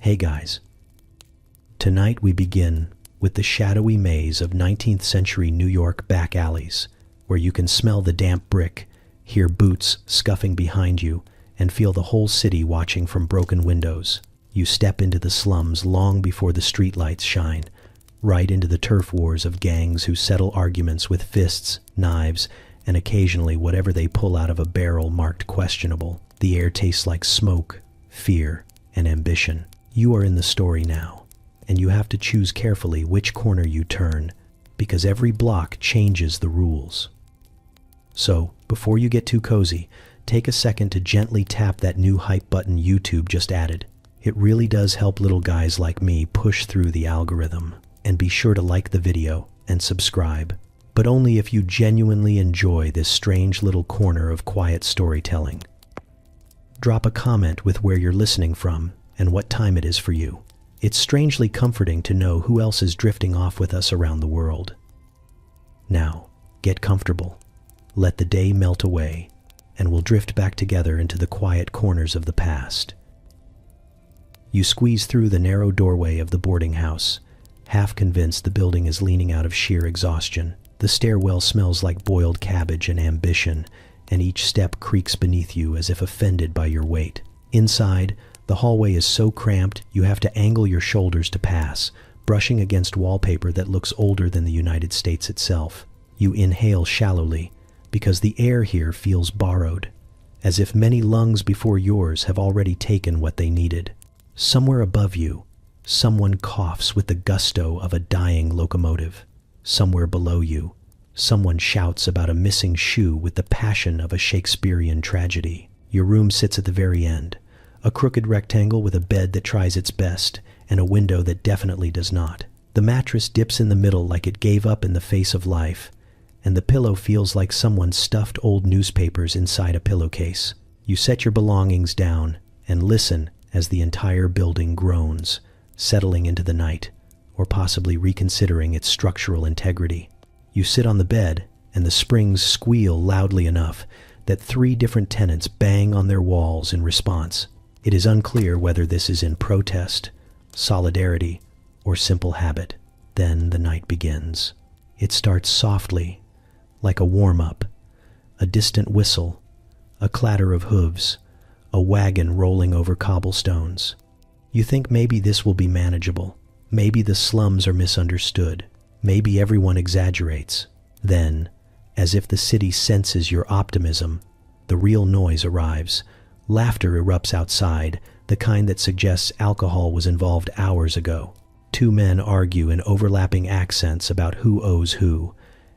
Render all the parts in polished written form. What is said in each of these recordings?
Hey guys. Tonight we begin with the shadowy maze of 19th century New York back alleys, where you can smell the damp brick, hear boots scuffing behind you, and feel the whole city watching from broken windows. You step into the slums long before the streetlights shine, right into the turf wars of gangs who settle arguments with fists, knives, and occasionally whatever they pull out of a barrel marked questionable. The air tastes like smoke, fear, and ambition. You are in the story now, and you have to choose carefully which corner you turn, because every block changes the rules. So, before you get too cozy, take a second to gently tap that new hype button YouTube just added. It really does help little guys like me push through the algorithm. And be sure to like the video and subscribe, but only if you genuinely enjoy this strange little corner of quiet storytelling. Drop a comment with where you're listening from and what time it is for you. It's strangely comforting to know who else is drifting off with us around the world. Now, get comfortable, let the day melt away, and we'll drift back together into the quiet corners of the past. You squeeze through the narrow doorway of the boarding house, half convinced the building is leaning out of sheer exhaustion. The stairwell smells like boiled cabbage and ambition, and each step creaks beneath you as if offended by your weight. Inside, the hallway is so cramped you have to angle your shoulders to pass, brushing against wallpaper that looks older than the United States itself. You inhale shallowly, because the air here feels borrowed, as if many lungs before yours have already taken what they needed. Somewhere above you, someone coughs with the gusto of a dying locomotive. Somewhere below you, someone shouts about a missing shoe with the passion of a Shakespearean tragedy. Your room sits at the very end, a crooked rectangle with a bed that tries its best and a window that definitely does not. The mattress dips in the middle like it gave up in the face of life, and the pillow feels like someone stuffed old newspapers inside a pillowcase. You set your belongings down and listen as the entire building groans, settling into the night, or possibly reconsidering its structural integrity. You sit on the bed, and the springs squeal loudly enough that 3 different tenants bang on their walls in response. It is unclear whether this is in protest, solidarity, or simple habit. Then the night begins. It starts softly, like a warm-up, a distant whistle, a clatter of hooves, a wagon rolling over cobblestones. You think maybe this will be manageable. Maybe the slums are misunderstood. Maybe everyone exaggerates. Then, as if the city senses your optimism, the real noise arrives. Laughter erupts outside, the kind that suggests alcohol was involved hours ago. 2 men argue in overlapping accents about who owes who,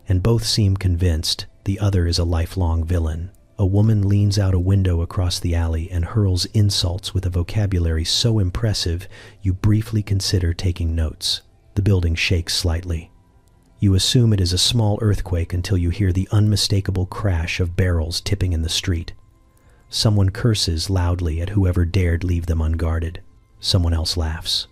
and both seem convinced the other is a lifelong villain. A woman leans out a window across the alley and hurls insults with a vocabulary so impressive you briefly consider taking notes. The building shakes slightly. You assume it is a small earthquake until you hear the unmistakable crash of barrels tipping in the street. Someone curses loudly at whoever dared leave them unguarded. Someone else laughs.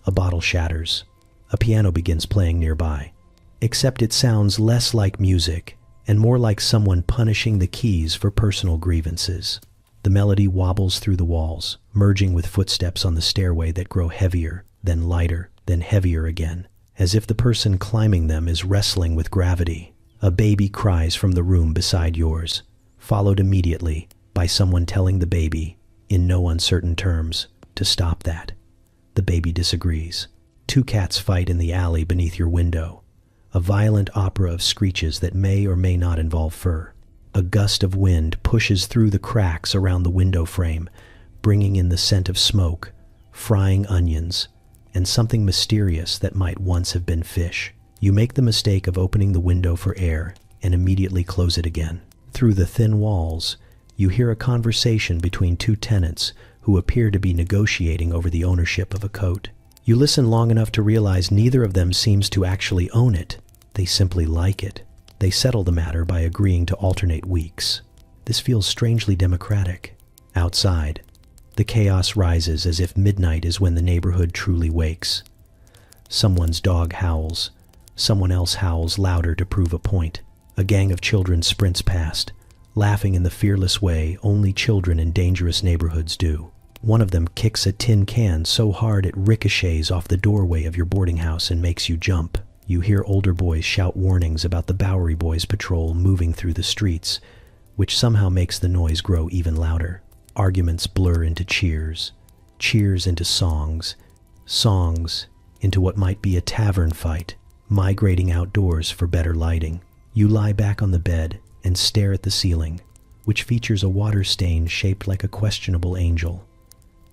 A bottle shatters. A piano begins playing nearby. Except it sounds less like music and more like someone punishing the keys for personal grievances. The melody wobbles through the walls, merging with footsteps on the stairway that grow heavier, then lighter, then heavier again, as if the person climbing them is wrestling with gravity. A baby cries from the room beside yours, followed immediately by someone telling the baby, in no uncertain terms, to stop that. The baby disagrees. 2 cats fight in the alley beneath your window, a violent opera of screeches that may or may not involve fur. A gust of wind pushes through the cracks around the window frame, bringing in the scent of smoke, frying onions, and something mysterious that might once have been fish. You make the mistake of opening the window for air and immediately close it again. Through the thin walls, you hear a conversation between 2 tenants who appear to be negotiating over the ownership of a coat. You listen long enough to realize neither of them seems to actually own it. They simply like it. They settle the matter by agreeing to alternate weeks. This feels strangely democratic. Outside, the chaos rises as if midnight is when the neighborhood truly wakes. Someone's dog howls. Someone else howls louder to prove a point. A gang of children sprints past, laughing in the fearless way only children in dangerous neighborhoods do. One of them kicks a tin can so hard it ricochets off the doorway of your boarding house and makes you jump. You hear older boys shout warnings about the Bowery Boys patrol moving through the streets, which somehow makes the noise grow even louder. Arguments blur into cheers, cheers into songs, songs into what might be a tavern fight, migrating outdoors for better lighting. You lie back on the bed and stare at the ceiling, which features a water stain shaped like a questionable angel.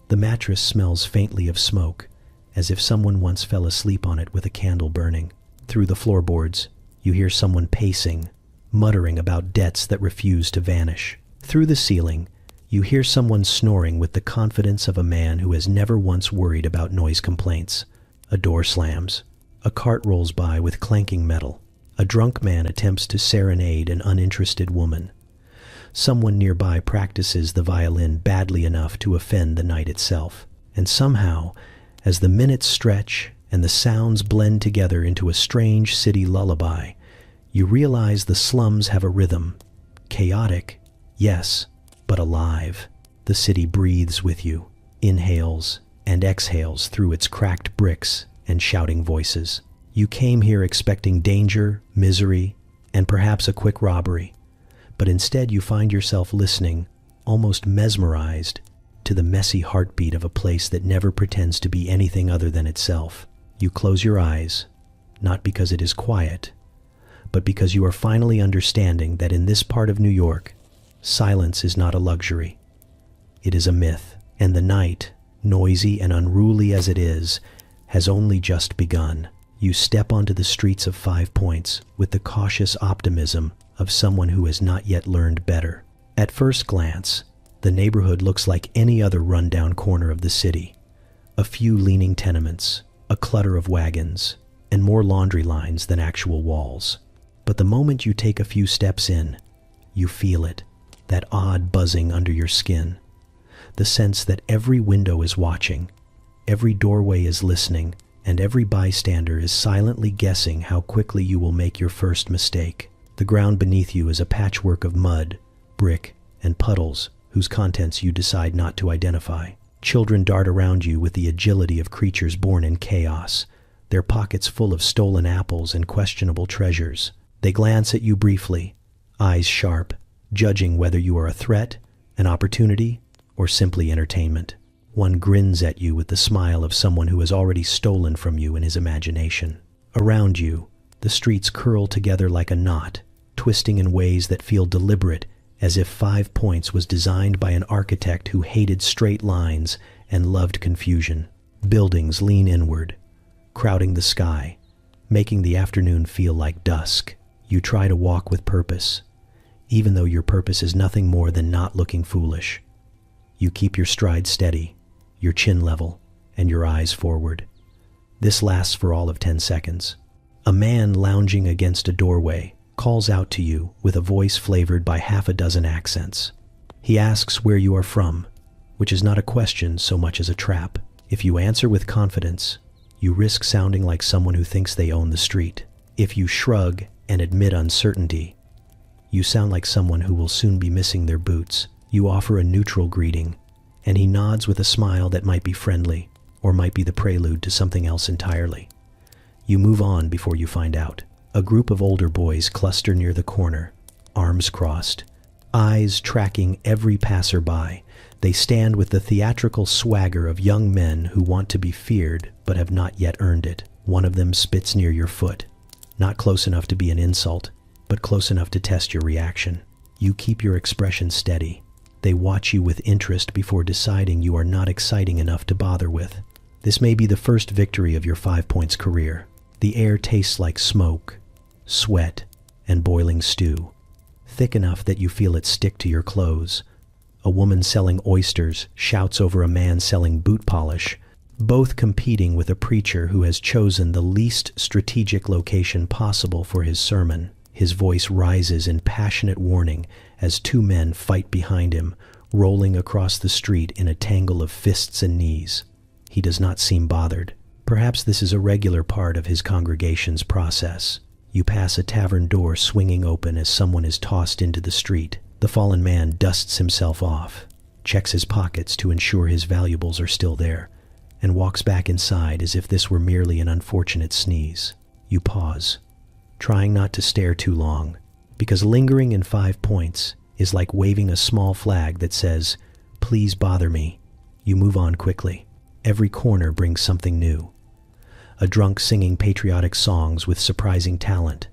The mattress smells faintly of smoke, as if someone once fell asleep on it with a candle burning. Through the floorboards, you hear someone pacing, muttering about debts that refuse to vanish. Through the ceiling, you hear someone snoring with the confidence of a man who has never once worried about noise complaints. A door slams. A cart rolls by with clanking metal. A drunk man attempts to serenade an uninterested woman. Someone nearby practices the violin badly enough to offend the night itself. And somehow, as the minutes stretch and the sounds blend together into a strange city lullaby, you realize the slums have a rhythm. Chaotic, yes, but alive. The city breathes with you, inhales and exhales through its cracked bricks and shouting voices. You came here expecting danger, misery, and perhaps a quick robbery, but instead you find yourself listening, almost mesmerized, to the messy heartbeat of a place that never pretends to be anything other than itself. You close your eyes, not because it is quiet, but because you are finally understanding that in this part of New York, silence is not a luxury. It is a myth, and the night, noisy and unruly as it is, has only just begun. You step onto the streets of 5 Points with the cautious optimism of someone who has not yet learned better. At first glance, the neighborhood looks like any other rundown corner of the city. A few leaning tenements, a clutter of wagons, and more laundry lines than actual walls. But the moment you take a few steps in, you feel it, that odd buzzing under your skin. The sense that every window is watching, every doorway is listening, and every bystander is silently guessing how quickly you will make your first mistake. The ground beneath you is a patchwork of mud, brick, and puddles whose contents you decide not to identify. Children dart around you with the agility of creatures born in chaos, their pockets full of stolen apples and questionable treasures. They glance at you briefly, eyes sharp, judging whether you are a threat, an opportunity, or simply entertainment. One grins at you with the smile of someone who has already stolen from you in his imagination. Around you, the streets curl together like a knot, twisting in ways that feel deliberate, as if 5 Points was designed by an architect who hated straight lines and loved confusion. Buildings lean inward, crowding the sky, making the afternoon feel like dusk. You try to walk with purpose, even though your purpose is nothing more than not looking foolish. You keep your stride steady, your chin level, and your eyes forward. This lasts for all of 10 seconds. A man lounging against a doorway calls out to you with a voice flavored by half a dozen accents. He asks where you are from, which is not a question so much as a trap. If you answer with confidence, you risk sounding like someone who thinks they own the street. If you shrug and admit uncertainty, you sound like someone who will soon be missing their boots. You offer a neutral greeting, and he nods with a smile that might be friendly, or might be the prelude to something else entirely. You move on before you find out. A group of older boys cluster near the corner, arms crossed, eyes tracking every passerby. They stand with the theatrical swagger of young men who want to be feared but have not yet earned it. One of them spits near your foot, not close enough to be an insult, but close enough to test your reaction. You keep your expression steady. They watch you with interest before deciding you are not exciting enough to bother with. This may be the first victory of your 5 Points career. The air tastes like smoke, sweat, and boiling stew, thick enough that you feel it stick to your clothes. A woman selling oysters shouts over a man selling boot polish, both competing with a preacher who has chosen the least strategic location possible for his sermon. His voice rises in passionate warning as 2 men fight behind him, rolling across the street in a tangle of fists and knees. He does not seem bothered. Perhaps this is a regular part of his congregation's process. You pass a tavern door swinging open as someone is tossed into the street. The fallen man dusts himself off, checks his pockets to ensure his valuables are still there, and walks back inside as if this were merely an unfortunate sneeze. You pause, trying not to stare too long, because lingering in 5 points is like waving a small flag that says, "Please bother me." You move on quickly. Every corner brings something new. A drunk singing patriotic songs with surprising talent.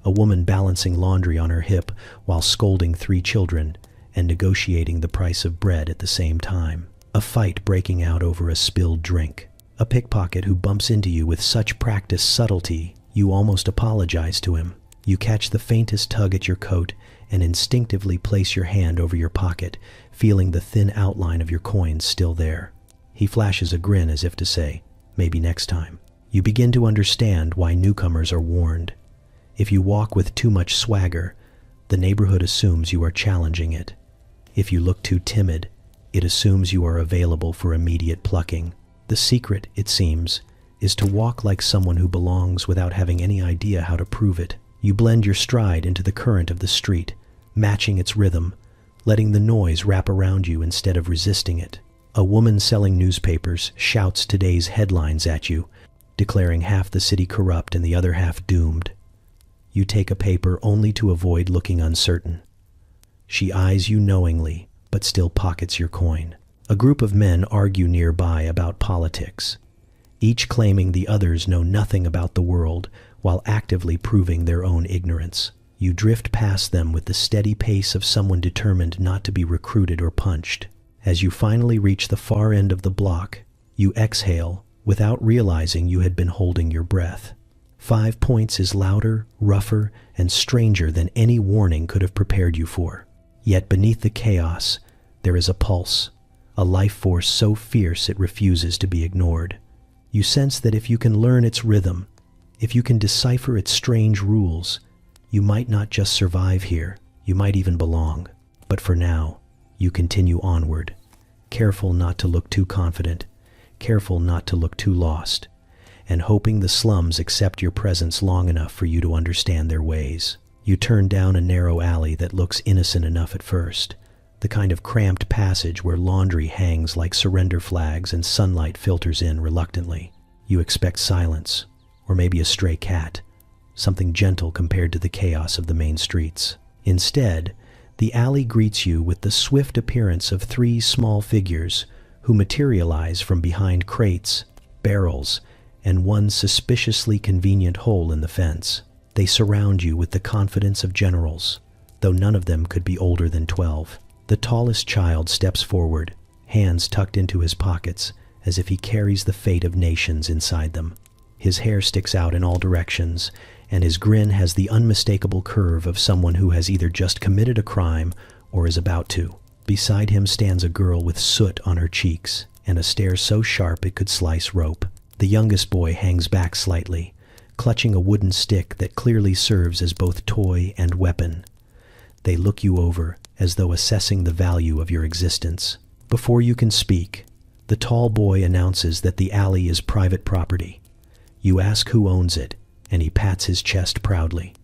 A woman balancing laundry on her hip while scolding 3 children and negotiating the price of bread at the same time. A fight breaking out over a spilled drink. A pickpocket who bumps into you with such practiced subtlety you almost apologize to him. You catch the faintest tug at your coat and instinctively place your hand over your pocket, feeling the thin outline of your coins still there. He flashes a grin as if to say, "Maybe next time." You begin to understand why newcomers are warned. If you walk with too much swagger, the neighborhood assumes you are challenging it. If you look too timid, it assumes you are available for immediate plucking. The secret, it seems, is to walk like someone who belongs without having any idea how to prove it. You blend your stride into the current of the street, matching its rhythm, letting the noise wrap around you instead of resisting it. A woman selling newspapers shouts today's headlines at you, declaring half the city corrupt and the other half doomed. You take a paper only to avoid looking uncertain. She eyes you knowingly, but still pockets your coin. A group of men argue nearby about politics, each claiming the others know nothing about the world while actively proving their own ignorance. You drift past them with the steady pace of someone determined not to be recruited or punched. As you finally reach the far end of the block, you exhale without realizing you had been holding your breath. 5 points is louder, rougher, and stranger than any warning could have prepared you for. Yet beneath the chaos, there is a pulse, a life force so fierce it refuses to be ignored. You sense that if you can learn its rhythm, if you can decipher its strange rules, you might not just survive here, you might even belong. But for now, you continue onward, careful not to look too confident, careful not to look too lost, and hoping the slums accept your presence long enough for you to understand their ways. You turn down a narrow alley that looks innocent enough at first, the kind of cramped passage where laundry hangs like surrender flags and sunlight filters in reluctantly. You expect silence, or maybe a stray cat, something gentle compared to the chaos of the main streets. Instead, the alley greets you with the swift appearance of 3 small figures who materialize from behind crates, barrels, and one suspiciously convenient hole in the fence. They surround you with the confidence of generals, though none of them could be older than 12. The tallest child steps forward, hands tucked into his pockets, as if he carries the fate of nations inside them. His hair sticks out in all directions, and his grin has the unmistakable curve of someone who has either just committed a crime or is about to. Beside him stands a girl with soot on her cheeks, and a stare so sharp it could slice rope. The youngest boy hangs back slightly, clutching a wooden stick that clearly serves as both toy and weapon. They look you over, as though assessing the value of your existence. Before you can speak, the tall boy announces that the alley is private property. You ask who owns it, and he pats his chest proudly.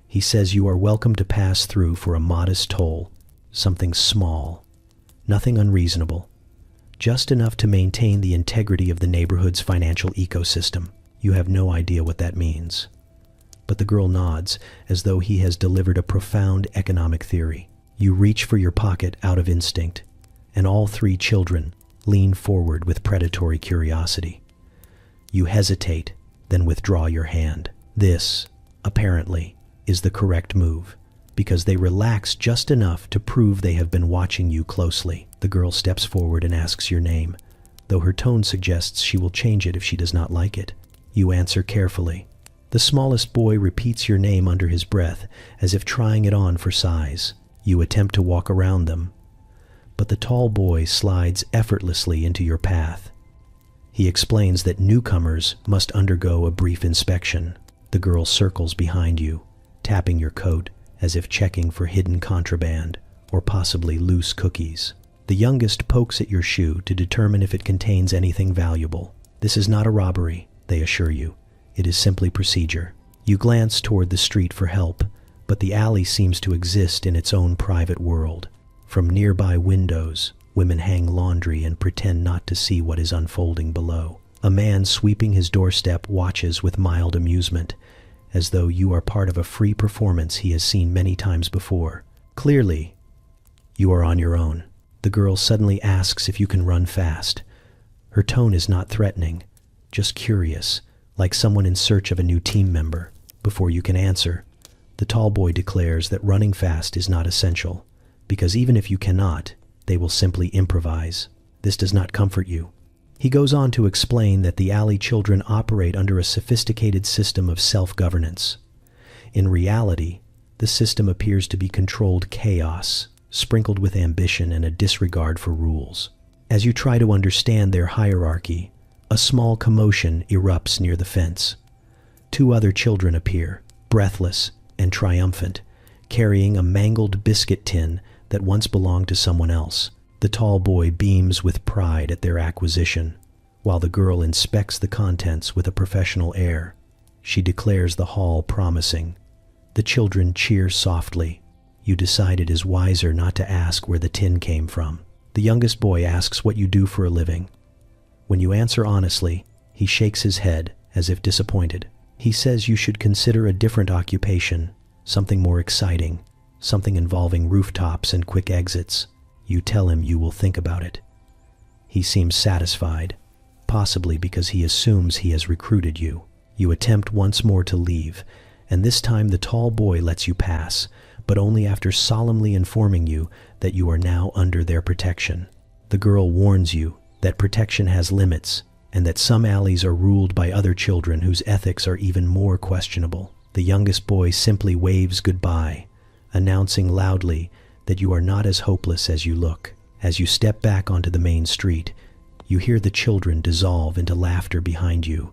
He says you are welcome to pass through for a modest toll, something small, nothing unreasonable, just enough to maintain the integrity of the neighborhood's financial ecosystem. You have no idea what that means. But the girl nods, as though he has delivered a profound economic theory. You reach for your pocket out of instinct, and all 3 children lean forward with predatory curiosity. You hesitate, then withdraw your hand. This, apparently, is the correct move, because they relax just enough to prove they have been watching you closely. The girl steps forward and asks your name, though her tone suggests she will change it if she does not like it. You answer carefully. The smallest boy repeats your name under his breath, as if trying it on for size. You attempt to walk around them, but the tall boy slides effortlessly into your path. He explains that newcomers must undergo a brief inspection. The girl circles behind you, tapping your coat as if checking for hidden contraband or possibly loose cookies. The youngest pokes at your shoe to determine if it contains anything valuable. This is not a robbery, they assure you. It is simply procedure. You glance toward the street for help, but the alley seems to exist in its own private world. From nearby windows, Women hang laundry and pretend not to see what is unfolding below. A man sweeping his doorstep watches with mild amusement, as though you are part of a free performance he has seen many times before. Clearly, you are on your own. The girl suddenly asks if you can run fast. Her tone is not threatening, just curious, like someone in search of a new team member. Before you can answer, the tall boy declares that running fast is not essential, because even if you cannot, they will simply improvise. This does not comfort you. He goes on to explain that the alley children operate under a sophisticated system of self-governance. In reality, the system appears to be controlled chaos, sprinkled with ambition and a disregard for rules. As you try to understand their hierarchy, a small commotion erupts near the fence. Two other children appear, breathless and triumphant, carrying a mangled biscuit tin that once belonged to someone else. The tall boy beams with pride at their acquisition, while the girl inspects the contents with a professional air. She declares the haul promising. The children cheer softly. You decide it is wiser not to ask where the tin came from. The youngest boy asks what you do for a living. When you answer honestly, he shakes his head as if disappointed. He says you should consider a different occupation, something more exciting, something involving rooftops and quick exits. You tell him you will think about it. He seems satisfied, possibly because he assumes he has recruited you. You attempt once more to leave, and this time the tall boy lets you pass, but only after solemnly informing you that you are now under their protection. The girl warns you that protection has limits, and that some alleys are ruled by other children whose ethics are even more questionable. The youngest boy simply waves goodbye, announcing loudly that you are not as hopeless as you look. As you step back onto the main street, you hear the children dissolve into laughter behind you,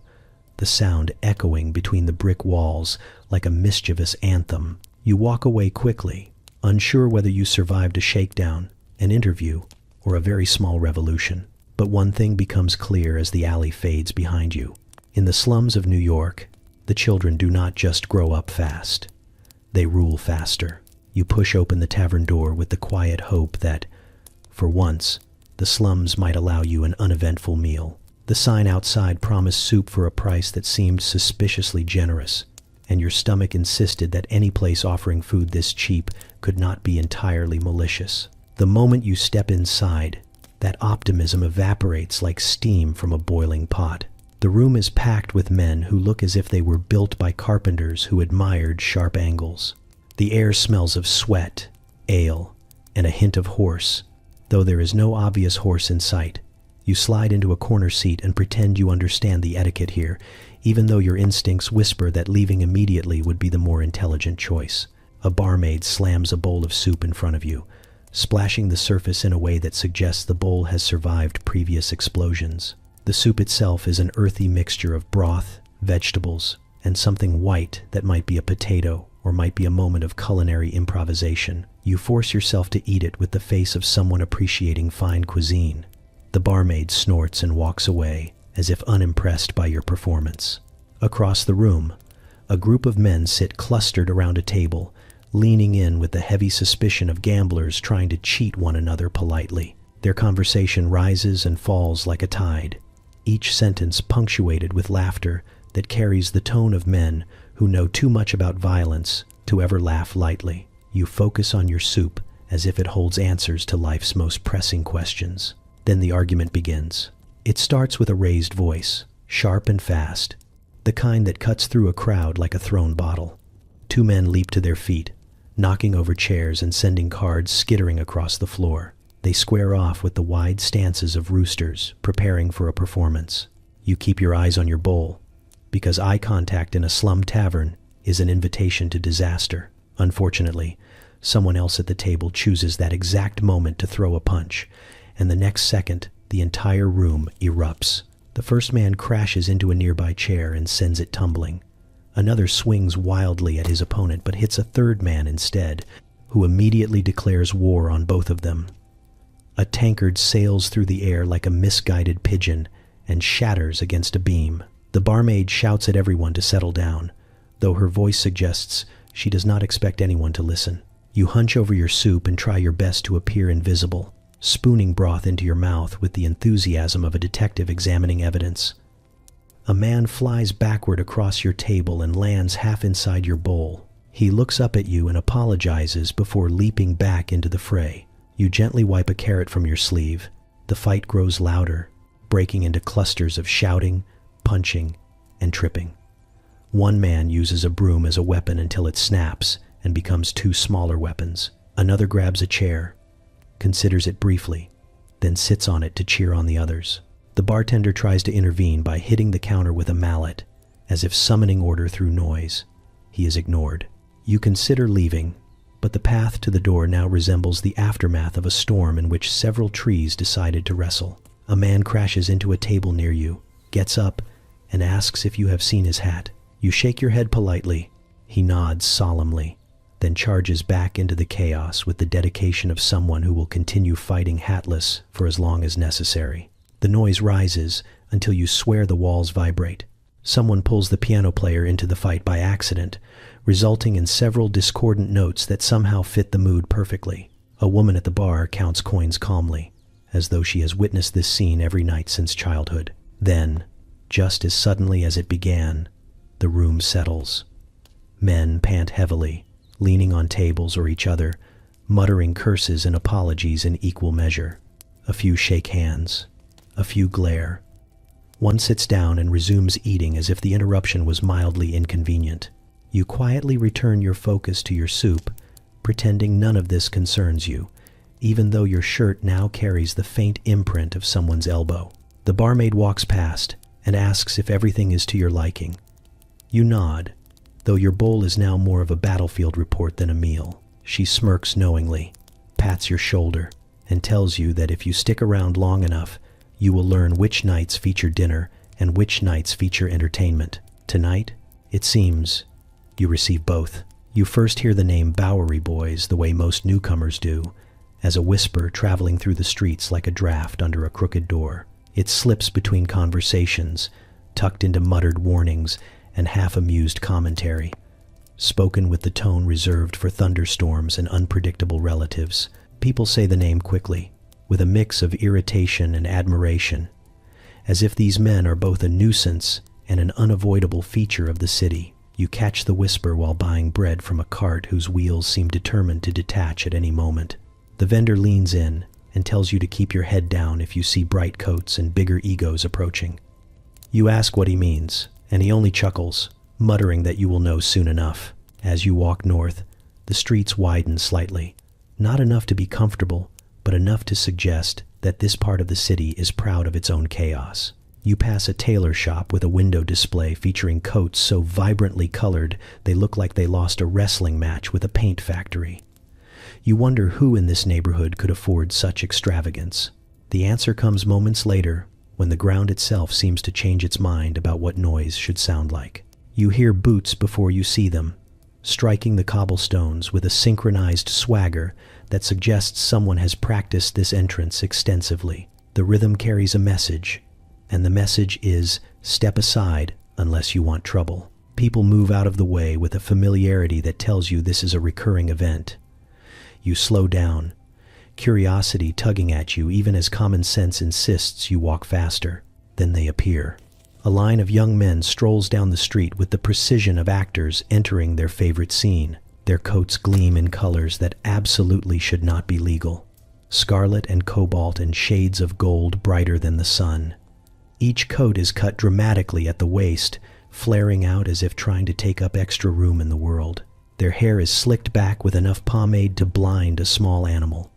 the sound echoing between the brick walls like a mischievous anthem. You walk away quickly, unsure whether you survived a shakedown, an interview, or a very small revolution. But one thing becomes clear as the alley fades behind you. In the slums of New York, the children do not just grow up fast. They rule faster. You push open the tavern door with the quiet hope that, for once, the slums might allow you an uneventful meal. The sign outside promised soup for a price that seemed suspiciously generous, and your stomach insisted that any place offering food this cheap could not be entirely malicious. The moment you step inside, that optimism evaporates like steam from a boiling pot. The room is packed with men who look as if they were built by carpenters who admired sharp angles. The air smells of sweat, ale, and a hint of horse, though there is no obvious horse in sight. You slide into a corner seat and pretend you understand the etiquette here, even though your instincts whisper that leaving immediately would be the more intelligent choice. A barmaid slams a bowl of soup in front of you, splashing the surface in a way that suggests the bowl has survived previous explosions. The soup itself is an earthy mixture of broth, vegetables, and something white that might be a potato or might be a moment of culinary improvisation. You force yourself to eat it with the face of someone appreciating fine cuisine. The barmaid snorts and walks away, as if unimpressed by your performance. Across the room, a group of men sit clustered around a table, leaning in with the heavy suspicion of gamblers trying to cheat one another politely. Their conversation rises and falls like a tide, each sentence punctuated with laughter that carries the tone of men who know too much about violence to ever laugh lightly. You focus on your soup as if it holds answers to life's most pressing questions. Then the argument begins. It starts with a raised voice, sharp and fast, the kind that cuts through a crowd like a thrown bottle. Two men leap to their feet, knocking over chairs and sending cards skittering across the floor. They square off with the wide stances of roosters, preparing for a performance. You keep your eyes on your bowl, because eye contact in a slum tavern is an invitation to disaster. Unfortunately, someone else at the table chooses that exact moment to throw a punch, and the next second, the entire room erupts. The first man crashes into a nearby chair and sends it tumbling. Another swings wildly at his opponent but hits a third man instead, who immediately declares war on both of them. A tankard sails through the air like a misguided pigeon and shatters against a beam. The barmaid shouts at everyone to settle down, though her voice suggests she does not expect anyone to listen. You hunch over your soup and try your best to appear invisible. spooning broth into your mouth with the enthusiasm of a detective examining evidence. A man flies backward across your table and lands half inside your bowl. He looks up at you and apologizes before leaping back into the fray. You gently wipe a carrot from your sleeve. The fight grows louder, breaking into clusters of shouting, punching, and tripping. One man uses a broom as a weapon until it snaps and becomes two smaller weapons. Another grabs a chair, considers it briefly, then sits on it to cheer on the others. The bartender tries to intervene by hitting the counter with a mallet, as if summoning order through noise. He is ignored. You consider leaving, but the path to the door now resembles the aftermath of a storm in which several trees decided to wrestle. A man crashes into a table near you, gets up, and asks if you have seen his hat. You shake your head politely. He nods solemnly, then charges back into the chaos with the dedication of someone who will continue fighting hatless for as long as necessary. The noise rises until you swear the walls vibrate. Someone pulls the piano player into the fight by accident, resulting in several discordant notes that somehow fit the mood perfectly. A woman at the bar counts coins calmly, as though she has witnessed this scene every night since childhood. Then, just as suddenly as it began, the room settles. Men pant heavily, leaning on tables or each other, muttering curses and apologies in equal measure. A few shake hands. A few glare. One sits down and resumes eating as if the interruption was mildly inconvenient. You quietly return your focus to your soup, pretending none of this concerns you, even though your shirt now carries the faint imprint of someone's elbow. The barmaid walks past and asks if everything is to your liking. You nod, though your bowl is now more of a battlefield report than a meal. She smirks knowingly, pats your shoulder, and tells you that if you stick around long enough, you will learn which nights feature dinner and which nights feature entertainment. Tonight, it seems, you receive both. You first hear the name Bowery Boys the way most newcomers do, as a whisper traveling through the streets like a draft under a crooked door. It slips between conversations, tucked into muttered warnings and half-amused commentary, spoken with the tone reserved for thunderstorms and unpredictable relatives. People say the name quickly, with a mix of irritation and admiration, as if these men are both a nuisance and an unavoidable feature of the city. You catch the whisper while buying bread from a cart whose wheels seem determined to detach at any moment. The vendor leans in and tells you to keep your head down if you see bright coats and bigger egos approaching. You ask what he means, and he only chuckles, muttering that you will know soon enough. As you walk north, the streets widen slightly, not enough to be comfortable, but enough to suggest that this part of the city is proud of its own chaos. You pass a tailor shop with a window display featuring coats so vibrantly colored they look like they lost a wrestling match with a paint factory. You wonder who in this neighborhood could afford such extravagance. The answer comes moments later, when the ground itself seems to change its mind about what noise should sound like. You hear boots before you see them, striking the cobblestones with a synchronized swagger that suggests someone has practiced this entrance extensively. The rhythm carries a message, and the message is, step aside unless you want trouble. People move out of the way with a familiarity that tells you this is a recurring event. You slow down, curiosity tugging at you even as common sense insists you walk faster. Then they appear. A line of young men strolls down the street with the precision of actors entering their favorite scene. Their coats gleam in colors that absolutely should not be legal. Scarlet and cobalt and shades of gold brighter than the sun. Each coat is cut dramatically at the waist, flaring out as if trying to take up extra room in the world. Their hair is slicked back with enough pomade to blind a small animal.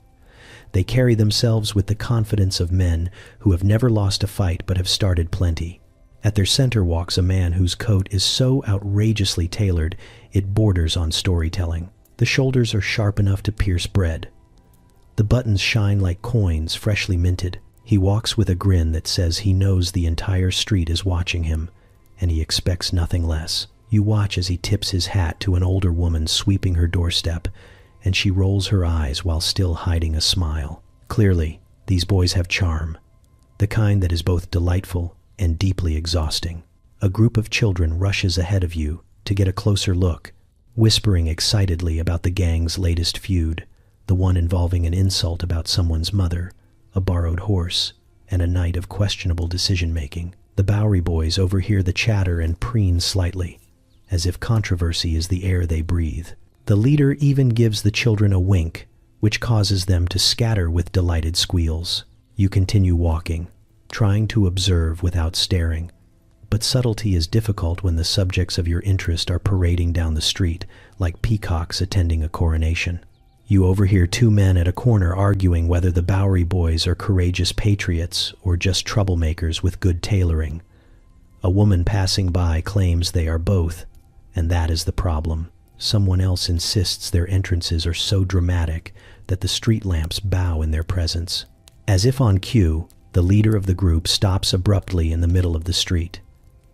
They carry themselves with the confidence of men who have never lost a fight but have started plenty. At their center walks a man whose coat is so outrageously tailored it borders on storytelling. The shoulders are sharp enough to pierce bread. The buttons shine like coins freshly minted. He walks with a grin that says he knows the entire street is watching him, and he expects nothing less. You watch as he tips his hat to an older woman sweeping her doorstep, and she rolls her eyes while still hiding a smile. Clearly, these boys have charm, the kind that is both delightful and deeply exhausting. A group of children rushes ahead of you to get a closer look, whispering excitedly about the gang's latest feud, the one involving an insult about someone's mother, a borrowed horse, and a night of questionable decision-making. The Bowery boys overhear the chatter and preen slightly, as if controversy is the air they breathe. The leader even gives the children a wink, which causes them to scatter with delighted squeals. You continue walking, trying to observe without staring. But subtlety is difficult when the subjects of your interest are parading down the street like peacocks attending a coronation. You overhear two men at a corner arguing whether the Bowery boys are courageous patriots or just troublemakers with good tailoring. A woman passing by claims they are both, and that is the problem. Someone else insists their entrances are so dramatic that the street lamps bow in their presence. As if on cue, the leader of the group stops abruptly in the middle of the street.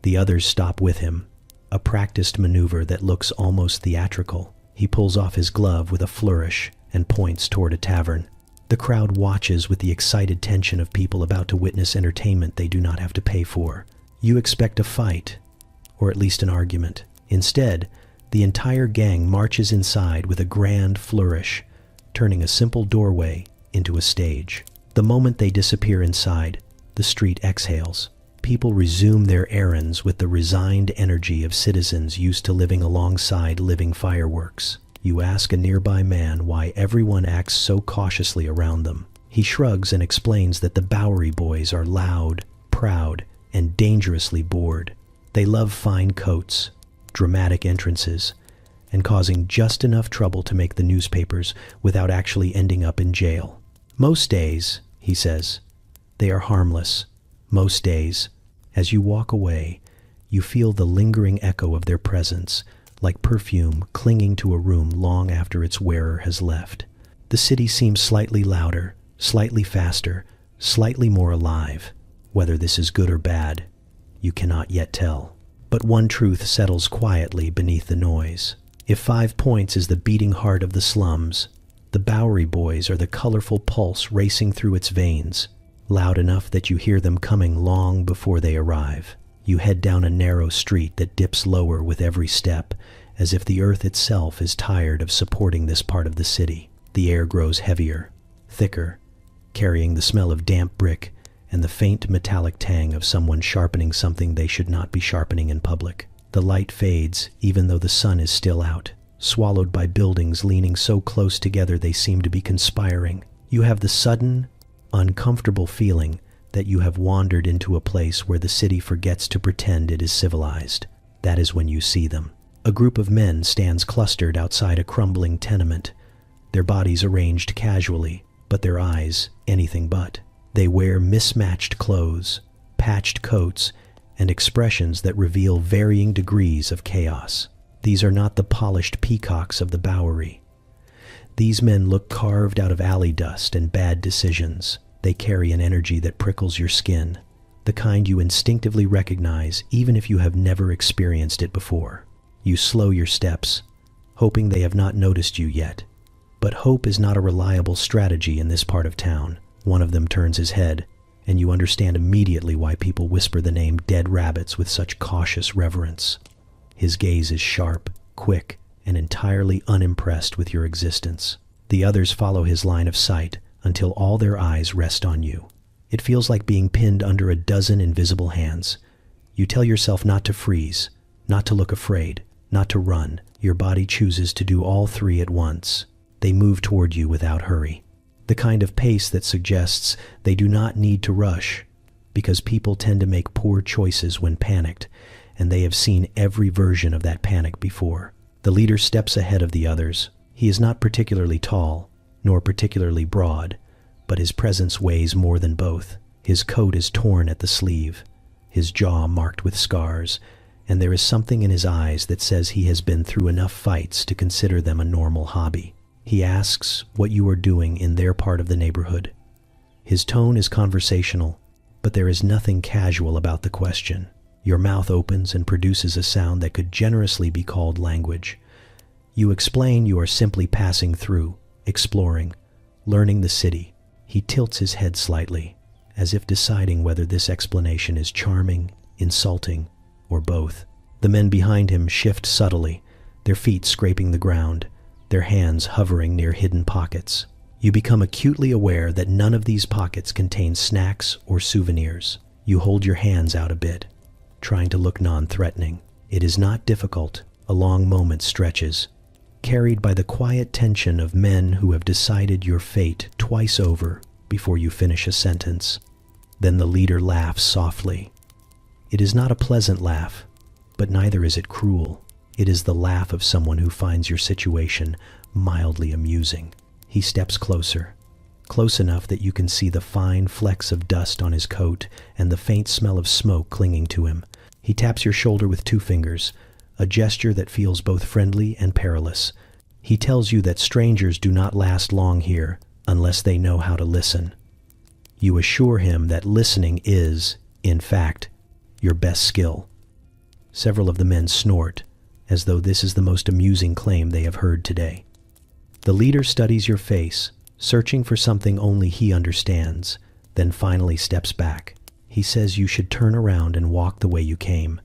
The others stop with him, a practiced maneuver that looks almost theatrical. He pulls off his glove with a flourish and points toward a tavern. The crowd watches with the excited tension of people about to witness entertainment they do not have to pay for. You expect a fight, or at least an argument. Instead, the entire gang marches inside with a grand flourish, turning a simple doorway into a stage. The moment they disappear inside, the street exhales. People resume their errands with the resigned energy of citizens used to living alongside living fireworks. You ask a nearby man why everyone acts so cautiously around them. He shrugs and explains that the Bowery boys are loud, proud, and dangerously bored. They love fine coats, dramatic entrances, and causing just enough trouble to make the newspapers without actually ending up in jail. Most days, he says, they are harmless. Most days, as you walk away, you feel the lingering echo of their presence, like perfume clinging to a room long after its wearer has left. The city seems slightly louder, slightly faster, slightly more alive. Whether this is good or bad, you cannot yet tell. But one truth settles quietly beneath the noise. If 5 Points is the beating heart of the slums, the Bowery boys are the colorful pulse racing through its veins, loud enough that you hear them coming long before they arrive. You head down a narrow street that dips lower with every step, as if the earth itself is tired of supporting this part of the city. The air grows heavier, thicker, carrying the smell of damp brick and the faint metallic tang of someone sharpening something they should not be sharpening in public. The light fades even though the sun is still out, swallowed by buildings leaning so close together they seem to be conspiring. You have the sudden, uncomfortable feeling that you have wandered into a place where the city forgets to pretend it is civilized. That is when you see them. A group of men stands clustered outside a crumbling tenement, their bodies arranged casually, but their eyes anything but. They wear mismatched clothes, patched coats, and expressions that reveal varying degrees of chaos. These are not the polished peacocks of the Bowery. These men look carved out of alley dust and bad decisions. They carry an energy that prickles your skin, the kind you instinctively recognize even if you have never experienced it before. You slow your steps, hoping they have not noticed you yet. But hope is not a reliable strategy in this part of town. One of them turns his head, and you understand immediately why people whisper the name Dead Rabbits with such cautious reverence. His gaze is sharp, quick, and entirely unimpressed with your existence. The others follow his line of sight until all their eyes rest on you. It feels like being pinned under a dozen invisible hands. You tell yourself not to freeze, not to look afraid, not to run. Your body chooses to do all three at once. They move toward you without hurry. The kind of pace that suggests they do not need to rush, because people tend to make poor choices when panicked, and they have seen every version of that panic before. The leader steps ahead of the others. He is not particularly tall, nor particularly broad, but his presence weighs more than both. His coat is torn at the sleeve, his jaw marked with scars, and there is something in his eyes that says he has been through enough fights to consider them a normal hobby. He asks what you are doing in their part of the neighborhood. His tone is conversational, but there is nothing casual about the question. Your mouth opens and produces a sound that could generously be called language. You explain you are simply passing through, exploring, learning the city. He tilts his head slightly, as if deciding whether this explanation is charming, insulting, or both. The men behind him shift subtly, their feet scraping the ground, their hands hovering near hidden pockets. You become acutely aware that none of these pockets contain snacks or souvenirs. You hold your hands out a bit, trying to look non-threatening. It is not difficult. A long moment stretches, carried by the quiet tension of men who have decided your fate twice over before you finish a sentence. Then the leader laughs softly. It is not a pleasant laugh, but neither is it cruel. It is the laugh of someone who finds your situation mildly amusing. He steps closer, close enough that you can see the fine flecks of dust on his coat and the faint smell of smoke clinging to him. He taps your shoulder with 2 fingers, a gesture that feels both friendly and perilous. He tells you that strangers do not last long here unless they know how to listen. You assure him that listening is, in fact, your best skill. Several of the men snort, as though this is the most amusing claim they have heard today. The leader studies your face, searching for something only he understands, then finally steps back. He says you should turn around and walk the way you came,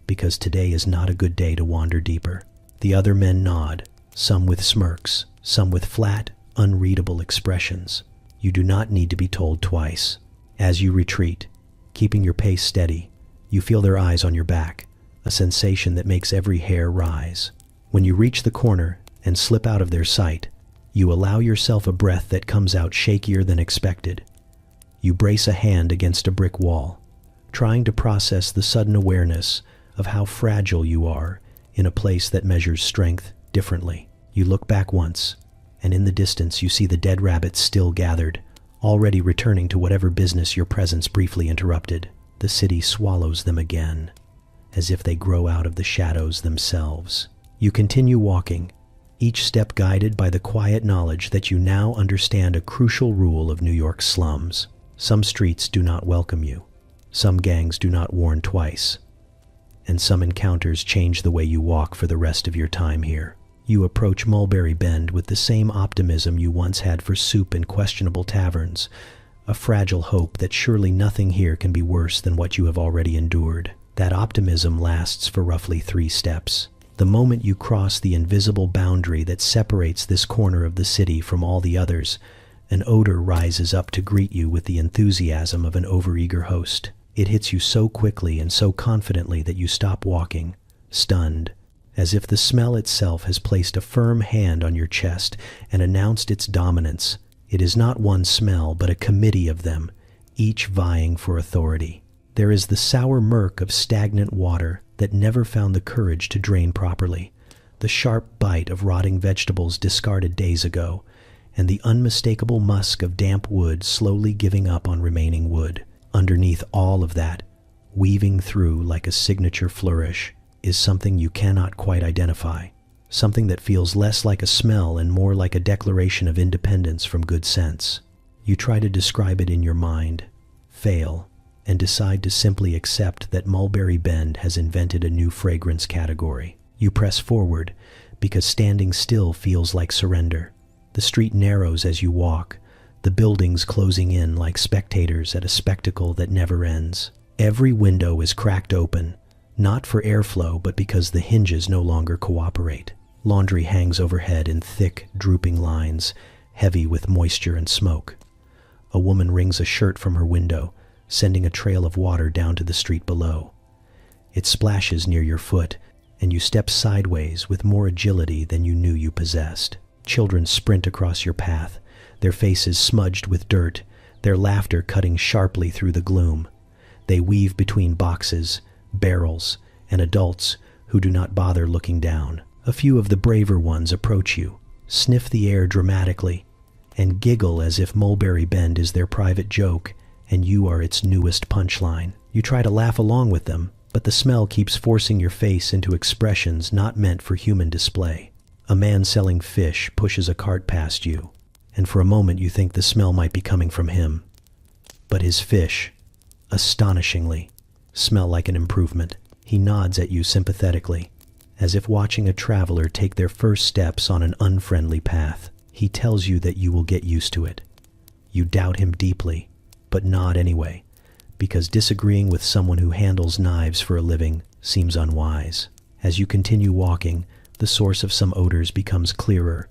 because today is not a good day to wander deeper. The other men nod, some with smirks, some with flat, unreadable expressions. You do not need to be told twice. As you retreat, keeping your pace steady, you feel their eyes on your back, a sensation that makes every hair rise. When you reach the corner and slip out of their sight, you allow yourself a breath that comes out shakier than expected. You brace a hand against a brick wall, trying to process the sudden awareness of how fragile you are in a place that measures strength differently. You look back once, and in the distance you see the dead rabbits still gathered, already returning to whatever business your presence briefly interrupted. The city swallows them again, as if they grow out of the shadows themselves. You continue walking, each step guided by the quiet knowledge that you now understand a crucial rule of New York's slums. Some streets do not welcome you, some gangs do not warn twice, and some encounters change the way you walk for the rest of your time here. You approach Mulberry Bend with the same optimism you once had for soup in questionable taverns, a fragile hope that surely nothing here can be worse than what you have already endured. That optimism lasts for roughly 3 steps. The moment you cross the invisible boundary that separates this corner of the city from all the others, an odor rises up to greet you with the enthusiasm of an overeager host. It hits you so quickly and so confidently that you stop walking, stunned, as if the smell itself has placed a firm hand on your chest and announced its dominance. It is not one smell, but a committee of them, each vying for authority. There is the sour murk of stagnant water that never found the courage to drain properly, the sharp bite of rotting vegetables discarded days ago, and the unmistakable musk of damp wood slowly giving up on remaining wood. Underneath all of that, weaving through like a signature flourish, is something you cannot quite identify, something that feels less like a smell and more like a declaration of independence from good sense. You try to describe it in your mind, fail, and decide to simply accept that Mulberry Bend has invented a new fragrance category. You press forward because standing still feels like surrender. The street narrows as you walk, the buildings closing in like spectators at a spectacle that never ends. Every window is cracked open, not for airflow but because the hinges no longer cooperate. Laundry hangs overhead in thick, drooping lines, heavy with moisture and smoke. A woman wrings a shirt from her window, sending a trail of water down to the street below. It splashes near your foot, and you step sideways with more agility than you knew you possessed. Children sprint across your path, their faces smudged with dirt, their laughter cutting sharply through the gloom. They weave between boxes, barrels, and adults who do not bother looking down. A few of the braver ones approach you, sniff the air dramatically, and giggle as if Mulberry Bend is their private joke and you are its newest punchline. You try to laugh along with them, but the smell keeps forcing your face into expressions not meant for human display. A man selling fish pushes a cart past you, and for a moment you think the smell might be coming from him. But his fish, astonishingly, smell like an improvement. He nods at you sympathetically, as if watching a traveler take their first steps on an unfriendly path. He tells you that you will get used to it. You doubt him deeply, but nod anyway, because disagreeing with someone who handles knives for a living seems unwise. As you continue walking, the source of some odors becomes clearer,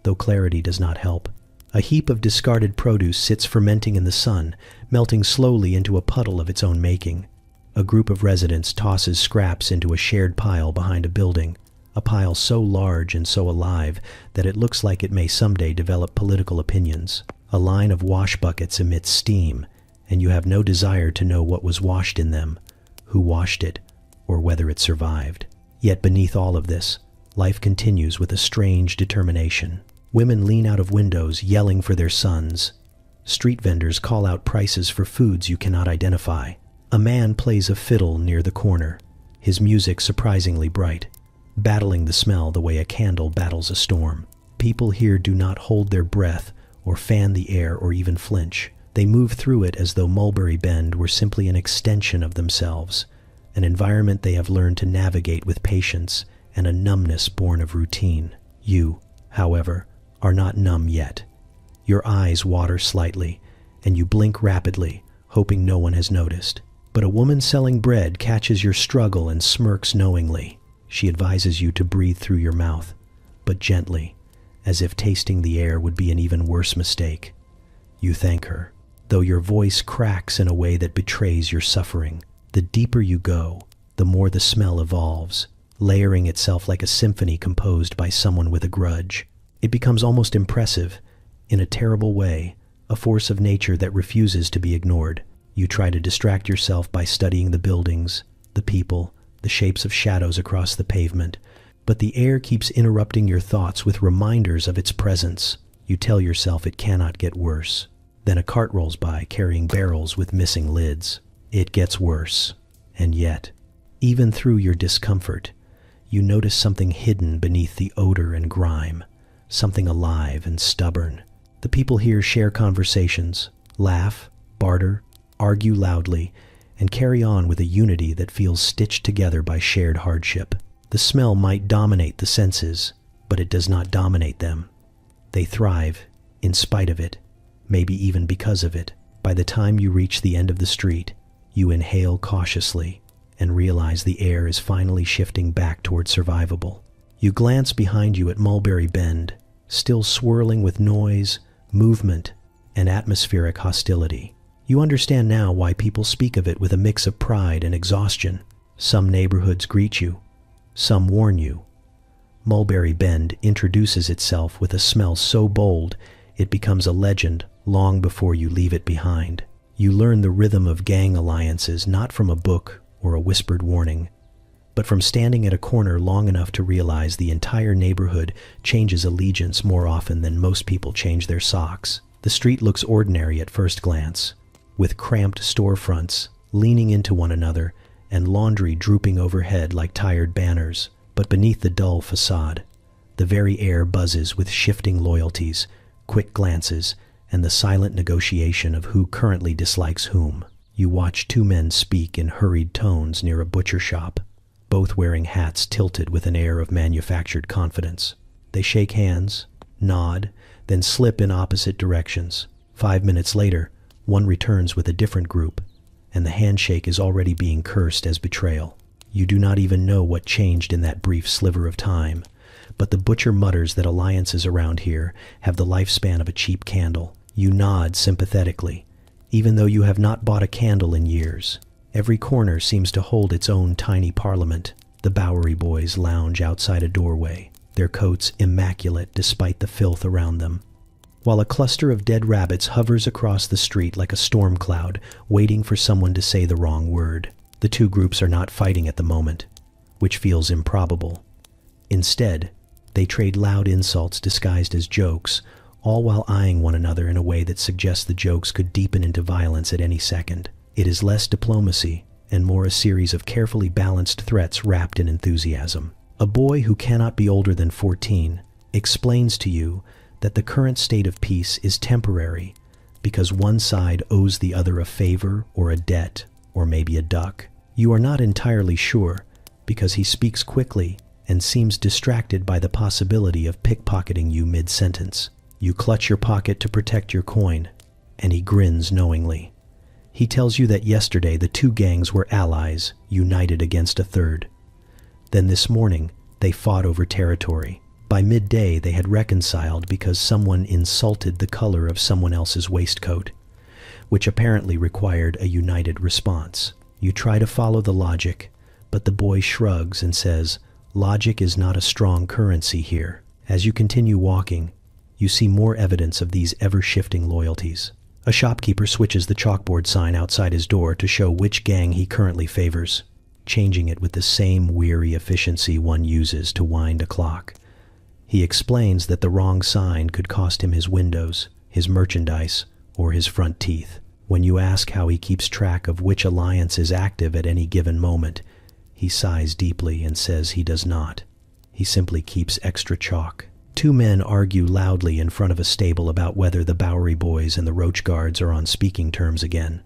though clarity does not help. A heap of discarded produce sits fermenting in the sun, melting slowly into a puddle of its own making. A group of residents tosses scraps into a shared pile behind a building, a pile so large and so alive that it looks like it may someday develop political opinions. A line of wash buckets emits steam, and you have no desire to know what was washed in them, who washed it, or whether it survived. Yet beneath all of this, life continues with a strange determination. Women lean out of windows yelling for their sons. Street vendors call out prices for foods you cannot identify. A man plays a fiddle near the corner, his music surprisingly bright, battling the smell the way a candle battles a storm. People here do not hold their breath or fan the air or even flinch. They move through it as though Mulberry Bend were simply an extension of themselves, an environment they have learned to navigate with patience and a numbness born of routine. You, however, are not numb yet. Your eyes water slightly, and you blink rapidly, hoping no one has noticed. But a woman selling bread catches your struggle and smirks knowingly. She advises you to breathe through your mouth, but gently, as if tasting the air would be an even worse mistake. You thank her, though your voice cracks in a way that betrays your suffering. The deeper you go, the more the smell evolves, layering itself like a symphony composed by someone with a grudge. It becomes almost impressive, in a terrible way, a force of nature that refuses to be ignored. You try to distract yourself by studying the buildings, the people, the shapes of shadows across the pavement, but the air keeps interrupting your thoughts with reminders of its presence. You tell yourself it cannot get worse. Then a cart rolls by carrying barrels with missing lids. It gets worse. And yet, even through your discomfort, you notice something hidden beneath the odor and grime, something alive and stubborn. The people here share conversations, laugh, barter, argue loudly, and carry on with a unity that feels stitched together by shared hardship. The smell might dominate the senses, but it does not dominate them. They thrive, in spite of it, maybe even because of it. By the time you reach the end of the street, you inhale cautiously and realize the air is finally shifting back toward survivable. You glance behind you at Mulberry Bend, still swirling with noise, movement, and atmospheric hostility. You understand now why people speak of it with a mix of pride and exhaustion. Some neighborhoods greet you, some warn you. Mulberry Bend introduces itself with a smell so bold it becomes a legend long before you leave it behind. You learn the rhythm of gang alliances not from a book or a whispered warning, but from standing at a corner long enough to realize the entire neighborhood changes allegiance more often than most people change their socks. The street looks ordinary at first glance, with cramped storefronts leaning into one another and laundry drooping overhead like tired banners. But beneath the dull facade, the very air buzzes with shifting loyalties, quick glances, and the silent negotiation of who currently dislikes whom. You watch two men speak in hurried tones near a butcher shop, both wearing hats tilted with an air of manufactured confidence. They shake hands, nod, then slip in opposite directions. 5 minutes later, one returns with a different group, and the handshake is already being cursed as betrayal. You do not even know what changed in that brief sliver of time, but the butcher mutters that alliances around here have the lifespan of a cheap candle. You nod sympathetically, even though you have not bought a candle in years. Every corner seems to hold its own tiny parliament. The Bowery boys lounge outside a doorway, their coats immaculate despite the filth around them, while a cluster of dead rabbits hovers across the street like a storm cloud, waiting for someone to say the wrong word. The two groups are not fighting at the moment, which feels improbable. Instead, they trade loud insults disguised as jokes, all while eyeing one another in a way that suggests the jokes could deepen into violence at any second. It is less diplomacy and more a series of carefully balanced threats wrapped in enthusiasm. A boy who cannot be older than 14 explains to you that the current state of peace is temporary because one side owes the other a favor or a debt or maybe a duck. You are not entirely sure because he speaks quickly and seems distracted by the possibility of pickpocketing you mid-sentence. You clutch your pocket to protect your coin, and he grins knowingly. He tells you that yesterday the two gangs were allies, united against a third. Then this morning, they fought over territory. By midday, they had reconciled because someone insulted the color of someone else's waistcoat, which apparently required a united response. You try to follow the logic, but the boy shrugs and says, "Logic is not a strong currency here." As you continue walking, you see more evidence of these ever-shifting loyalties. A shopkeeper switches the chalkboard sign outside his door to show which gang he currently favors, changing it with the same weary efficiency one uses to wind a clock. He explains that the wrong sign could cost him his windows, his merchandise, or his front teeth. When you ask how he keeps track of which alliance is active at any given moment, he sighs deeply and says he does not. He simply keeps extra chalk. Two men argue loudly in front of a stable about whether the Bowery Boys and the Roach Guards are on speaking terms again.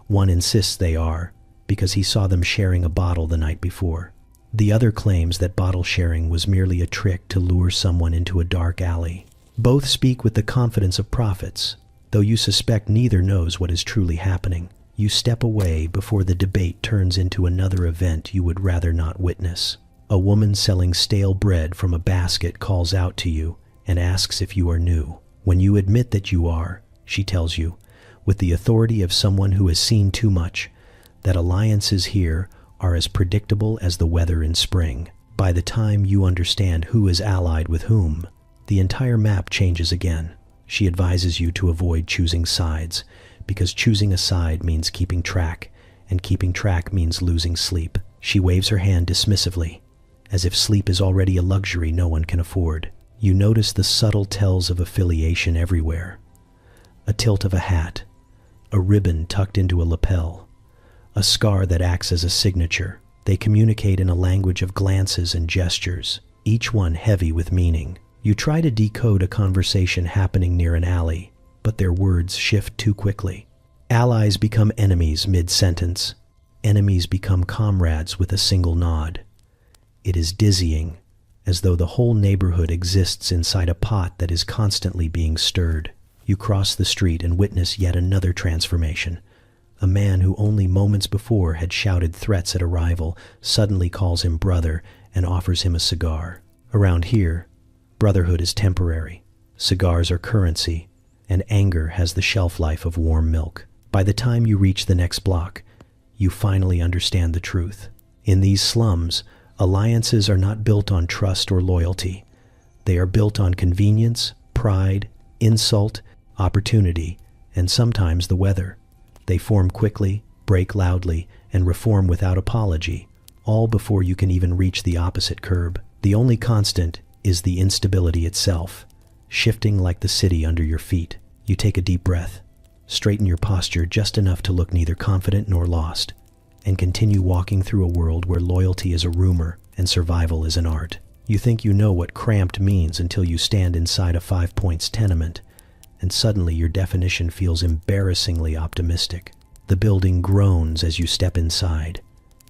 One insists they are, because he saw them sharing a bottle the night before. The other claims that bottle sharing was merely a trick to lure someone into a dark alley. Both speak with the confidence of prophets, though you suspect neither knows what is truly happening. You step away before the debate turns into another event you would rather not witness. A woman selling stale bread from a basket calls out to you and asks if you are new. When you admit that you are, she tells you, with the authority of someone who has seen too much, that alliances here are as predictable as the weather in spring. By the time you understand who is allied with whom, the entire map changes again. She advises you to avoid choosing sides, because choosing a side means keeping track, and keeping track means losing sleep. She waves her hand dismissively, as if sleep is already a luxury no one can afford. You notice the subtle tells of affiliation everywhere. A tilt of a hat, a ribbon tucked into a lapel, a scar that acts as a signature. They communicate in a language of glances and gestures, each one heavy with meaning. You try to decode a conversation happening near an alley, but their words shift too quickly. Allies become enemies mid-sentence. Enemies become comrades with a single nod. It is dizzying, as though the whole neighborhood exists inside a pot that is constantly being stirred. You cross the street and witness yet another transformation. A man who only moments before had shouted threats at a rival suddenly calls him brother and offers him a cigar. Around here, brotherhood is temporary, cigars are currency, and anger has the shelf life of warm milk. By the time you reach the next block, you finally understand the truth. In these slums, alliances are not built on trust or loyalty. They are built on convenience, pride, insult, opportunity, and sometimes the weather. They form quickly, break loudly, and reform without apology, all before you can even reach the opposite curb. The only constant is the instability itself, shifting like the city under your feet. You take a deep breath, straighten your posture just enough to look neither confident nor lost, and continue walking through a world where loyalty is a rumor and survival is an art. You think you know what cramped means until you stand inside a 5 Points tenement, and suddenly your definition feels embarrassingly optimistic. The building groans as you step inside,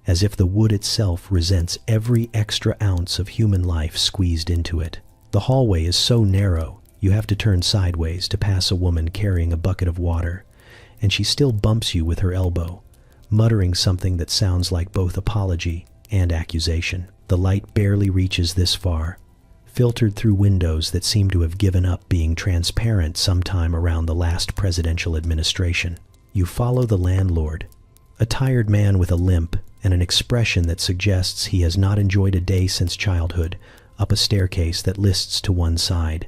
as if the wood itself resents every extra ounce of human life squeezed into it. The hallway is so narrow, you have to turn sideways to pass a woman carrying a bucket of water, and she still bumps you with her elbow, muttering something that sounds like both apology and accusation. The light barely reaches this far, filtered through windows that seem to have given up being transparent sometime around the last presidential administration. You follow the landlord, a tired man with a limp and an expression that suggests he has not enjoyed a day since childhood, up a staircase that lists to one side.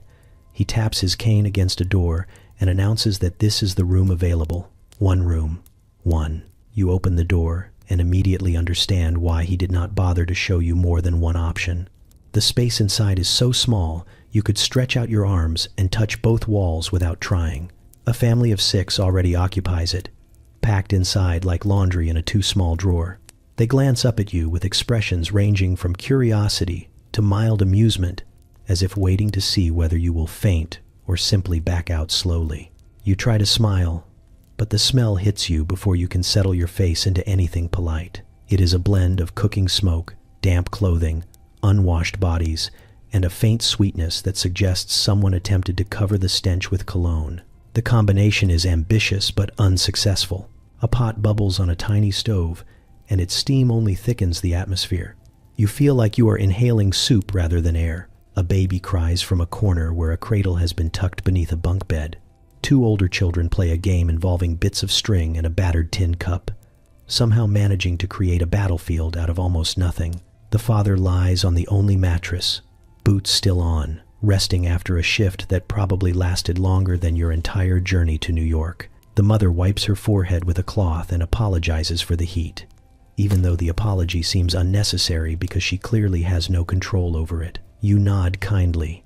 He taps his cane against a door and announces that this is the room available. One room. One. You open the door and immediately understand why he did not bother to show you more than one option. The space inside is so small, you could stretch out your arms and touch both walls without trying. A family of 6 already occupies it, packed inside like laundry in a too small drawer. They glance up at you with expressions ranging from curiosity to mild amusement, as if waiting to see whether you will faint or simply back out slowly. You try to smile, but the smell hits you before you can settle your face into anything polite. It is a blend of cooking smoke, damp clothing, unwashed bodies, and a faint sweetness that suggests someone attempted to cover the stench with cologne. The combination is ambitious but unsuccessful. A pot bubbles on a tiny stove, and its steam only thickens the atmosphere. You feel like you are inhaling soup rather than air. A baby cries from a corner where a cradle has been tucked beneath a bunk bed. Two older children play a game involving bits of string and a battered tin cup, somehow managing to create a battlefield out of almost nothing. The father lies on the only mattress, boots still on, resting after a shift that probably lasted longer than your entire journey to New York. The mother wipes her forehead with a cloth and apologizes for the heat, even though the apology seems unnecessary because she clearly has no control over it. You nod kindly,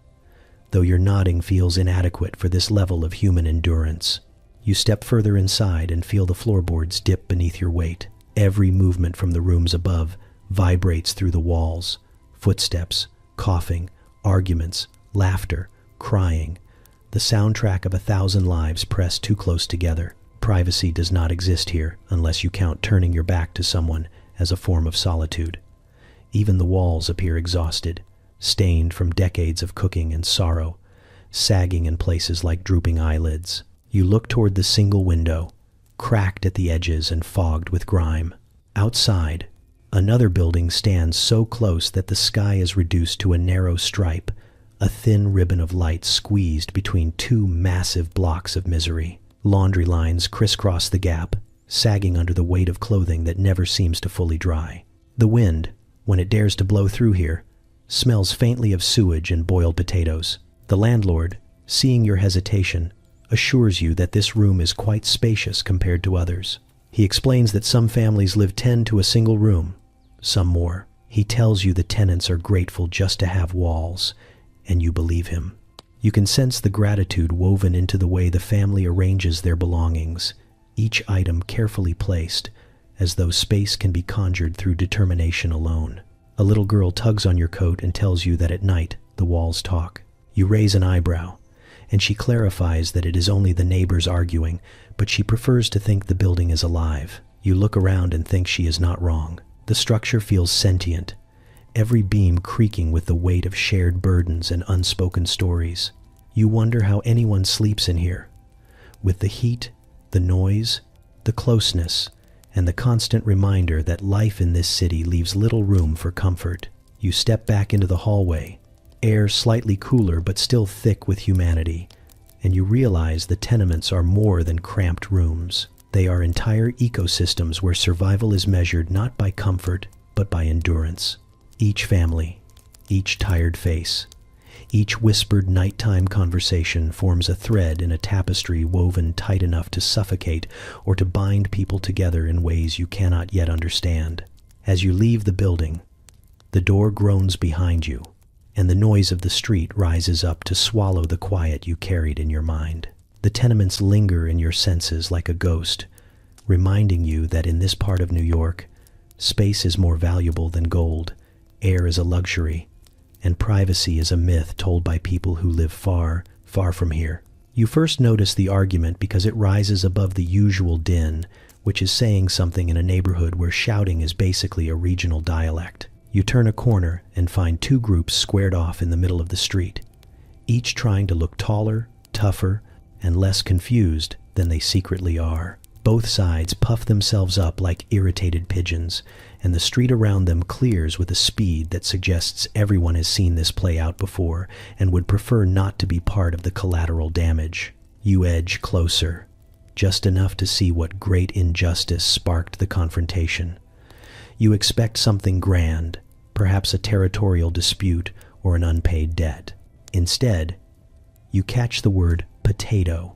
though your nodding feels inadequate for this level of human endurance. You step further inside and feel the floorboards dip beneath your weight. Every movement from the rooms above vibrates through the walls. Footsteps, coughing, arguments, laughter, crying. The soundtrack of 1,000 lives pressed too close together. Privacy does not exist here unless you count turning your back to someone as a form of solitude. Even the walls appear exhausted, stained from decades of cooking and sorrow, sagging in places like drooping eyelids. You look toward the single window, cracked at the edges and fogged with grime. Outside, another building stands so close that the sky is reduced to a narrow stripe, a thin ribbon of light squeezed between two massive blocks of misery. Laundry lines crisscross the gap, sagging under the weight of clothing that never seems to fully dry. The wind, when it dares to blow through here, smells faintly of sewage and boiled potatoes. The landlord, seeing your hesitation, assures you that this room is quite spacious compared to others. He explains that some families live 10 to a single room, some more. He tells you the tenants are grateful just to have walls, and you believe him. You can sense the gratitude woven into the way the family arranges their belongings, each item carefully placed, as though space can be conjured through determination alone. A little girl tugs on your coat and tells you that at night the walls talk. You raise an eyebrow, and she clarifies that it is only the neighbors arguing, but she prefers to think the building is alive. You look around and think she is not wrong. The structure feels sentient, every beam creaking with the weight of shared burdens and unspoken stories. You wonder how anyone sleeps in here, with the heat, the noise, the closeness, and the constant reminder that life in this city leaves little room for comfort. You step back into the hallway, air slightly cooler but still thick with humanity, and you realize the tenements are more than cramped rooms. They are entire ecosystems where survival is measured not by comfort, but by endurance. Each family, each tired face, each whispered nighttime conversation forms a thread in a tapestry woven tight enough to suffocate or to bind people together in ways you cannot yet understand. As you leave the building, the door groans behind you, and the noise of the street rises up to swallow the quiet you carried in your mind. The tenements linger in your senses like a ghost, reminding you that in this part of New York, space is more valuable than gold, air is a luxury, and privacy is a myth told by people who live far, far from here. You first notice the argument because it rises above the usual din, which is saying something in a neighborhood where shouting is basically a regional dialect. You turn a corner and find two groups squared off in the middle of the street, each trying to look taller, tougher, and less confused than they secretly are. Both sides puff themselves up like irritated pigeons, and the street around them clears with a speed that suggests everyone has seen this play out before and would prefer not to be part of the collateral damage. You edge closer, just enough to see what great injustice sparked the confrontation. You expect something grand, perhaps a territorial dispute or an unpaid debt. Instead, you catch the word potato,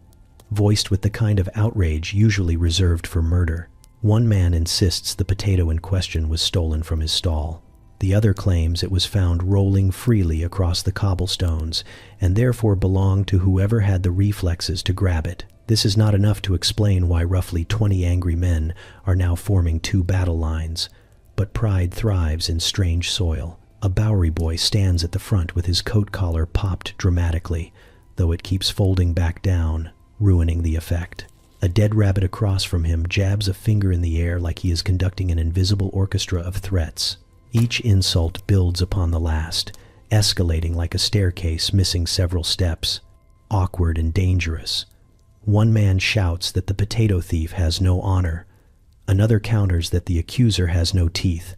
voiced with the kind of outrage usually reserved for murder. One man insists the potato in question was stolen from his stall. The other claims it was found rolling freely across the cobblestones and therefore belonged to whoever had the reflexes to grab it. This is not enough to explain why roughly 20 angry men are now forming two battle lines, but pride thrives in strange soil. A Bowery boy stands at the front with his coat collar popped dramatically, though it keeps folding back down, ruining the effect. A dead rabbit across from him jabs a finger in the air like he is conducting an invisible orchestra of threats. Each insult builds upon the last, escalating like a staircase missing several steps, awkward and dangerous. One man shouts that the potato thief has no honor. Another counters that the accuser has no teeth,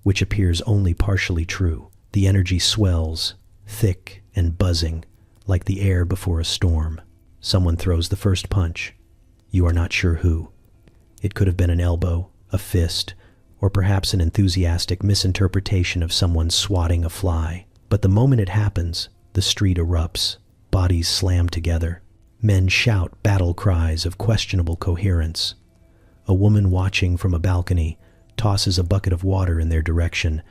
which appears only partially true. The energy swells, thick and buzzing, like the air before a storm. Someone throws the first punch. You are not sure who. It could have been an elbow, a fist, or perhaps an enthusiastic misinterpretation of someone swatting a fly. But the moment it happens, the street erupts. Bodies slam together. Men shout battle cries of questionable coherence. A woman watching from a balcony tosses a bucket of water in their direction,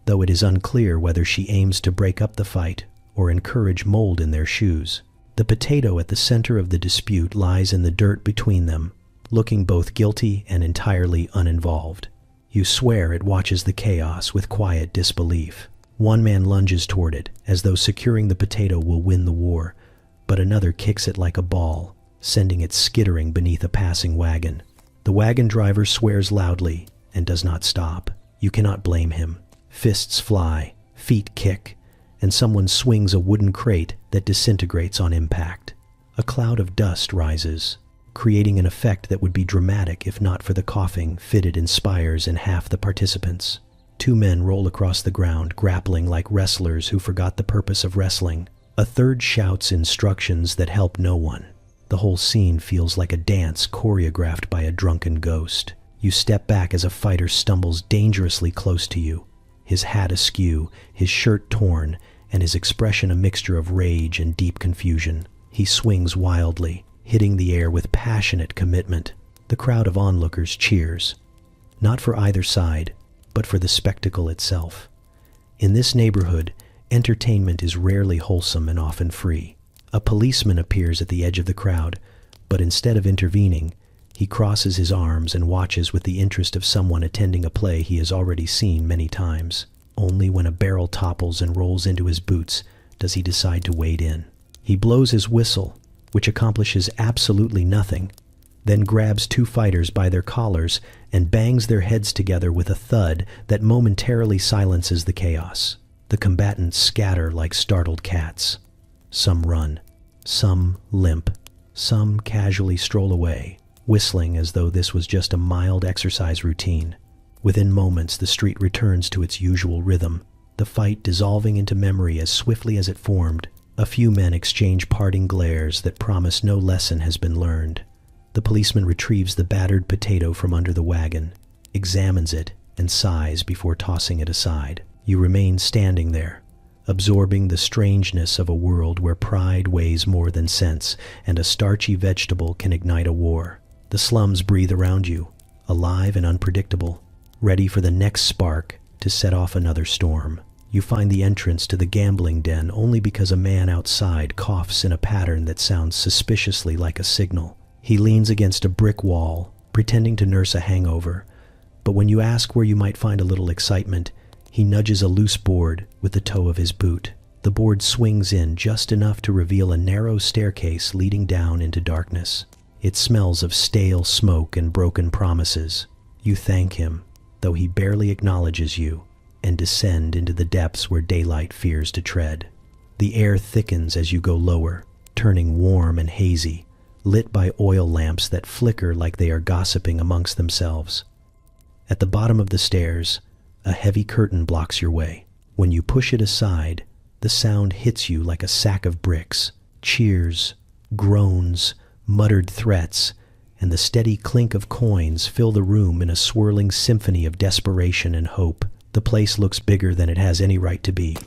though it is unclear whether she aims to break up the fight or encourage mold in their shoes. The potato at the center of the dispute lies in the dirt between them, looking both guilty and entirely uninvolved. You swear it watches the chaos with quiet disbelief. One man lunges toward it, as though securing the potato will win the war, but another kicks it like a ball, sending it skittering beneath a passing wagon. The wagon driver swears loudly and does not stop. You cannot blame him. Fists fly, feet kick, and someone swings a wooden crate that disintegrates on impact. A cloud of dust rises, creating an effect that would be dramatic if not for the coughing fitted in spires in half the participants. Two men roll across the ground, grappling like wrestlers who forgot the purpose of wrestling. A third shouts instructions that help no one. The whole scene feels like a dance choreographed by a drunken ghost. You step back as a fighter stumbles dangerously close to you, his hat askew, his shirt torn, and his expression a mixture of rage and deep confusion. He swings wildly, hitting the air with passionate commitment. The crowd of onlookers cheers, not for either side, but for the spectacle itself. In this neighborhood, entertainment is rarely wholesome and often free. A policeman appears at the edge of the crowd, but instead of intervening, he crosses his arms and watches with the interest of someone attending a play he has already seen many times. Only when a barrel topples and rolls into his boots does he decide to wade in. He blows his whistle, which accomplishes absolutely nothing, then grabs two fighters by their collars and bangs their heads together with a thud that momentarily silences the chaos. The combatants scatter like startled cats. Some run, some limp, some casually stroll away, whistling as though this was just a mild exercise routine. Within moments, the street returns to its usual rhythm, the fight dissolving into memory as swiftly as it formed. A few men exchange parting glares that promise no lesson has been learned. The policeman retrieves the battered potato from under the wagon, examines it, and sighs before tossing it aside. You remain standing there, absorbing the strangeness of a world where pride weighs more than sense, and a starchy vegetable can ignite a war. The slums breathe around you, alive and unpredictable, ready for the next spark to set off another storm. You find the entrance to the gambling den only because a man outside coughs in a pattern that sounds suspiciously like a signal. He leans against a brick wall, pretending to nurse a hangover, but when you ask where you might find a little excitement, he nudges a loose board with the toe of his boot. The board swings in just enough to reveal a narrow staircase leading down into darkness. It smells of stale smoke and broken promises. You thank him, though he barely acknowledges you, and descend into the depths where daylight fears to tread. The air thickens as you go lower, turning warm and hazy, lit by oil lamps that flicker like they are gossiping amongst themselves. At the bottom of the stairs, a heavy curtain blocks your way. When you push it aside, the sound hits you like a sack of bricks. Cheers, groans, muttered threats, and the steady clink of coins fill the room in a swirling symphony of desperation and hope. The place looks bigger than it has any right to be,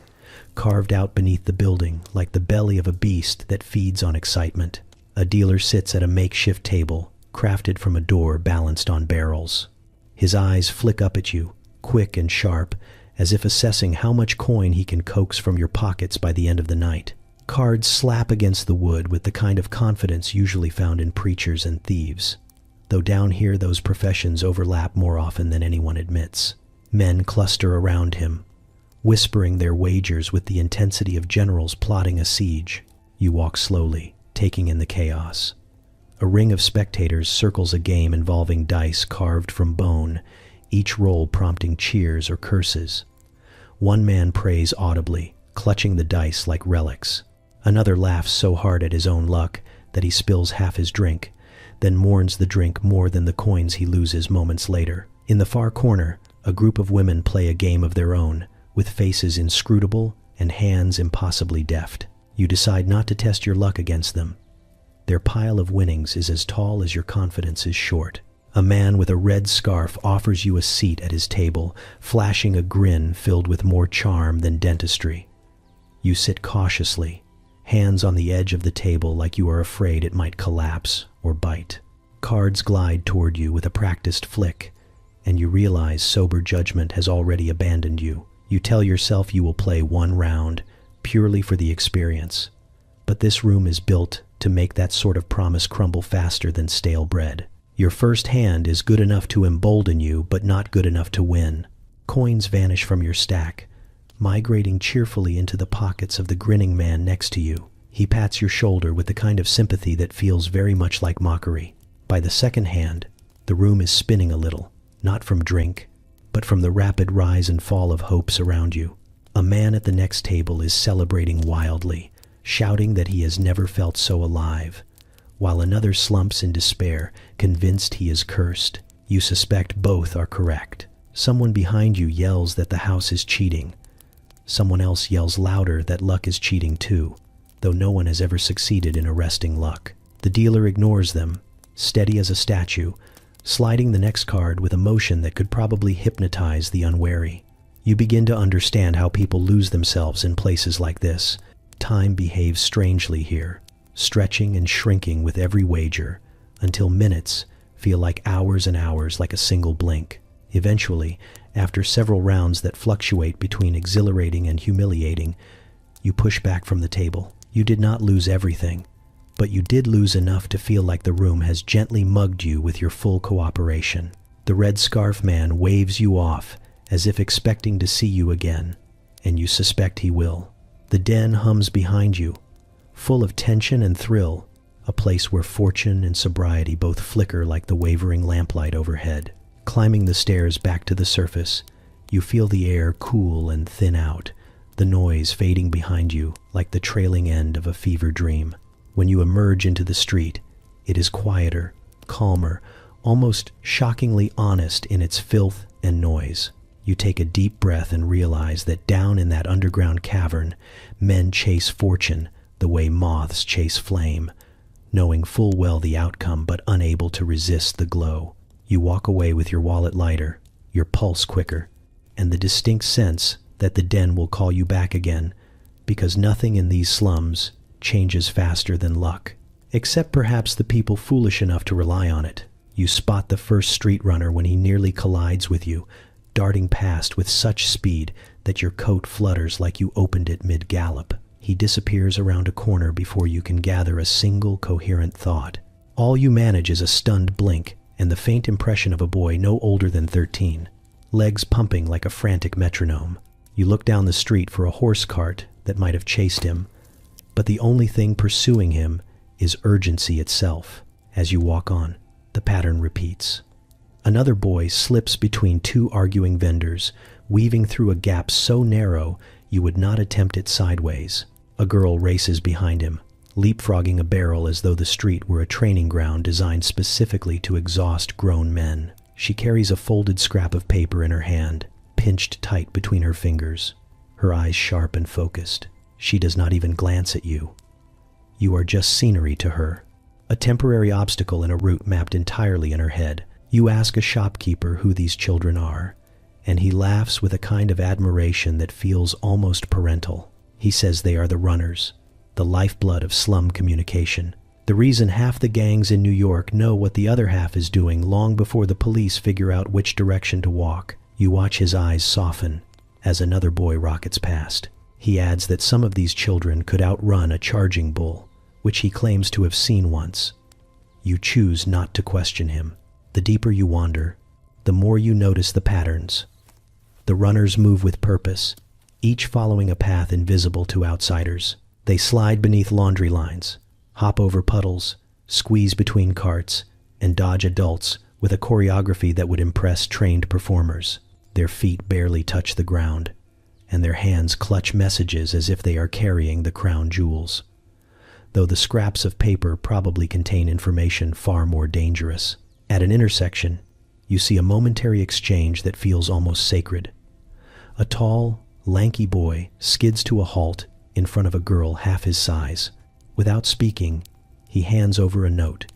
carved out beneath the building like the belly of a beast that feeds on excitement. A dealer sits at a makeshift table, crafted from a door balanced on barrels. His eyes flick up at you, quick and sharp, as if assessing how much coin he can coax from your pockets by the end of the night. Cards slap against the wood with the kind of confidence usually found in preachers and thieves, though down here those professions overlap more often than anyone admits. Men cluster around him, whispering their wagers with the intensity of generals plotting a siege. You walk slowly, taking in the chaos. A ring of spectators circles a game involving dice carved from bone, each roll prompting cheers or curses. One man prays audibly, clutching the dice like relics. Another laughs so hard at his own luck that he spills half his drink, then mourns the drink more than the coins he loses moments later. In the far corner, a group of women play a game of their own, with faces inscrutable and hands impossibly deft. You decide not to test your luck against them. Their pile of winnings is as tall as your confidence is short. A man with a red scarf offers you a seat at his table, flashing a grin filled with more charm than dentistry. You sit cautiously, hands on the edge of the table like you are afraid it might collapse or bite. Cards glide toward you with a practiced flick, and you realize sober judgment has already abandoned you. You tell yourself you will play one round, purely for the experience. But this room is built to make that sort of promise crumble faster than stale bread. Your first hand is good enough to embolden you, but not good enough to win. Coins vanish from your stack, migrating cheerfully into the pockets of the grinning man next to you. He pats your shoulder with the kind of sympathy that feels very much like mockery. By the second hand, the room is spinning a little, not from drink, but from the rapid rise and fall of hopes around you. A man at the next table is celebrating wildly, shouting that he has never felt so alive, while another slumps in despair, convinced he is cursed. You suspect both are correct. Someone behind you yells that the house is cheating. Someone else yells louder that luck is cheating too, though no one has ever succeeded in arresting luck. The dealer ignores them, steady as a statue, sliding the next card with a motion that could probably hypnotize the unwary. You begin to understand how people lose themselves in places like this. Time behaves strangely here, stretching and shrinking with every wager, until minutes feel like hours and hours, like a single blink. Eventually, after several rounds that fluctuate between exhilarating and humiliating, you push back from the table. You did not lose everything, but you did lose enough to feel like the room has gently mugged you with your full cooperation. The red scarf man waves you off as if expecting to see you again, and you suspect he will. The den hums behind you, full of tension and thrill, a place where fortune and sobriety both flicker like the wavering lamplight overhead. Climbing the stairs back to the surface, you feel the air cool and thin out, the noise fading behind you like the trailing end of a fever dream. When you emerge into the street, it is quieter, calmer, almost shockingly honest in its filth and noise. You take a deep breath and realize that down in that underground cavern, men chase fortune the way moths chase flame, knowing full well the outcome but unable to resist the glow. You walk away with your wallet lighter, your pulse quicker, and the distinct sense that the den will call you back again, because nothing in these slums changes faster than luck, except perhaps the people foolish enough to rely on it. You spot the first street runner when he nearly collides with you, darting past with such speed that your coat flutters like you opened it mid-gallop. He disappears around a corner before you can gather a single coherent thought. All you manage is a stunned blink and the faint impression of a boy no older than 13, legs pumping like a frantic metronome. You look down the street for a horse cart that might have chased him, but the only thing pursuing him is urgency itself. As you walk on, the pattern repeats. Another boy slips between two arguing vendors, weaving through a gap so narrow you would not attempt it sideways. A girl races behind him, leapfrogging a barrel as though the street were a training ground designed specifically to exhaust grown men. She carries a folded scrap of paper in her hand, pinched tight between her fingers, her eyes sharp and focused. She does not even glance at you. You are just scenery to her, a temporary obstacle in a route mapped entirely in her head. You ask a shopkeeper who these children are, and he laughs with a kind of admiration that feels almost parental. He says they are the runners, the lifeblood of slum communication. The reason half the gangs in New York know what the other half is doing long before the police figure out which direction to walk. You watch his eyes soften as another boy rockets past. He adds that some of these children could outrun a charging bull, which he claims to have seen once. You choose not to question him. The deeper you wander, the more you notice the patterns. The runners move with purpose, each following a path invisible to outsiders. They slide beneath laundry lines, hop over puddles, squeeze between carts, and dodge adults with a choreography that would impress trained performers. Their feet barely touch the ground, and their hands clutch messages as if they are carrying the crown jewels, though the scraps of paper probably contain information far more dangerous. At an intersection, you see a momentary exchange that feels almost sacred. A tall, lanky boy skids to a halt in front of a girl half his size. Without speaking, he hands over a note.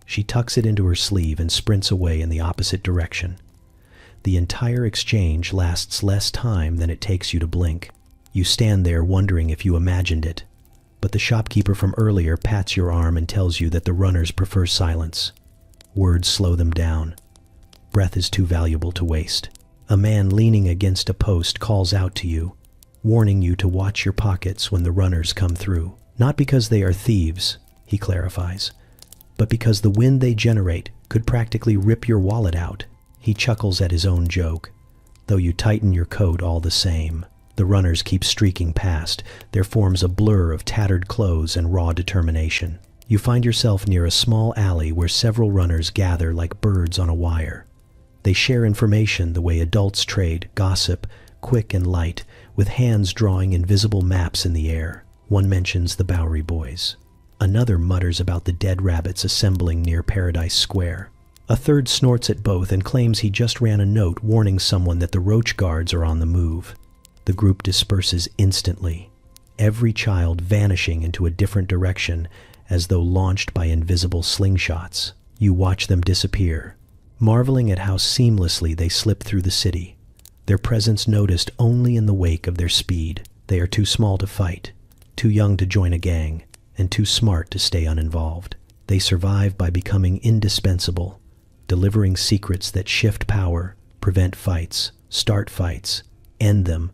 She tucks it into her sleeve and sprints away in the opposite direction. The entire exchange lasts less time than it takes you to blink. You stand there wondering if you imagined it, but the shopkeeper from earlier pats your arm and tells you that the runners prefer silence. Words slow them down. Breath is too valuable to waste. A man leaning against a post calls out to you, warning you to watch your pockets when the runners come through. Not because they are thieves, he clarifies, but because the wind they generate could practically rip your wallet out. He chuckles at his own joke, though you tighten your coat all the same. The runners keep streaking past. There forms a blur of tattered clothes and raw determination. You find yourself near a small alley where several runners gather like birds on a wire. They share information the way adults trade, gossip, quick and light, with hands drawing invisible maps in the air. One mentions the Bowery Boys. Another mutters about the dead rabbits assembling near Paradise Square. A third snorts at both and claims he just ran a note warning someone that the roach guards are on the move. The group disperses instantly, every child vanishing into a different direction as though launched by invisible slingshots. You watch them disappear, marveling at how seamlessly they slip through the city, their presence noticed only in the wake of their speed. They are too small to fight, too young to join a gang, and too smart to stay uninvolved. They survive by becoming indispensable, delivering secrets that shift power, prevent fights, start fights, end them,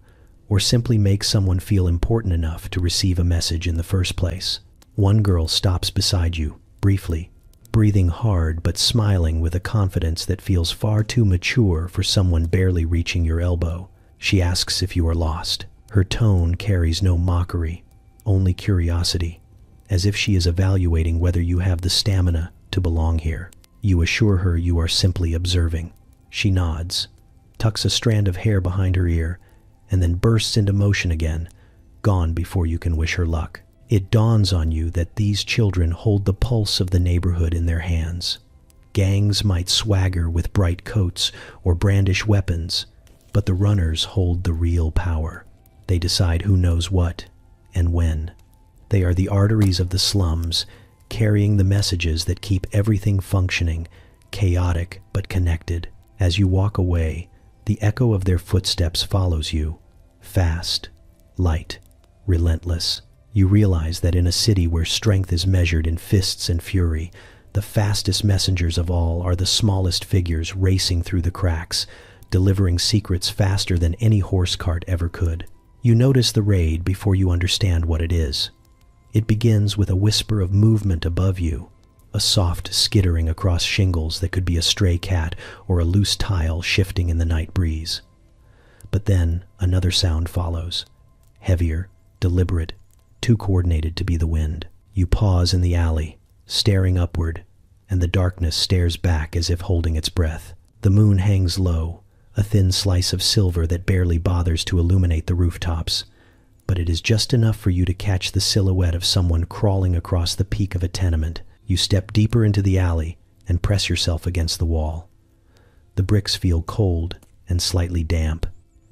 or simply make someone feel important enough to receive a message in the first place. One girl stops beside you, briefly, breathing hard but smiling with a confidence that feels far too mature for someone barely reaching your elbow. She asks if you are lost. Her tone carries no mockery, only curiosity, as if she is evaluating whether you have the stamina to belong here. You assure her you are simply observing. She nods, tucks a strand of hair behind her ear, and then bursts into motion again, gone before you can wish her luck. It dawns on you that these children hold the pulse of the neighborhood in their hands. Gangs might swagger with bright coats or brandish weapons, but the runners hold the real power. They decide who knows what and when. They are the arteries of the slums, carrying the messages that keep everything functioning, chaotic but connected. As you walk away, the echo of their footsteps follows you, fast, light, relentless. You realize that in a city where strength is measured in fists and fury, the fastest messengers of all are the smallest figures racing through the cracks, delivering secrets faster than any horse cart ever could. You notice the raid before you understand what it is. It begins with a whisper of movement above you, a soft skittering across shingles that could be a stray cat or a loose tile shifting in the night breeze. But then another sound follows, heavier, deliberate, too coordinated to be the wind. You pause in the alley, staring upward, and the darkness stares back as if holding its breath. The moon hangs low, a thin slice of silver that barely bothers to illuminate the rooftops, but it is just enough for you to catch the silhouette of someone crawling across the peak of a tenement. You step deeper into the alley and press yourself against the wall. The bricks feel cold and slightly damp,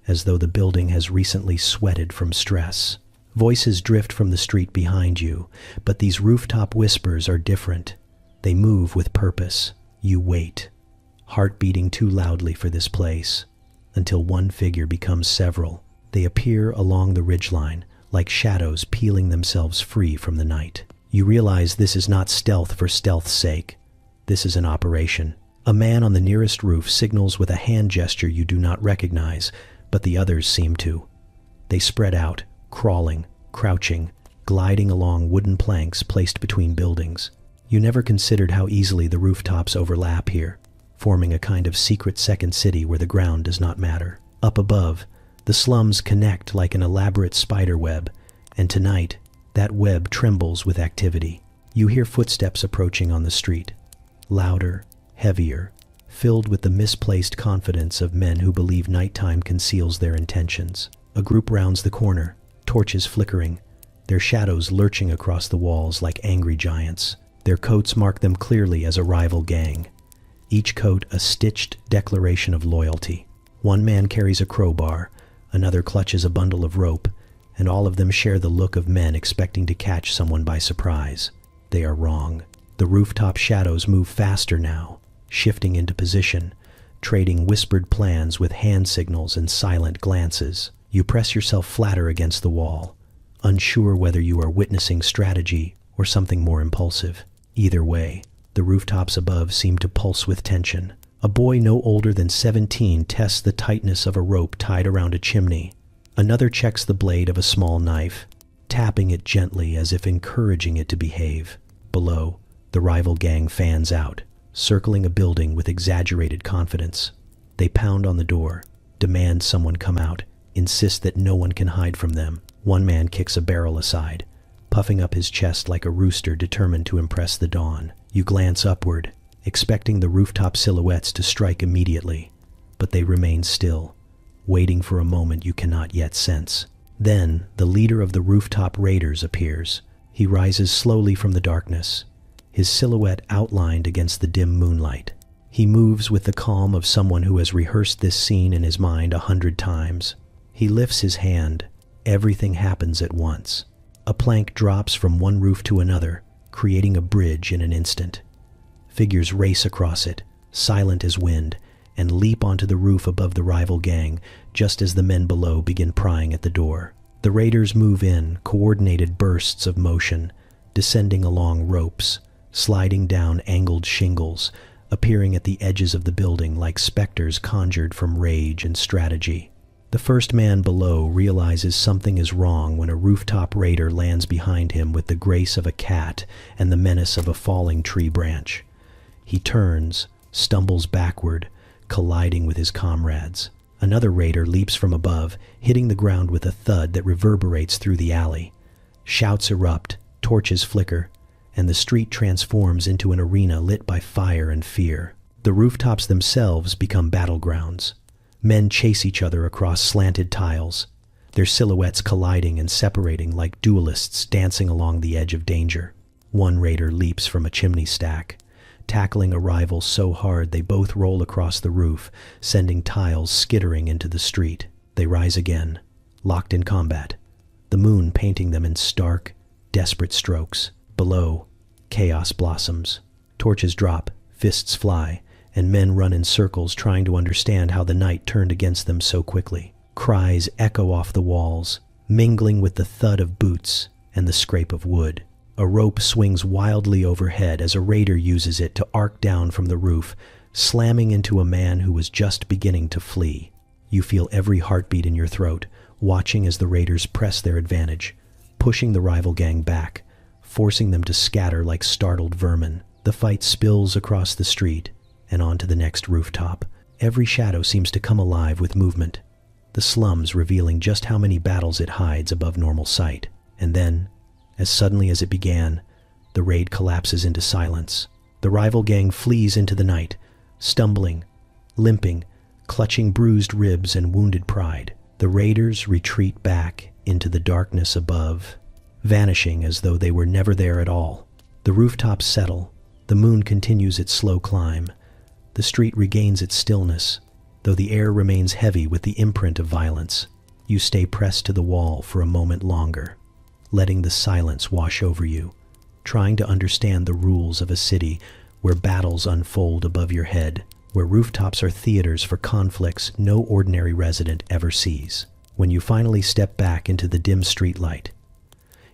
as though the building has recently sweated from stress. Voices drift from the street behind you, but these rooftop whispers are different. They move with purpose. You wait, heart beating too loudly for this place, until one figure becomes several. They appear along the ridgeline, like shadows peeling themselves free from the night. You realize this is not stealth for stealth's sake. This is an operation. A man on the nearest roof signals with a hand gesture you do not recognize, but the others seem to. They spread out, crawling, crouching, gliding along wooden planks placed between buildings. You never considered how easily the rooftops overlap here, forming a kind of secret second city where the ground does not matter. Up above, the slums connect like an elaborate spider web, and tonight, that web trembles with activity. You hear footsteps approaching on the street, louder, heavier, filled with the misplaced confidence of men who believe nighttime conceals their intentions. A group rounds the corner, torches flickering, their shadows lurching across the walls like angry giants. Their coats mark them clearly as a rival gang, each coat a stitched declaration of loyalty. One man carries a crowbar, Another clutches a bundle of rope, and all of them share the look of men expecting to catch someone by surprise. They are wrong. The rooftop shadows move faster now, shifting into position, trading whispered plans with hand signals and silent glances. You press yourself flatter against the wall, unsure whether you are witnessing strategy or something more impulsive. Either way, the rooftops above seem to pulse with tension. A boy no older than 17 tests the tightness of a rope tied around a chimney. Another checks the blade of a small knife, tapping it gently as if encouraging it to behave. Below, the rival gang fans out, circling a building with exaggerated confidence. They pound on the door, demand someone come out, insist that no one can hide from them. One man kicks a barrel aside, puffing up his chest like a rooster determined to impress the dawn. You glance upward, expecting the rooftop silhouettes to strike immediately, but they remain still, waiting for a moment you cannot yet sense. Then, the leader of the rooftop raiders appears. He rises slowly from the darkness, his silhouette outlined against the dim moonlight. He moves with the calm of someone who has rehearsed this scene in his mind 100 times. He lifts his hand. Everything happens at once. A plank drops from one roof to another, creating a bridge in an instant. Figures race across it, silent as wind, and leap onto the roof above the rival gang just as the men below begin prying at the door. The raiders move in, coordinated bursts of motion, descending along ropes, sliding down angled shingles, appearing at the edges of the building like specters conjured from rage and strategy. The first man below realizes something is wrong when a rooftop raider lands behind him with the grace of a cat and the menace of a falling tree branch. He turns, stumbles backward, colliding with his comrades. Another raider leaps from above, hitting the ground with a thud that reverberates through the alley. Shouts erupt, torches flicker, and the street transforms into an arena lit by fire and fear. The rooftops themselves become battlegrounds. Men chase each other across slanted tiles, their silhouettes colliding and separating like duelists dancing along the edge of danger. One raider leaps from a chimney stack, tackling a rival so hard they both roll across the roof, sending tiles skittering into the street. They rise again, locked in combat, the moon painting them in stark, desperate strokes. Below, chaos blossoms. Torches drop, fists fly, and men run in circles trying to understand how the night turned against them so quickly. Cries echo off the walls, mingling with the thud of boots and the scrape of wood. A rope swings wildly overhead as a raider uses it to arc down from the roof, slamming into a man who was just beginning to flee. You feel every heartbeat in your throat, watching as the raiders press their advantage, pushing the rival gang back, forcing them to scatter like startled vermin. The fight spills across the street and onto the next rooftop. Every shadow seems to come alive with movement, the slums revealing just how many battles it hides above normal sight. And then, as suddenly as it began, the raid collapses into silence. The rival gang flees into the night, stumbling, limping, clutching bruised ribs and wounded pride. The raiders retreat back into the darkness above, vanishing as though they were never there at all. The rooftops settle, the moon continues its slow climb. The street regains its stillness, though the air remains heavy with the imprint of violence. You stay pressed to the wall for a moment longer, letting the silence wash over you, trying to understand the rules of a city where battles unfold above your head, where rooftops are theaters for conflicts no ordinary resident ever sees. When you finally step back into the dim streetlight,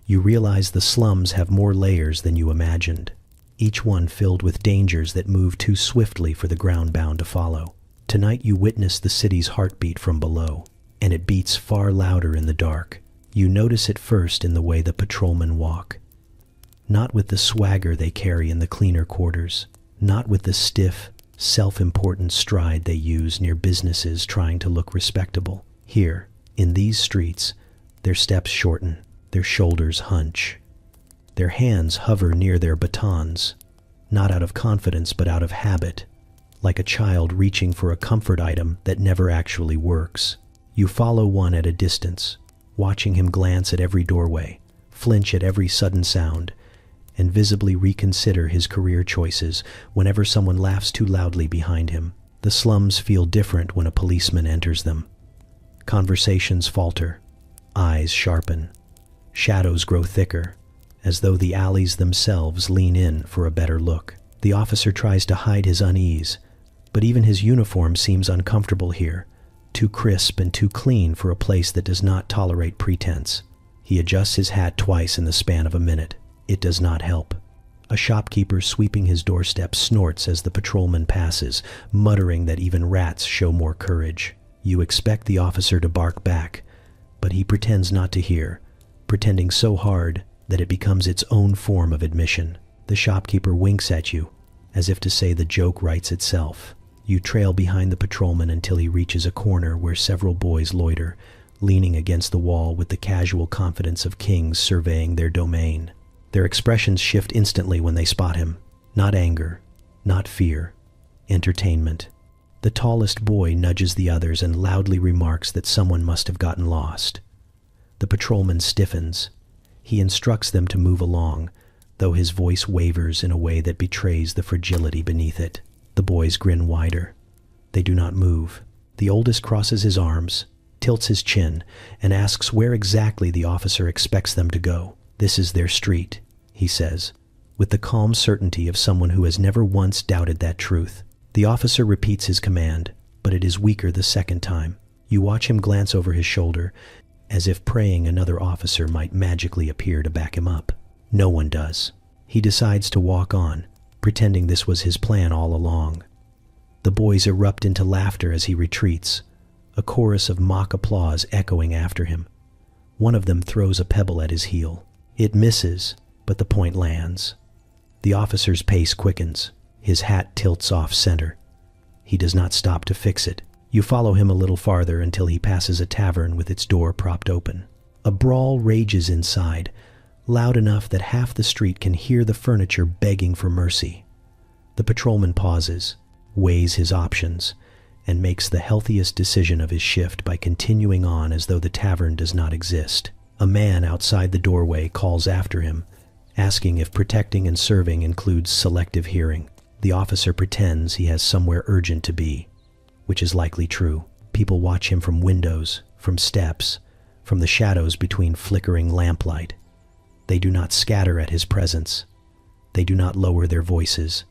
you realize the slums have more layers than you imagined, each one filled with dangers that move too swiftly for the ground bound to follow. Tonight you witness the city's heartbeat from below, and it beats far louder in the dark. You notice it first in the way the patrolmen walk. Not with the swagger they carry in the cleaner quarters, not with the stiff, self-important stride they use near businesses trying to look respectable. Here, in these streets, their steps shorten, their shoulders hunch. Their hands hover near their batons, not out of confidence but out of habit, like a child reaching for a comfort item that never actually works. You follow one at a distance, watching him glance at every doorway, flinch at every sudden sound, and visibly reconsider his career choices whenever someone laughs too loudly behind him. The slums feel different when a policeman enters them. Conversations falter, eyes sharpen, shadows grow thicker, as though the alleys themselves lean in for a better look. The officer tries to hide his unease, but even his uniform seems uncomfortable here, too crisp and too clean for a place that does not tolerate pretense. He adjusts his hat twice in the span of a minute. It does not help. A shopkeeper sweeping his doorstep snorts as the patrolman passes, muttering that even rats show more courage. You expect the officer to bark back, but he pretends not to hear, pretending so hard that it becomes its own form of admission. The shopkeeper winks at you, as if to say the joke writes itself. You trail behind the patrolman until he reaches a corner where several boys loiter, leaning against the wall with the casual confidence of kings surveying their domain. Their expressions shift instantly when they spot him. Not anger, not fear, entertainment. The tallest boy nudges the others and loudly remarks that someone must have gotten lost. The patrolman stiffens. He instructs them to move along, though his voice wavers in a way that betrays the fragility beneath it. The boys grin wider. They do not move. The oldest crosses his arms, tilts his chin, and asks where exactly the officer expects them to go. "This is their street," he says, with the calm certainty of someone who has never once doubted that truth. The officer repeats his command, but it is weaker the second time. You watch him glance over his shoulder, as if praying another officer might magically appear to back him up. No one does. He decides to walk on, pretending this was his plan all along. The boys erupt into laughter as he retreats, a chorus of mock applause echoing after him. One of them throws a pebble at his heel. It misses, but the point lands. The officer's pace quickens. His hat tilts off center. He does not stop to fix it. You follow him a little farther until he passes a tavern with its door propped open. A brawl rages inside, loud enough that half the street can hear the furniture begging for mercy. The patrolman pauses, weighs his options, and makes the healthiest decision of his shift by continuing on as though the tavern does not exist. A man outside the doorway calls after him, asking if protecting and serving includes selective hearing. The officer pretends he has somewhere urgent to be, which is likely true. People watch him from windows, from steps, from the shadows between flickering lamplight. They do not scatter at his presence. They do not lower their voices.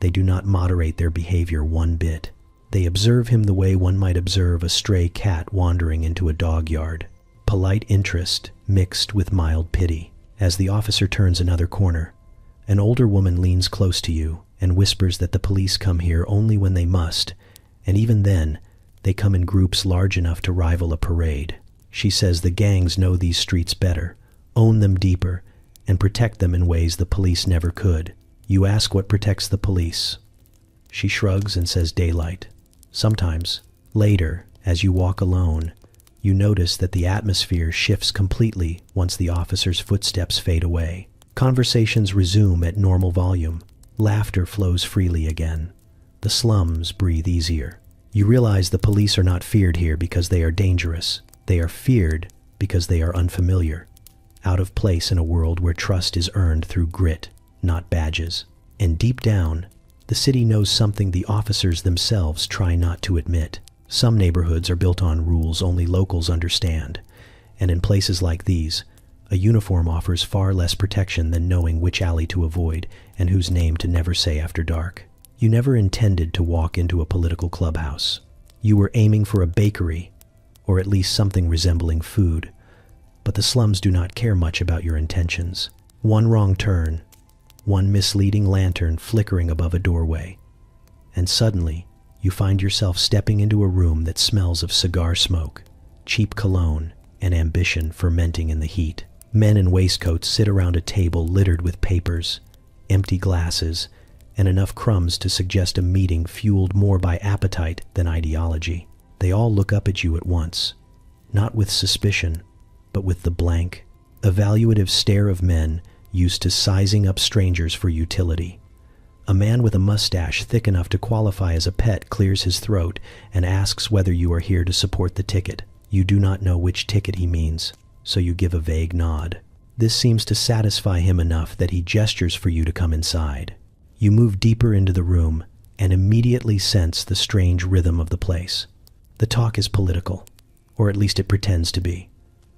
They do not moderate their behavior one bit. They observe him the way one might observe a stray cat wandering into a dog yard. Polite interest mixed with mild pity. As the officer turns another corner, an older woman leans close to you and whispers that the police come here only when they must, and even then, they come in groups large enough to rival a parade. She says the gangs know these streets better, own them deeper, and protect them in ways the police never could. You ask what protects the police. She shrugs and says daylight. Sometimes, later, as you walk alone, you notice that the atmosphere shifts completely once the officer's footsteps fade away. Conversations resume at normal volume. Laughter flows freely again. The slums breathe easier. You realize the police are not feared here because they are dangerous. They are feared because they are unfamiliar, out of place in a world where trust is earned through grit, not badges. And deep down, the city knows something the officers themselves try not to admit. Some neighborhoods are built on rules only locals understand, and in places like these, a uniform offers far less protection than knowing which alley to avoid and whose name to never say after dark. You never intended to walk into a political clubhouse. You were aiming for a bakery, or at least something resembling food, but the slums do not care much about your intentions. One wrong turn, one misleading lantern flickering above a doorway, and suddenly you find yourself stepping into a room that smells of cigar smoke, cheap cologne, and ambition fermenting in the heat. Men in waistcoats sit around a table littered with papers, empty glasses, and enough crumbs to suggest a meeting fueled more by appetite than ideology. They all look up at you at once, not with suspicion, but with the blank, evaluative stare of men used to sizing up strangers for utility. A man with a mustache thick enough to qualify as a pet clears his throat and asks whether you are here to support the ticket. You do not know which ticket he means, so you give a vague nod. This seems to satisfy him enough that he gestures for you to come inside. You move deeper into the room and immediately sense the strange rhythm of the place. The talk is political, or at least it pretends to be.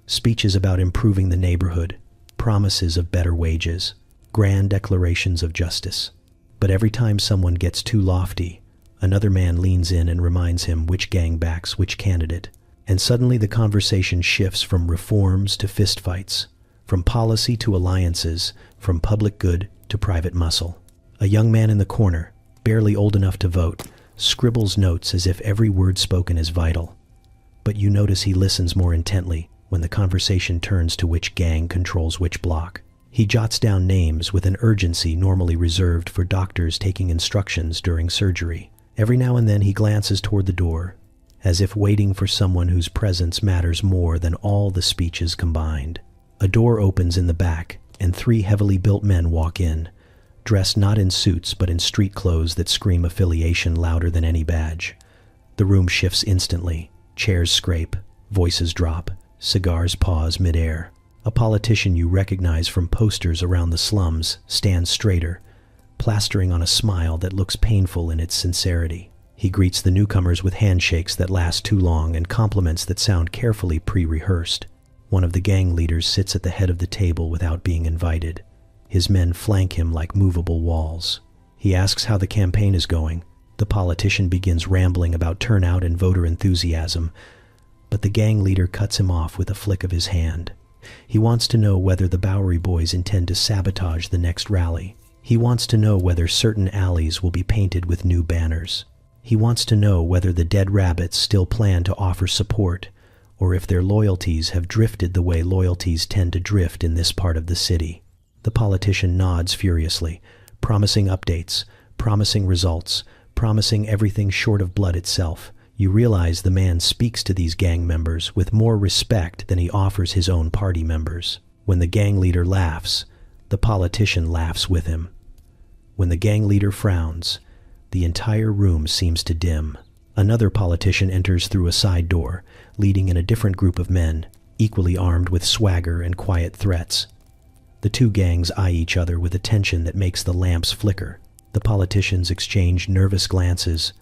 Speeches about improving the neighborhood, promises of better wages, grand declarations of justice. But every time someone gets too lofty, another man leans in and reminds him which gang backs which candidate. And suddenly the conversation shifts from reforms to fistfights, from policy to alliances, from public good to private muscle. A young man in the corner, barely old enough to vote, scribbles notes as if every word spoken is vital. But you notice he listens more intently when the conversation turns to which gang controls which block. He jots down names with an urgency normally reserved for doctors taking instructions during surgery. Every now and then he glances toward the door, as if waiting for someone whose presence matters more than all the speeches combined. A door opens in the back, and 3 heavily built men walk in, dressed not in suits but in street clothes that scream affiliation louder than any badge. The room shifts instantly. Chairs scrape, voices drop, cigars pause midair. A politician you recognize from posters around the slums stands straighter, plastering on a smile that looks painful in its sincerity. He greets the newcomers with handshakes that last too long and compliments that sound carefully pre-rehearsed. One of the gang leaders sits at the head of the table without being invited. His men flank him like movable walls. He asks how the campaign is going. The politician begins rambling about turnout and voter enthusiasm, but the gang leader cuts him off with a flick of his hand. He wants to know whether the Bowery boys intend to sabotage the next rally. He wants to know whether certain alleys will be painted with new banners. He wants to know whether the dead rabbits still plan to offer support, or if their loyalties have drifted the way loyalties tend to drift in this part of the city. The politician nods furiously, promising updates, promising results, promising everything short of blood itself. You realize the man speaks to these gang members with more respect than he offers his own party members. When the gang leader laughs, the politician laughs with him. When the gang leader frowns, the entire room seems to dim. Another politician enters through a side door, leading in a different group of men, equally armed with swagger and quiet threats. The 2 gangs eye each other with a tension that makes the lamps flicker. The politicians exchange nervous glances,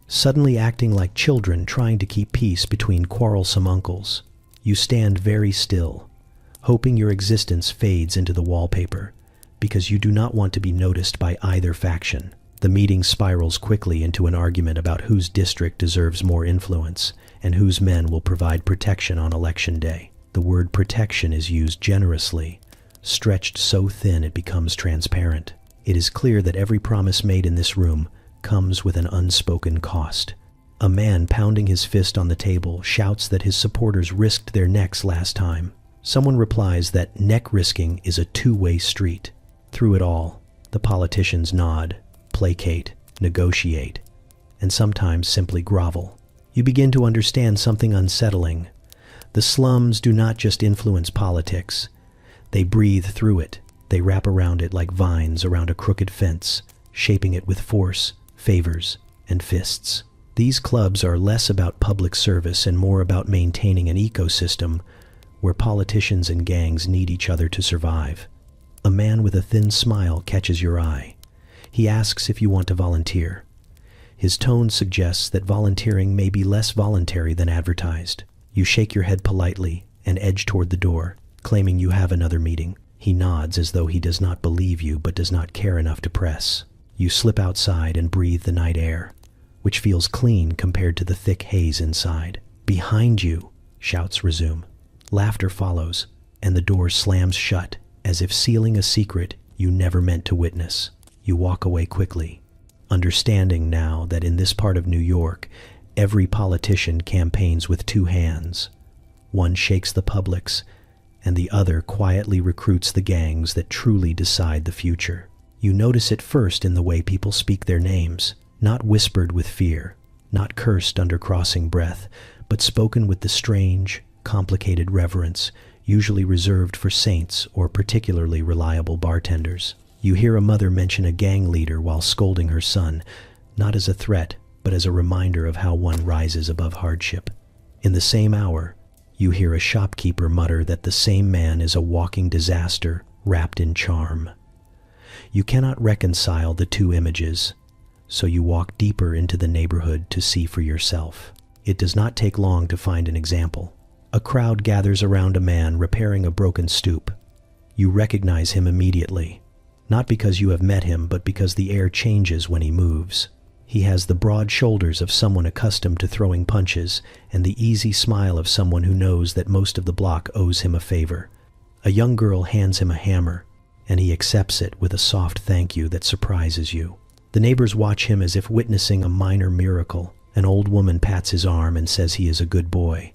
suddenly acting like children trying to keep peace between quarrelsome uncles. You stand very still, hoping your existence fades into the wallpaper, because you do not want to be noticed by either faction. The meeting spirals quickly into an argument about whose district deserves more influence and whose men will provide protection on election day. The word protection is used generously, stretched so thin it becomes transparent. It is clear that every promise made in this room comes with an unspoken cost. A man pounding his fist on the table shouts that his supporters risked their necks last time. Someone replies that neck risking is a two-way street. Through it all, the politicians nod, placate, negotiate, and sometimes simply grovel. You begin to understand something unsettling. The slums do not just influence politics. They breathe through it. They wrap around it like vines around a crooked fence, shaping it with force, favors, and fists. These clubs are less about public service and more about maintaining an ecosystem where politicians and gangs need each other to survive. A man with a thin smile catches your eye. He asks if you want to volunteer. His tone suggests that volunteering may be less voluntary than advertised. You shake your head politely and edge toward the door, claiming you have another meeting. He nods as though he does not believe you but does not care enough to press. You slip outside and breathe the night air, which feels clean compared to the thick haze inside. Behind you, shouts resume. Laughter follows, and the door slams shut, as if sealing a secret you never meant to witness. You walk away quickly, understanding now that in this part of New York, every politician campaigns with two hands. One shakes the publics, and the other quietly recruits the gangs that truly decide the future. You notice it first in the way people speak their names, not whispered with fear, not cursed under crossing breath, but spoken with the strange, complicated reverence usually reserved for saints or particularly reliable bartenders. You hear a mother mention a gang leader while scolding her son, not as a threat, but as a reminder of how one rises above hardship. In the same hour, you hear a shopkeeper mutter that the same man is a walking disaster wrapped in charm. You cannot reconcile the two images, so you walk deeper into the neighborhood to see for yourself. It does not take long to find an example. A crowd gathers around a man repairing a broken stoop. You recognize him immediately, not because you have met him, but because the air changes when he moves. He has the broad shoulders of someone accustomed to throwing punches and the easy smile of someone who knows that most of the block owes him a favor. A young girl hands him a hammer, and he accepts it with a soft thank you that surprises you. The neighbors watch him as if witnessing a minor miracle. An old woman pats his arm and says he is a good boy,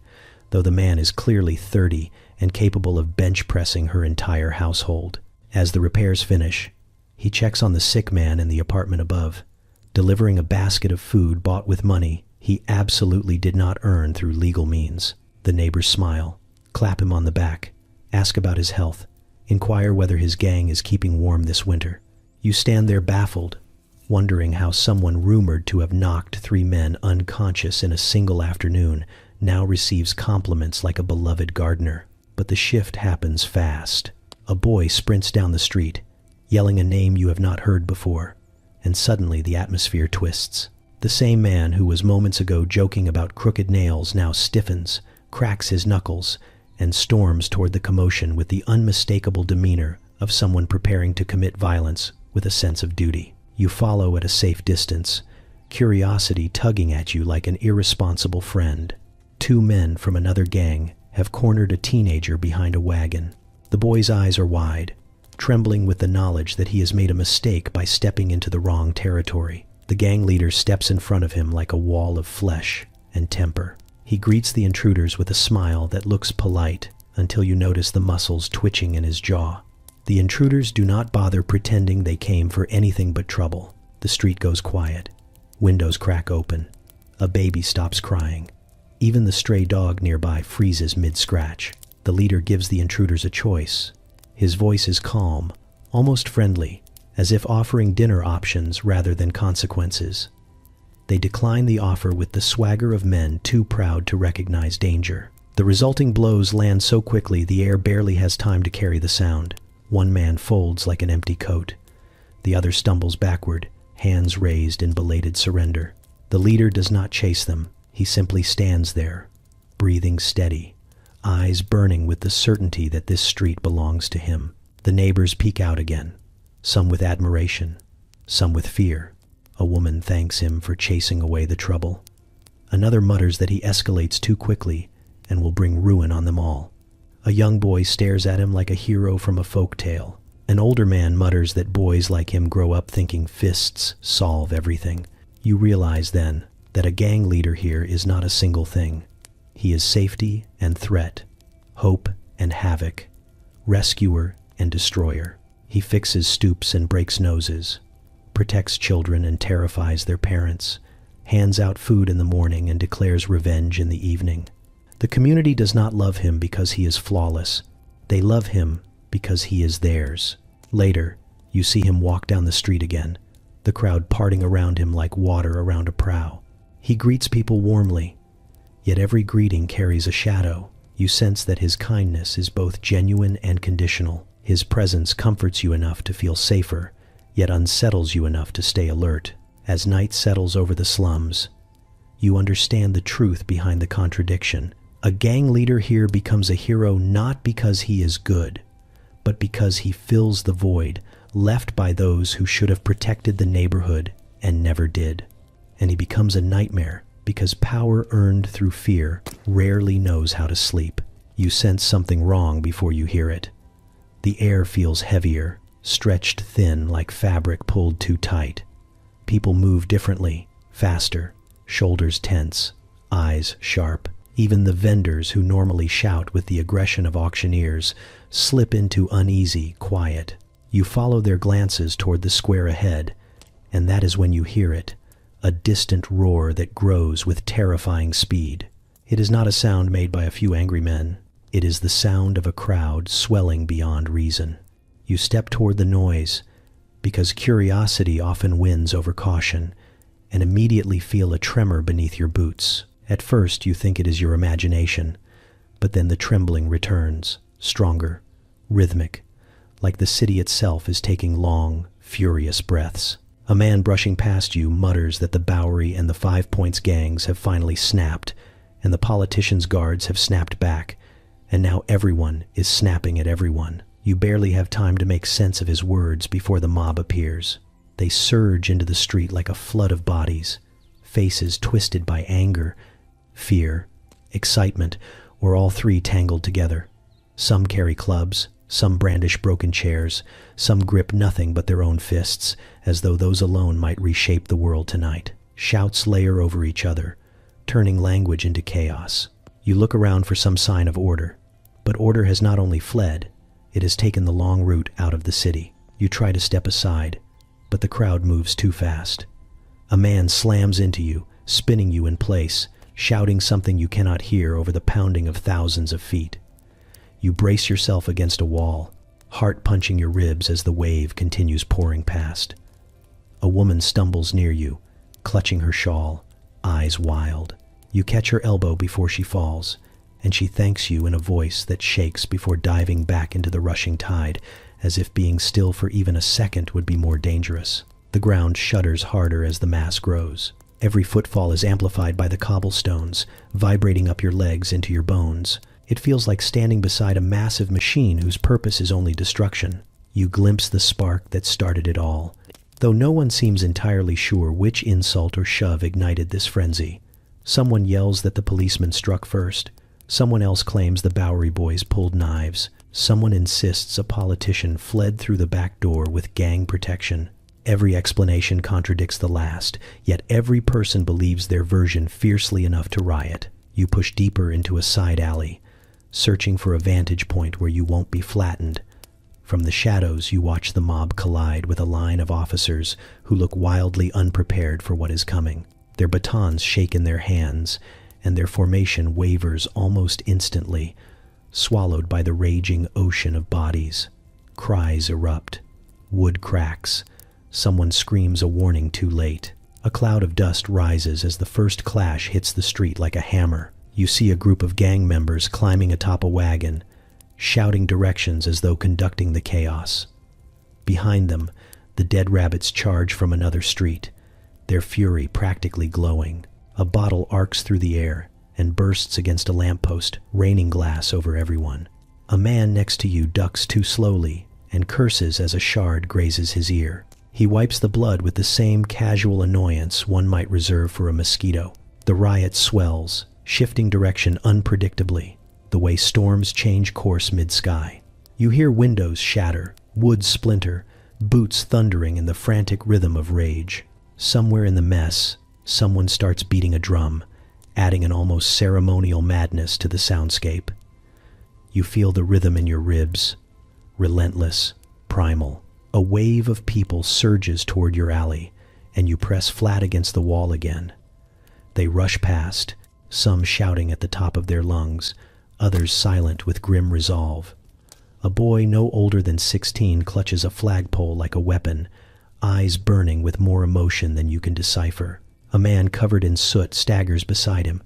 though the man is clearly 30 and capable of bench pressing her entire household. As the repairs finish, he checks on the sick man in the apartment above, delivering a basket of food bought with money he absolutely did not earn through legal means. The neighbors smile, clap him on the back, ask about his health, inquire whether his gang is keeping warm this winter. You stand there baffled, wondering how someone rumored to have knocked 3 men unconscious in a single afternoon now receives compliments like a beloved gardener. But the shift happens fast. A boy sprints down the street, yelling a name you have not heard before, and suddenly the atmosphere twists. The same man who was moments ago joking about crooked nails now stiffens, cracks his knuckles, and storms toward the commotion with the unmistakable demeanor of someone preparing to commit violence with a sense of duty. You follow at a safe distance, curiosity tugging at you like an irresponsible friend. 2 men from another gang have cornered a teenager behind a wagon. The boy's eyes are wide, trembling with the knowledge that he has made a mistake by stepping into the wrong territory. The gang leader steps in front of him like a wall of flesh and temper. He greets the intruders with a smile that looks polite until you notice the muscles twitching in his jaw. The intruders do not bother pretending they came for anything but trouble. The street goes quiet. Windows crack open. A baby stops crying. Even the stray dog nearby freezes mid-scratch. The leader gives the intruders a choice. His voice is calm, almost friendly, as if offering dinner options rather than consequences. They decline the offer with the swagger of men too proud to recognize danger. The resulting blows land so quickly the air barely has time to carry the sound. 1 man folds like an empty coat. The other stumbles backward, hands raised in belated surrender. The leader does not chase them. He simply stands there, breathing steady, eyes burning with the certainty that this street belongs to him. The neighbors peek out again, some with admiration, some with fear. A woman thanks him for chasing away the trouble. Another mutters that he escalates too quickly and will bring ruin on them all. A young boy stares at him like a hero from a folk tale. An older man mutters that boys like him grow up thinking fists solve everything. You realize then that a gang leader here is not a single thing. He is safety and threat, hope and havoc, rescuer and destroyer. He fixes stoops and breaks noses, protects children and terrifies their parents, hands out food in the morning and declares revenge in the evening. The community does not love him because he is flawless. They love him because he is theirs. Later, you see him walk down the street again, the crowd parting around him like water around a prow. He greets people warmly, yet every greeting carries a shadow. You sense that his kindness is both genuine and conditional. His presence comforts you enough to feel safer, yet unsettles you enough to stay alert. As night settles over the slums, you understand the truth behind the contradiction. A gang leader here becomes a hero not because he is good, but because he fills the void left by those who should have protected the neighborhood and never did. And he becomes a nightmare because power earned through fear rarely knows how to sleep. You sense something wrong before you hear it. The air feels heavier, stretched thin like fabric pulled too tight. People move differently, faster, shoulders tense, eyes sharp. Even the vendors who normally shout with the aggression of auctioneers slip into uneasy quiet. You follow their glances toward the square ahead, and that is when you hear it, a distant roar that grows with terrifying speed. It is not a sound made by a few angry men. It is the sound of a crowd swelling beyond reason. You step toward the noise, because curiosity often wins over caution, and immediately feel a tremor beneath your boots. At first you think it is your imagination, but then the trembling returns, stronger, rhythmic, like the city itself is taking long, furious breaths. A man brushing past you mutters that the Bowery and the 5 Points gangs have finally snapped, and the politicians' guards have snapped back, and now everyone is snapping at everyone. You barely have time to make sense of his words before the mob appears. They surge into the street like a flood of bodies, faces twisted by anger, fear, excitement, or all three tangled together. Some carry clubs, some brandish broken chairs, some grip nothing but their own fists, as though those alone might reshape the world tonight. Shouts layer over each other, turning language into chaos. You look around for some sign of order, but order has not only fled, it has taken the long route out of the city. You try to step aside, but the crowd moves too fast. A man slams into you, spinning you in place, shouting something you cannot hear over the pounding of thousands of feet. You brace yourself against a wall, heart punching your ribs as the wave continues pouring past. A woman stumbles near you, clutching her shawl, eyes wild. You catch her elbow before she falls, and she thanks you in a voice that shakes before diving back into the rushing tide, as if being still for even a second would be more dangerous. The ground shudders harder as the mass grows. Every footfall is amplified by the cobblestones, vibrating up your legs into your bones. It feels like standing beside a massive machine whose purpose is only destruction. You glimpse the spark that started it all, though no one seems entirely sure which insult or shove ignited this frenzy. Someone yells that the policeman struck first. Someone else claims the Bowery boys pulled knives. Someone insists a politician fled through the back door with gang protection. Every explanation contradicts the last, yet every person believes their version fiercely enough to riot. You push deeper into a side alley, searching for a vantage point where you won't be flattened. From the shadows, you watch the mob collide with a line of officers who look wildly unprepared for what is coming. Their batons shake in their hands, and their formation wavers almost instantly, swallowed by the raging ocean of bodies. Cries erupt. Wood cracks. Someone screams a warning too late. A cloud of dust rises as the first clash hits the street like a hammer. You see a group of gang members climbing atop a wagon, shouting directions as though conducting the chaos. Behind them, the dead rabbits charge from another street, their fury practically glowing. A bottle arcs through the air and bursts against a lamppost, raining glass over everyone. A man next to you ducks too slowly and curses as a shard grazes his ear. He wipes the blood with the same casual annoyance one might reserve for a mosquito. The riot swells, shifting direction unpredictably, the way storms change course mid-sky. You hear windows shatter, wood splinter, boots thundering in the frantic rhythm of rage. Somewhere in the mess, someone starts beating a drum, adding an almost ceremonial madness to the soundscape. You feel the rhythm in your ribs, relentless, primal. A wave of people surges toward your alley, and you press flat against the wall again. They rush past, some shouting at the top of their lungs, others silent with grim resolve. A boy no older than 16 clutches a flagpole like a weapon, eyes burning with more emotion than you can decipher. A man covered in soot staggers beside him,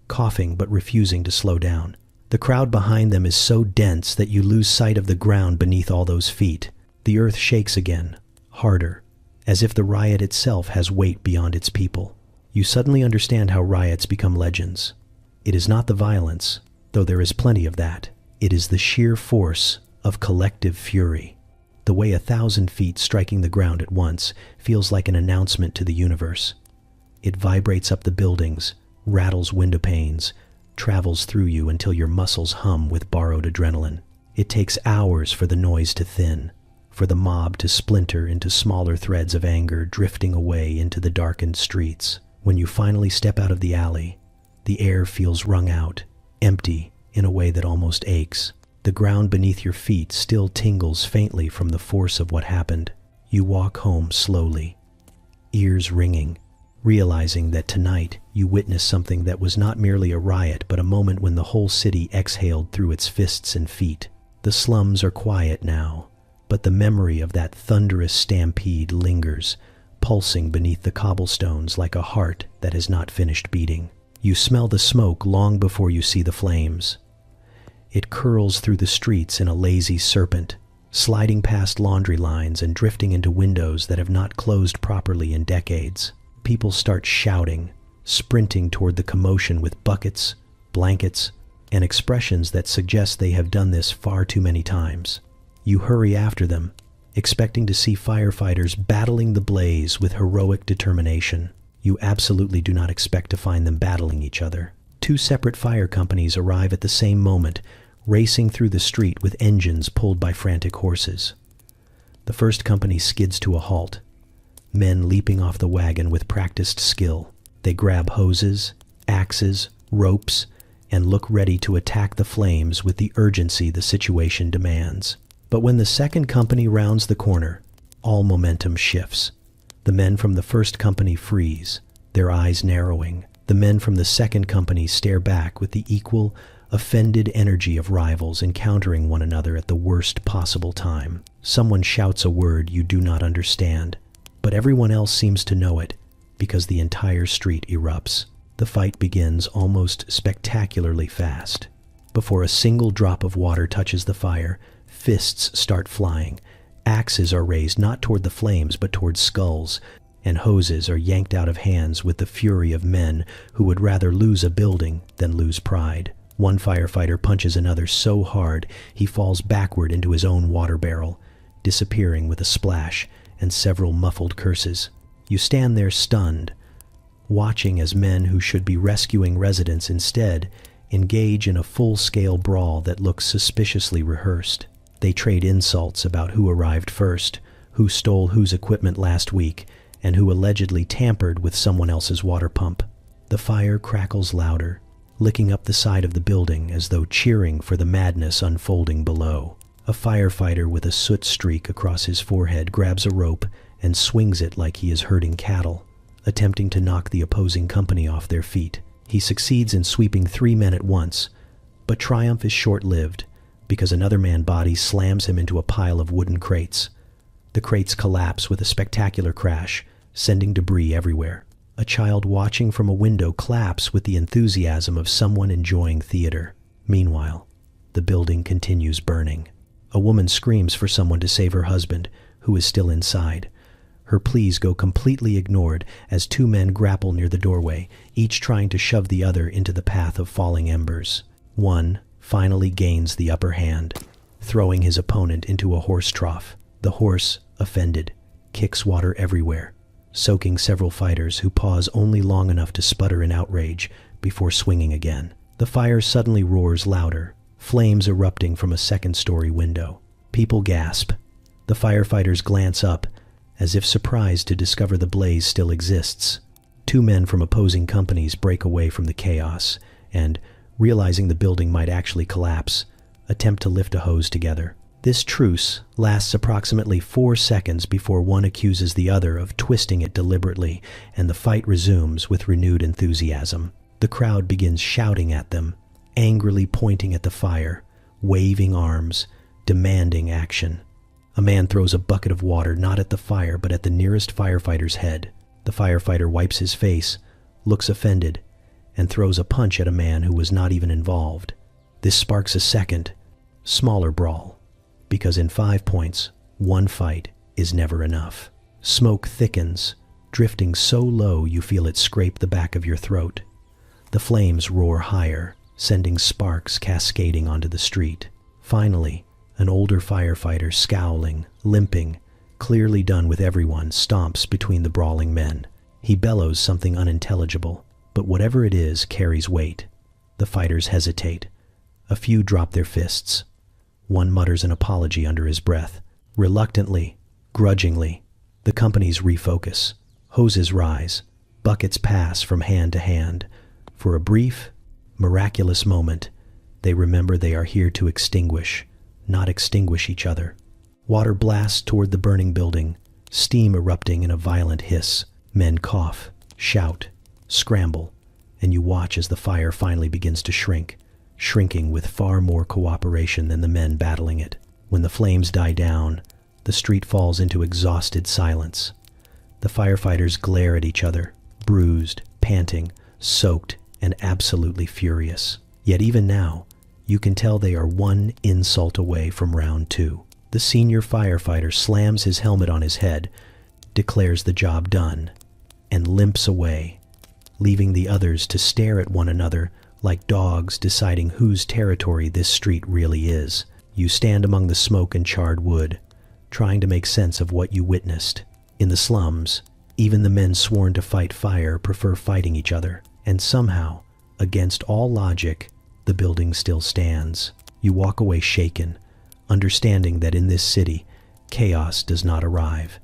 coughing but refusing to slow down. The crowd behind them is so dense that you lose sight of the ground beneath all those feet. The earth shakes again, harder, as if the riot itself has weight beyond its people. You suddenly understand how riots become legends. It is not the violence, though there is plenty of that. It is the sheer force of collective fury. The way 1,000 feet striking the ground at once feels like an announcement to the universe. It vibrates up the buildings, rattles window panes, travels through you until your muscles hum with borrowed adrenaline. It takes hours for the noise to thin, for the mob to splinter into smaller threads of anger drifting away into the darkened streets. When you finally step out of the alley, the air feels wrung out, empty in a way that almost aches. The ground beneath your feet still tingles faintly from the force of what happened. You walk home slowly, ears ringing, realizing that tonight you witnessed something that was not merely a riot but a moment when the whole city exhaled through its fists and feet. The slums are quiet now, but the memory of that thunderous stampede lingers, pulsing beneath the cobblestones like a heart that has not finished beating. You smell the smoke long before you see the flames. It curls through the streets in a lazy serpent, sliding past laundry lines and drifting into windows that have not closed properly in decades. People start shouting, sprinting toward the commotion with buckets, blankets, and expressions that suggest they have done this far too many times. You hurry after them, expecting to see firefighters battling the blaze with heroic determination. You absolutely do not expect to find them battling each other. Two separate fire companies arrive at the same moment, racing through the street with engines pulled by frantic horses. The first company skids to a halt, men leaping off the wagon with practiced skill. They grab hoses, axes, ropes, and look ready to attack the flames with the urgency the situation demands. But when the second company rounds the corner, all momentum shifts. The men from the first company freeze, their eyes narrowing. The men from the second company stare back with the equal, offended energy of rivals encountering one another at the worst possible time. Someone shouts a word you do not understand, but everyone else seems to know it because the entire street erupts. The fight begins almost spectacularly fast. Before a single drop of water touches the fire, fists start flying. Axes are raised not toward the flames but toward skulls, and hoses are yanked out of hands with the fury of men who would rather lose a building than lose pride. One firefighter punches another so hard he falls backward into his own water barrel, disappearing with a splash and several muffled curses. You stand there stunned, watching as men who should be rescuing residents instead engage in a full-scale brawl that looks suspiciously rehearsed. They trade insults about who arrived first, who stole whose equipment last week, and who allegedly tampered with someone else's water pump. The fire crackles louder, licking up the side of the building as though cheering for the madness unfolding below. A firefighter with a soot streak across his forehead grabs a rope and swings it like he is herding cattle, attempting to knock the opposing company off their feet. He succeeds in sweeping 3 men at once, but triumph is short-lived because another man's body slams him into a pile of wooden crates. The crates collapse with a spectacular crash, sending debris everywhere. A child watching from a window claps with the enthusiasm of someone enjoying theater. Meanwhile, the building continues burning. A woman screams for someone to save her husband, who is still inside. Her pleas go completely ignored as 2 men grapple near the doorway, each trying to shove the other into the path of falling embers. One finally gains the upper hand, throwing his opponent into a horse trough. The horse, offended, kicks water everywhere, soaking several fighters who pause only long enough to sputter in outrage before swinging again. The fire suddenly roars louder, flames erupting from a second-story window. People gasp. The firefighters glance up, as if surprised to discover the blaze still exists. 2 men from opposing companies break away from the chaos and, realizing the building might actually collapse, attempt to lift a hose together. This truce lasts approximately 4 seconds before one accuses the other of twisting it deliberately, and the fight resumes with renewed enthusiasm. The crowd begins shouting at them, angrily pointing at the fire, waving arms, demanding action. A man throws a bucket of water not at the fire but at the nearest firefighter's head. The firefighter wipes his face, looks offended, and throws a punch at a man who was not even involved. This sparks a second, smaller brawl, because in 5 points, one fight is never enough. Smoke thickens, drifting so low you feel it scrape the back of your throat. The flames roar higher, sending sparks cascading onto the street. Finally, an older firefighter, scowling, limping, clearly done with everyone, stomps between the brawling men. He bellows something unintelligible, but whatever it is carries weight. The fighters hesitate. A few drop their fists. One mutters an apology under his breath. Reluctantly, grudgingly, the companies refocus. Hoses rise. Buckets pass from hand to hand. For a brief, miraculous moment, they remember they are here to extinguish, not extinguish each other. Water blasts toward the burning building, steam erupting in a violent hiss. Men cough, shout, scramble, and you watch as the fire finally begins to shrink, shrinking with far more cooperation than the men battling it. When the flames die down, the street falls into exhausted silence. The firefighters glare at each other, bruised, panting, soaked, and absolutely furious. Yet even now, you can tell they are one insult away from round 2. The senior firefighter slams his helmet on his head, declares the job done, and limps away, leaving the others to stare at one another like dogs deciding whose territory this street really is. You stand among the smoke and charred wood, trying to make sense of what you witnessed. In the slums, even the men sworn to fight fire prefer fighting each other, and somehow, against all logic, the building still stands. You walk away shaken, understanding that in this city, chaos does not arrive.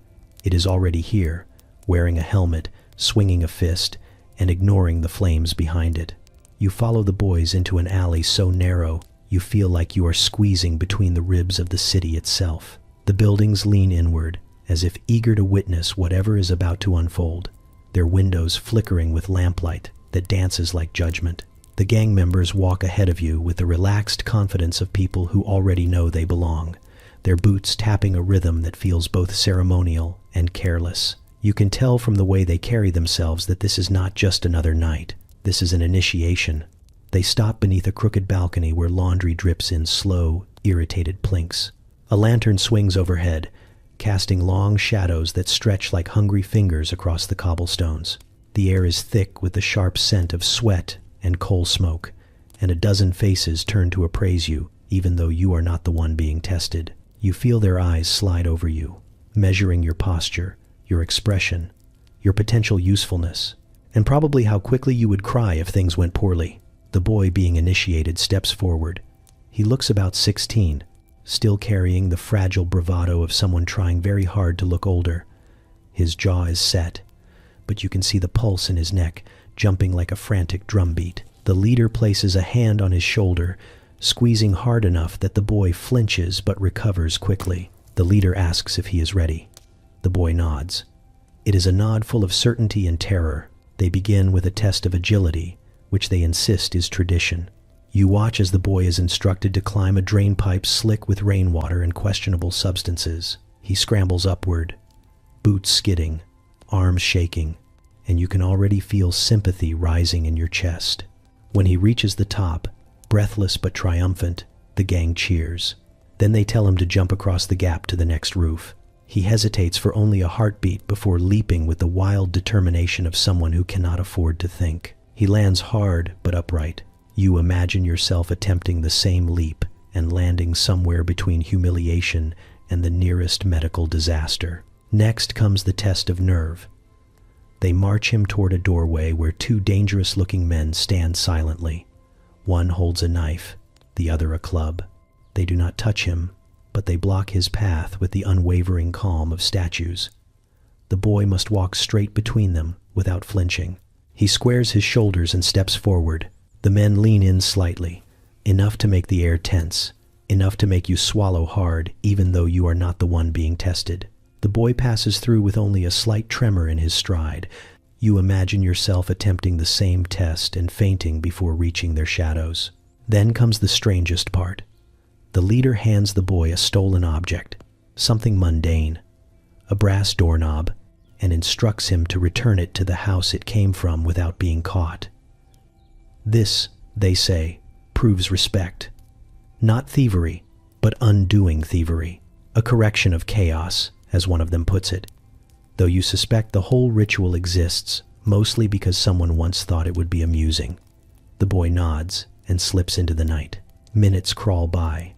It is already here, wearing a helmet, swinging a fist, and ignoring the flames behind it. You follow the boys into an alley so narrow, you feel like you are squeezing between the ribs of the city itself. The buildings lean inward, as if eager to witness whatever is about to unfold, their windows flickering with lamplight that dances like judgment. The gang members walk ahead of you with the relaxed confidence of people who already know they belong, their boots tapping a rhythm that feels both ceremonial and careless. You can tell from the way they carry themselves that this is not just another night. This is an initiation. They stop beneath a crooked balcony where laundry drips in slow, irritated plinks. A lantern swings overhead, casting long shadows that stretch like hungry fingers across the cobblestones. The air is thick with the sharp scent of sweat and coal smoke, and a dozen faces turn to appraise you, even though you are not the one being tested. You feel their eyes slide over you, measuring your posture, your expression, your potential usefulness, and probably how quickly you would cry if things went poorly. The boy being initiated steps forward. He looks about 16, still carrying the fragile bravado of someone trying very hard to look older. His jaw is set, but you can see the pulse in his neck jumping like a frantic drumbeat. The leader places a hand on his shoulder, squeezing hard enough that the boy flinches but recovers quickly. The leader asks if he is ready. The boy nods. It is a nod full of certainty and terror. They begin with a test of agility, which they insist is tradition. You watch as the boy is instructed to climb a drain pipe slick with rainwater and questionable substances. He scrambles upward, boots skidding, arms shaking, and you can already feel sympathy rising in your chest. When he reaches the top, breathless but triumphant, the gang cheers. Then they tell him to jump across the gap to the next roof. He hesitates for only a heartbeat before leaping with the wild determination of someone who cannot afford to think. He lands hard but upright. You imagine yourself attempting the same leap and landing somewhere between humiliation and the nearest medical disaster. Next comes the test of nerve. They march him toward a doorway where two dangerous-looking men stand silently. One holds a knife, the other a club. They do not touch him, but they block his path with the unwavering calm of statues. The boy must walk straight between them without flinching. He squares his shoulders and steps forward. The men lean in slightly, enough to make the air tense, enough to make you swallow hard even though you are not the one being tested. The boy passes through with only a slight tremor in his stride. You imagine yourself attempting the same test and fainting before reaching their shadows. Then comes the strangest part. The leader hands the boy a stolen object, something mundane, a brass doorknob, and instructs him to return it to the house it came from without being caught. This, they say, proves respect. Not thievery, but undoing thievery. A correction of chaos, as one of them puts it. Though you suspect the whole ritual exists, mostly because someone once thought it would be amusing. The boy nods and slips into the night. Minutes crawl by.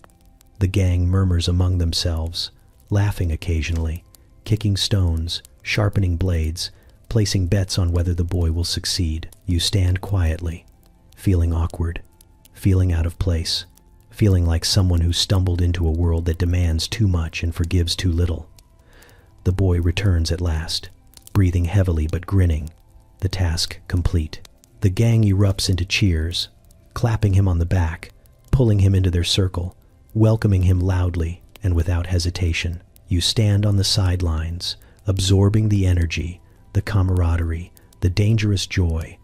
The gang murmurs among themselves, laughing occasionally, kicking stones, sharpening blades, placing bets on whether the boy will succeed. You stand quietly, feeling awkward, feeling out of place, feeling like someone who stumbled into a world that demands too much and forgives too little. The boy returns at last, breathing heavily but grinning, the task complete. The gang erupts into cheers, clapping him on the back, pulling him into their circle, welcoming him loudly and without hesitation. You stand on the sidelines, absorbing the energy, the camaraderie, the dangerous joy,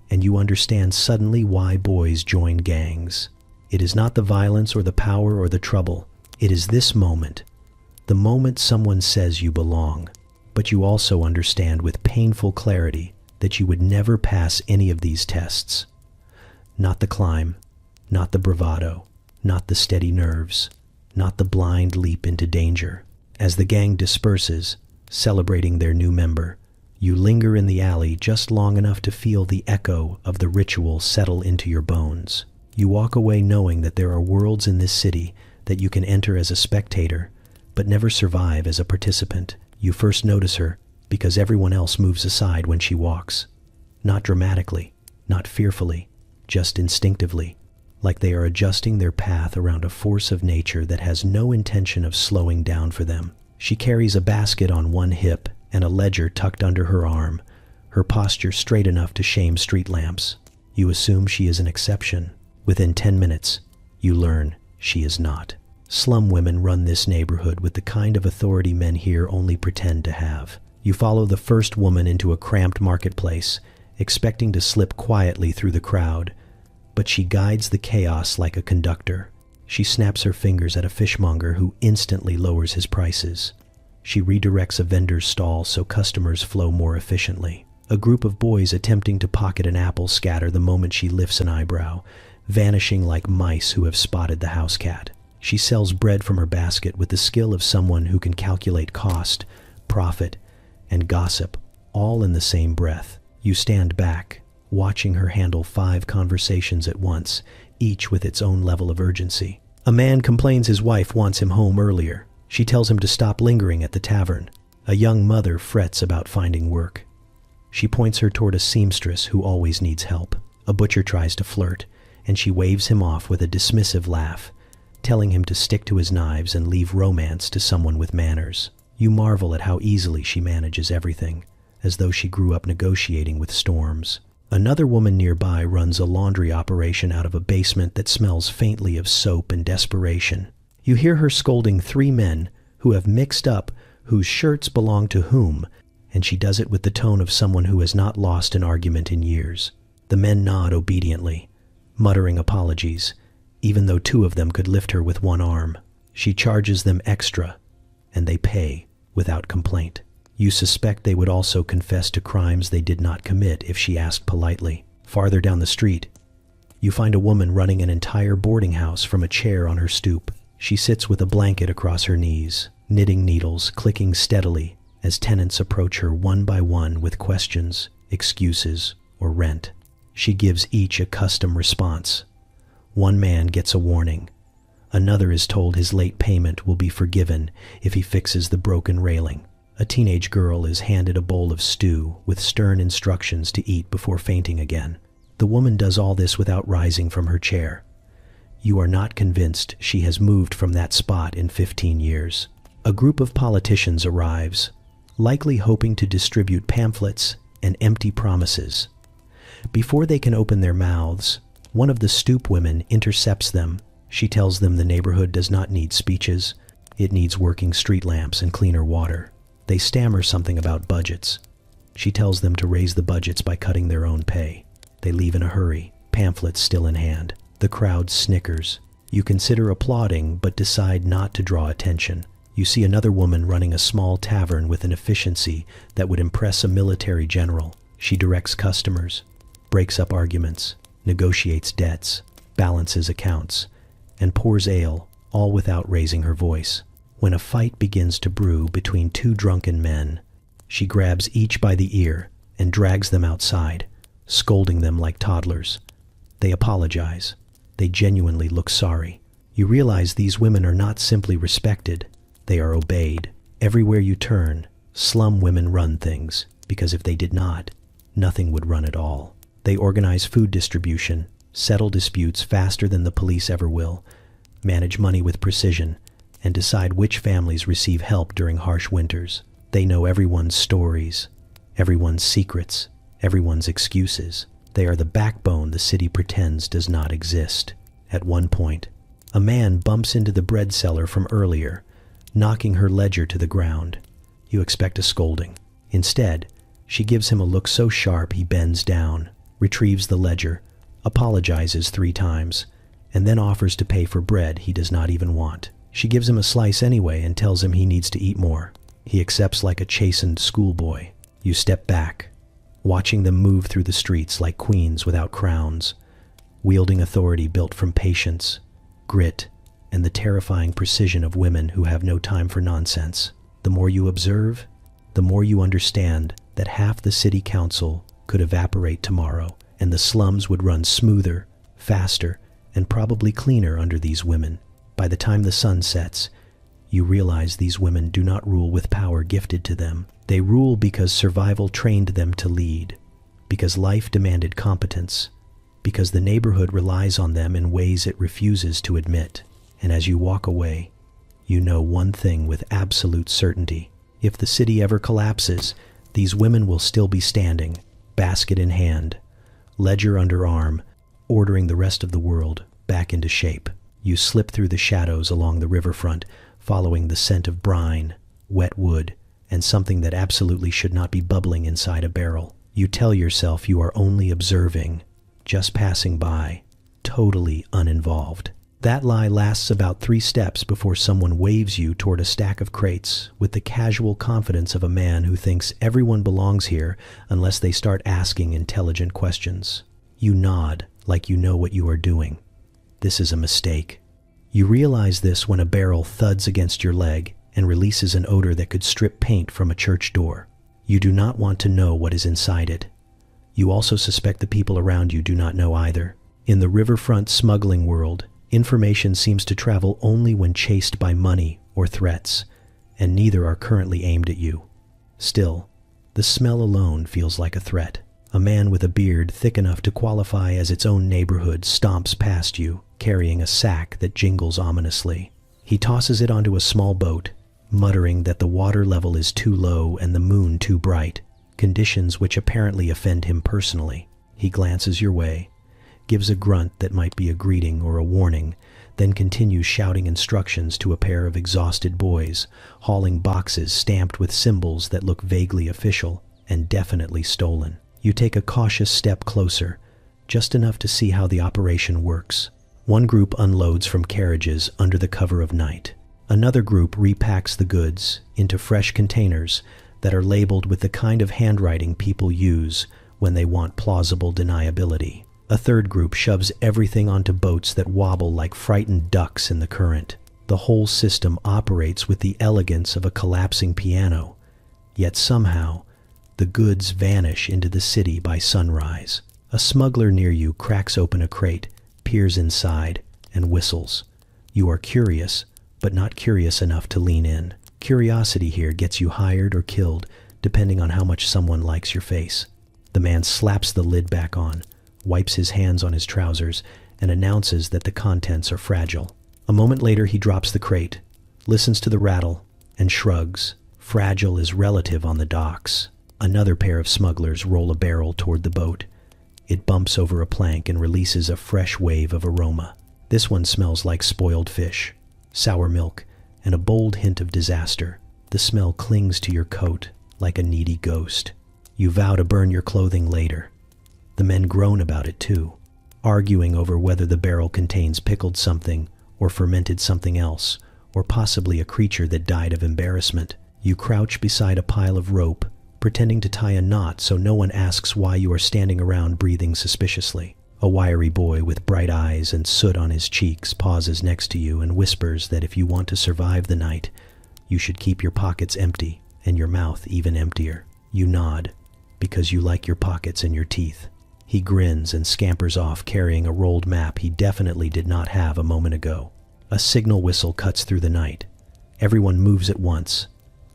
and you understand suddenly why boys join gangs. It is not the violence or the power or the trouble. It is this moment, the moment someone says you belong, but you also understand with painful clarity that you would never pass any of these tests. Not the climb, not the bravado, not the steady nerves, not the blind leap into danger. As the gang disperses, celebrating their new member, You linger in the alley just long enough to feel the echo of the ritual settle into your bones. You walk away knowing that there are worlds in this city that you can enter as a spectator, but never survive as a participant. You first notice her because everyone else moves aside when she walks. Not dramatically, not fearfully, just instinctively, like they are adjusting their path around a force of nature that has no intention of slowing down for them. She carries a basket on one hip and a ledger tucked under her arm, her posture straight enough to shame street lamps. You assume she is an exception. Within 10 minutes, you learn she is not. Slum women run this neighborhood with the kind of authority men here only pretend to have. You follow the first woman into a cramped marketplace, expecting to slip quietly through the crowd, but she guides the chaos like a conductor. She snaps her fingers at a fishmonger who instantly lowers his prices. She redirects a vendor's stall so customers flow more efficiently. A group of boys attempting to pocket an apple scatter the moment she lifts an eyebrow, vanishing like mice who have spotted the house cat. She sells bread from her basket with the skill of someone who can calculate cost, profit, and gossip all in the same breath. You stand back, watching her handle 5 conversations at once, each with its own level of urgency. A man complains his wife wants him home earlier. She tells him to stop lingering at the tavern. A young mother frets about finding work. She points her toward a seamstress who always needs help. A butcher tries to flirt, and she waves him off with a dismissive laugh, telling him to stick to his knives and leave romance to someone with manners. You marvel at how easily she manages everything, as though she grew up negotiating with storms. Another woman nearby runs a laundry operation out of a basement that smells faintly of soap and desperation. You hear her scolding 3 men who have mixed up whose shirts belong to whom, and she does it with the tone of someone who has not lost an argument in years. The men nod obediently, muttering apologies, even though 2 of them could lift her with one arm. She charges them extra, and they pay without complaint. You suspect they would also confess to crimes they did not commit if she asked politely. Farther down the street, you find a woman running an entire boarding house from a chair on her stoop. She sits with a blanket across her knees, knitting needles clicking steadily as tenants approach her one by one with questions, excuses, or rent. She gives each a custom response. One man gets a warning. Another is told his late payment will be forgiven if he fixes the broken railing. A teenage girl is handed a bowl of stew with stern instructions to eat before fainting again. The woman does all this without rising from her chair. You are not convinced she has moved from that spot in 15 years. A group of politicians arrives, likely hoping to distribute pamphlets and empty promises. Before they can open their mouths, one of the stoop women intercepts them. She tells them the neighborhood does not need speeches. It needs working street lamps and cleaner water. They stammer something about budgets. She tells them to raise the budgets by cutting their own pay. They leave in a hurry, pamphlets still in hand. The crowd snickers. You consider applauding, but decide not to draw attention. You see another woman running a small tavern with an efficiency that would impress a military general. She directs customers, breaks up arguments, negotiates debts, balances accounts, and pours ale, all without raising her voice. When a fight begins to brew between 2 drunken men, she grabs each by the ear and drags them outside, scolding them like toddlers. They apologize. They genuinely look sorry. You realize these women are not simply respected, they are obeyed. Everywhere you turn, slum women run things, because if they did not, nothing would run at all. They organize food distribution, settle disputes faster than the police ever will, manage money with precision, and decide which families receive help during harsh winters. They know everyone's stories, everyone's secrets, everyone's excuses. They are the backbone the city pretends does not exist. At one point, a man bumps into the bread seller from earlier, knocking her ledger to the ground. You expect a scolding. Instead, she gives him a look so sharp he bends down, retrieves the ledger, apologizes 3 times, and then offers to pay for bread he does not even want. She gives him a slice anyway and tells him he needs to eat more. He accepts like a chastened schoolboy. You step back, watching them move through the streets like queens without crowns, wielding authority built from patience, grit, and the terrifying precision of women who have no time for nonsense. The more you observe, the more you understand that half the city council could evaporate tomorrow, and the slums would run smoother, faster, and probably cleaner under these women. By the time the sun sets, you realize these women do not rule with power gifted to them. They rule because survival trained them to lead, because life demanded competence, because the neighborhood relies on them in ways it refuses to admit. And as you walk away, you know one thing with absolute certainty. If the city ever collapses, these women will still be standing, basket in hand, ledger under arm, ordering the rest of the world back into shape. You slip through the shadows along the riverfront, following the scent of brine, wet wood, and something that absolutely should not be bubbling inside a barrel. You tell yourself you are only observing, just passing by, totally uninvolved. That lie lasts about 3 steps before someone waves you toward a stack of crates with the casual confidence of a man who thinks everyone belongs here unless they start asking intelligent questions. You nod like you know what you are doing. This is a mistake. You realize this when a barrel thuds against your leg and releases an odor that could strip paint from a church door. You do not want to know what is inside it. You also suspect the people around you do not know either. In the riverfront smuggling world, information seems to travel only when chased by money or threats, and neither are currently aimed at you. Still, the smell alone feels like a threat. A man with a beard thick enough to qualify as its own neighborhood stomps past you, carrying a sack that jingles ominously. He tosses it onto a small boat, muttering that the water level is too low and the moon too bright, conditions which apparently offend him personally. He glances your way, gives a grunt that might be a greeting or a warning, then continues shouting instructions to a pair of exhausted boys, hauling boxes stamped with symbols that look vaguely official and definitely stolen. You take a cautious step closer, just enough to see how the operation works. One group unloads from carriages under the cover of night. Another group repacks the goods into fresh containers that are labeled with the kind of handwriting people use when they want plausible deniability. A third group shoves everything onto boats that wobble like frightened ducks in the current. The whole system operates with the elegance of a collapsing piano, yet somehow the goods vanish into the city by sunrise. A smuggler near you cracks open a crate, peers inside, and whistles. You are curious, but not curious enough to lean in. Curiosity here gets you hired or killed, depending on how much someone likes your face. The man slaps the lid back on, wipes his hands on his trousers, and announces that the contents are fragile. A moment later he drops the crate, listens to the rattle, and shrugs. Fragile is relative on the docks. Another pair of smugglers roll a barrel toward the boat. It bumps over a plank and releases a fresh wave of aroma. This one smells like spoiled fish, sour milk, and a bold hint of disaster. The smell clings to your coat like a needy ghost. You vow to burn your clothing later. The men groan about it too, arguing over whether the barrel contains pickled something or fermented something else, or possibly a creature that died of embarrassment. You crouch beside a pile of rope, pretending to tie a knot so no one asks why you are standing around breathing suspiciously. A wiry boy with bright eyes and soot on his cheeks pauses next to you and whispers that if you want to survive the night, you should keep your pockets empty and your mouth even emptier. You nod, because you like your pockets and your teeth. He grins and scampers off carrying a rolled map he definitely did not have a moment ago. A signal whistle cuts through the night. Everyone moves at once.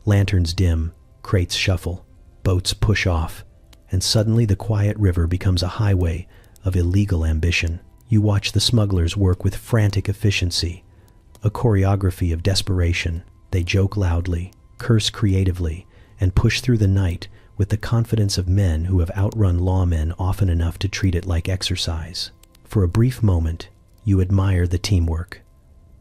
Lanterns dim, crates shuffle, boats push off, and suddenly the quiet river becomes a highway of illegal ambition. You watch the smugglers work with frantic efficiency, a choreography of desperation. They joke loudly, curse creatively, and push through the night with the confidence of men who have outrun lawmen often enough to treat it like exercise. For a brief moment, you admire the teamwork,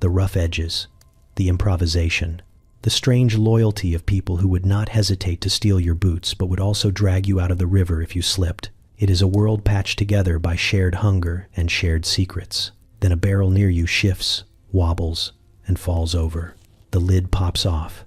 the rough edges, the improvisation, the strange loyalty of people who would not hesitate to steal your boots but would also drag you out of the river if you slipped. It is a world patched together by shared hunger and shared secrets. Then a barrel near you shifts, wobbles, and falls over. The lid pops off.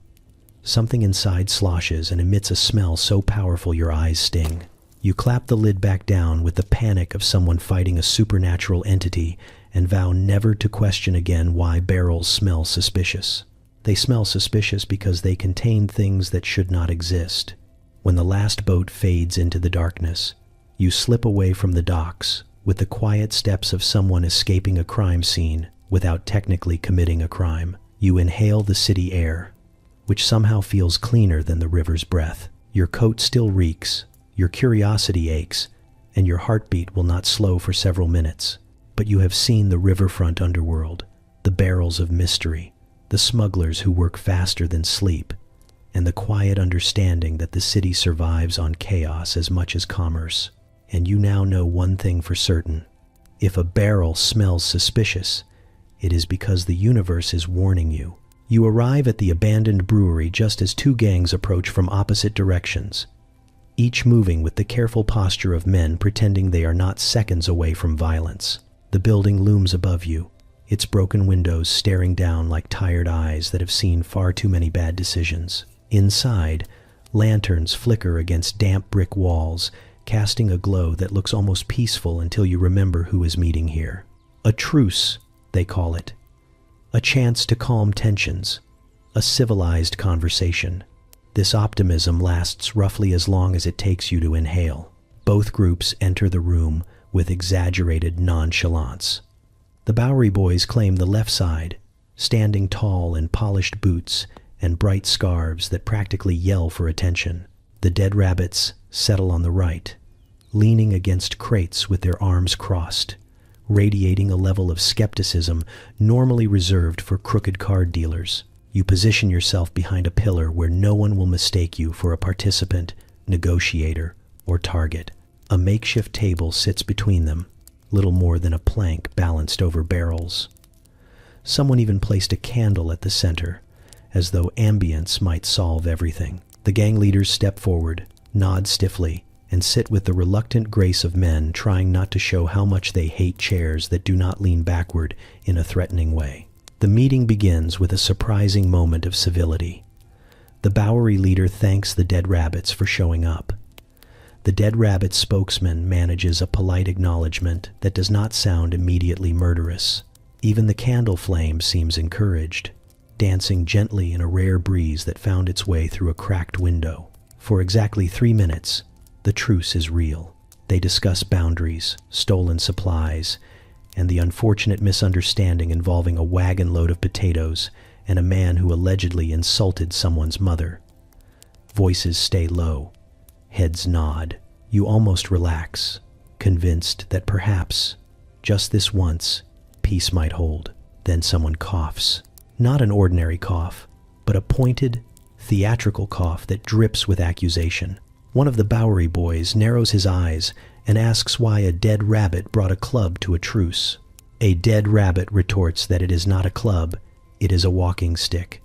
Something inside sloshes and emits a smell so powerful your eyes sting. You clap the lid back down with the panic of someone fighting a supernatural entity and vow never to question again why barrels smell suspicious. They smell suspicious because they contain things that should not exist. When the last boat fades into the darkness, you slip away from the docks with the quiet steps of someone escaping a crime scene without technically committing a crime. You inhale the city air, which somehow feels cleaner than the river's breath. Your coat still reeks, your curiosity aches, and your heartbeat will not slow for several minutes. But you have seen the riverfront underworld, the barrels of mystery, the smugglers who work faster than sleep, and the quiet understanding that the city survives on chaos as much as commerce. And you now know one thing for certain. If a barrel smells suspicious, it is because the universe is warning you. You arrive at the abandoned brewery just as two gangs approach from opposite directions, each moving with the careful posture of men pretending they are not seconds away from violence. The building looms above you, its broken windows staring down like tired eyes that have seen far too many bad decisions. Inside, lanterns flicker against damp brick walls, casting a glow that looks almost peaceful until you remember who is meeting here. A truce, they call it. A chance to calm tensions. A civilized conversation. This optimism lasts roughly as long as it takes you to inhale. Both groups enter the room with exaggerated nonchalance. The Bowery boys claim the left side, standing tall in polished boots and bright scarves that practically yell for attention. The dead rabbits settle on the right, leaning against crates with their arms crossed, radiating a level of skepticism normally reserved for crooked card dealers. You position yourself behind a pillar where no one will mistake you for a participant, negotiator, or target. A makeshift table sits between them, little more than a plank balanced over barrels. Someone even placed a candle at the center, as though ambience might solve everything. The gang leaders step forward, nod stiffly, and sit with the reluctant grace of men trying not to show how much they hate chairs that do not lean backward in a threatening way. The meeting begins with a surprising moment of civility. The Bowery leader thanks the dead rabbits for showing up. The dead rabbit spokesman manages a polite acknowledgement that does not sound immediately murderous. Even the candle flame seems encouraged, dancing gently in a rare breeze that found its way through a cracked window. For exactly 3 minutes, the truce is real. They discuss boundaries, stolen supplies, and the unfortunate misunderstanding involving a wagon load of potatoes and a man who allegedly insulted someone's mother. Voices stay low, heads nod. You almost relax, convinced that perhaps, just this once, peace might hold. Then someone coughs. Not an ordinary cough, but a pointed, theatrical cough that drips with accusation. One of the Bowery boys narrows his eyes and asks why a dead rabbit brought a club to a truce. A dead rabbit retorts that it is not a club, it is a walking stick,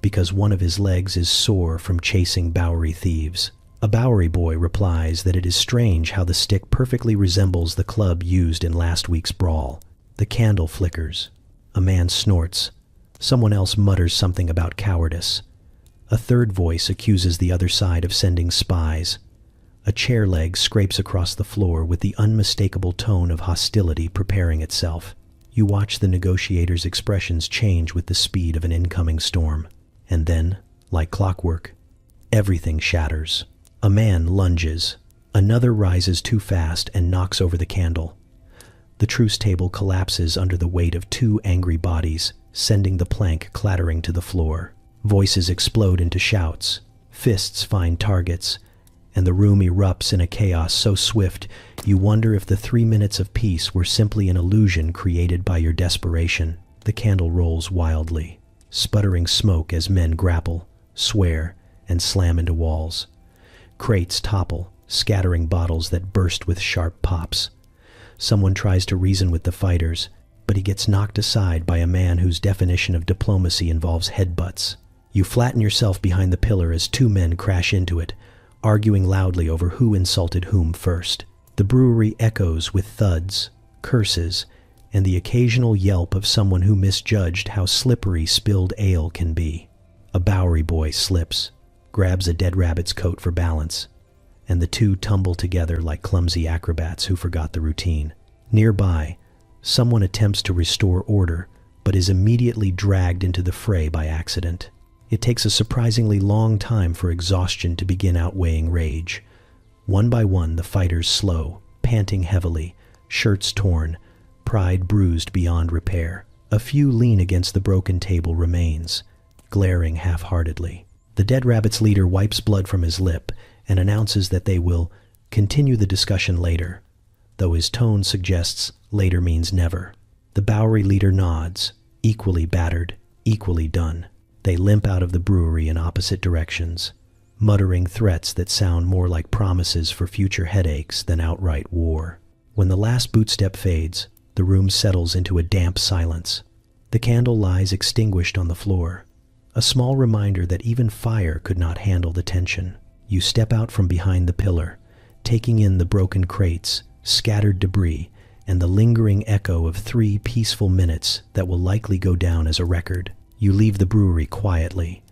because one of his legs is sore from chasing Bowery thieves. A Bowery boy replies that it is strange how the stick perfectly resembles the club used in last week's brawl. The candle flickers. A man snorts. Someone else mutters something about cowardice. A third voice accuses the other side of sending spies. A chair leg scrapes across the floor with the unmistakable tone of hostility preparing itself. You watch the negotiators' expressions change with the speed of an incoming storm. And then, like clockwork, everything shatters. A man lunges. Another rises too fast and knocks over the candle. The truce table collapses under the weight of 2 angry bodies, sending the plank clattering to the floor. Voices explode into shouts. Fists find targets, and the room erupts in a chaos so swift you wonder if the 3 minutes of peace were simply an illusion created by your desperation. The candle rolls wildly, sputtering smoke as men grapple, swear, and slam into walls. Crates topple, scattering bottles that burst with sharp pops. Someone tries to reason with the fighters, but he gets knocked aside by a man whose definition of diplomacy involves headbutts. You flatten yourself behind the pillar as 2 men crash into it, arguing loudly over who insulted whom first. The brewery echoes with thuds, curses, and the occasional yelp of someone who misjudged how slippery spilled ale can be. A Bowery boy slips, grabs a dead rabbit's coat for balance, and the two tumble together like clumsy acrobats who forgot the routine. Nearby, someone attempts to restore order, but is immediately dragged into the fray by accident. It takes a surprisingly long time for exhaustion to begin outweighing rage. One by one, the fighters slow, panting heavily, shirts torn, pride bruised beyond repair. A few lean against the broken table remains, glaring half-heartedly. The dead rabbit's leader wipes blood from his lip and announces that they will continue the discussion later, though his tone suggests later means never. The Bowery leader nods, equally battered, equally done. They limp out of the brewery in opposite directions, muttering threats that sound more like promises for future headaches than outright war. When the last bootstep fades, the room settles into a damp silence. The candle lies extinguished on the floor, a small reminder that even fire could not handle the tension. You step out from behind the pillar, taking in the broken crates, scattered debris, and the lingering echo of 3 peaceful minutes that will likely go down as a record. You leave the brewery quietly,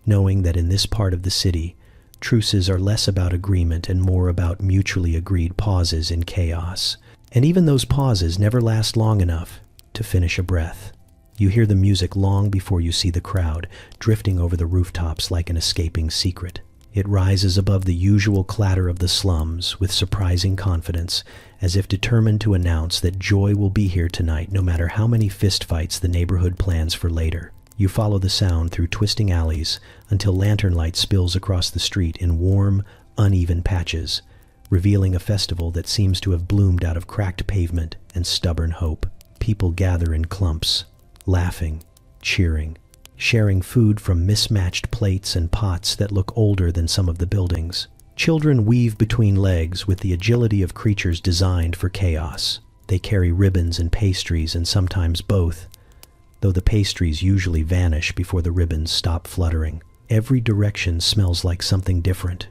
knowing that in this part of the city, truces are less about agreement and more about mutually agreed pauses in chaos. And even those pauses never last long enough to finish a breath. You hear the music long before you see the crowd, drifting over the rooftops like an escaping secret. It rises above the usual clatter of the slums with surprising confidence, as if determined to announce that joy will be here tonight no matter how many fistfights the neighborhood plans for later. You follow the sound through twisting alleys until lantern light spills across the street in warm, uneven patches, revealing a festival that seems to have bloomed out of cracked pavement and stubborn hope. People gather in clumps, laughing, cheering, sharing food from mismatched plates and pots that look older than some of the buildings. Children weave between legs with the agility of creatures designed for chaos. They carry ribbons and pastries, and sometimes both, though the pastries usually vanish before the ribbons stop fluttering. Every direction smells like something different.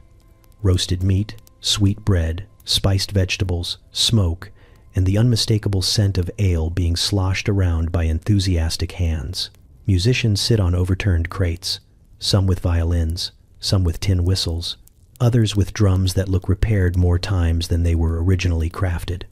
Roasted meat, sweet bread, spiced vegetables, smoke, and the unmistakable scent of ale being sloshed around by enthusiastic hands. Musicians sit on overturned crates, some with violins, some with tin whistles, others with drums that look repaired more times than they were originally crafted.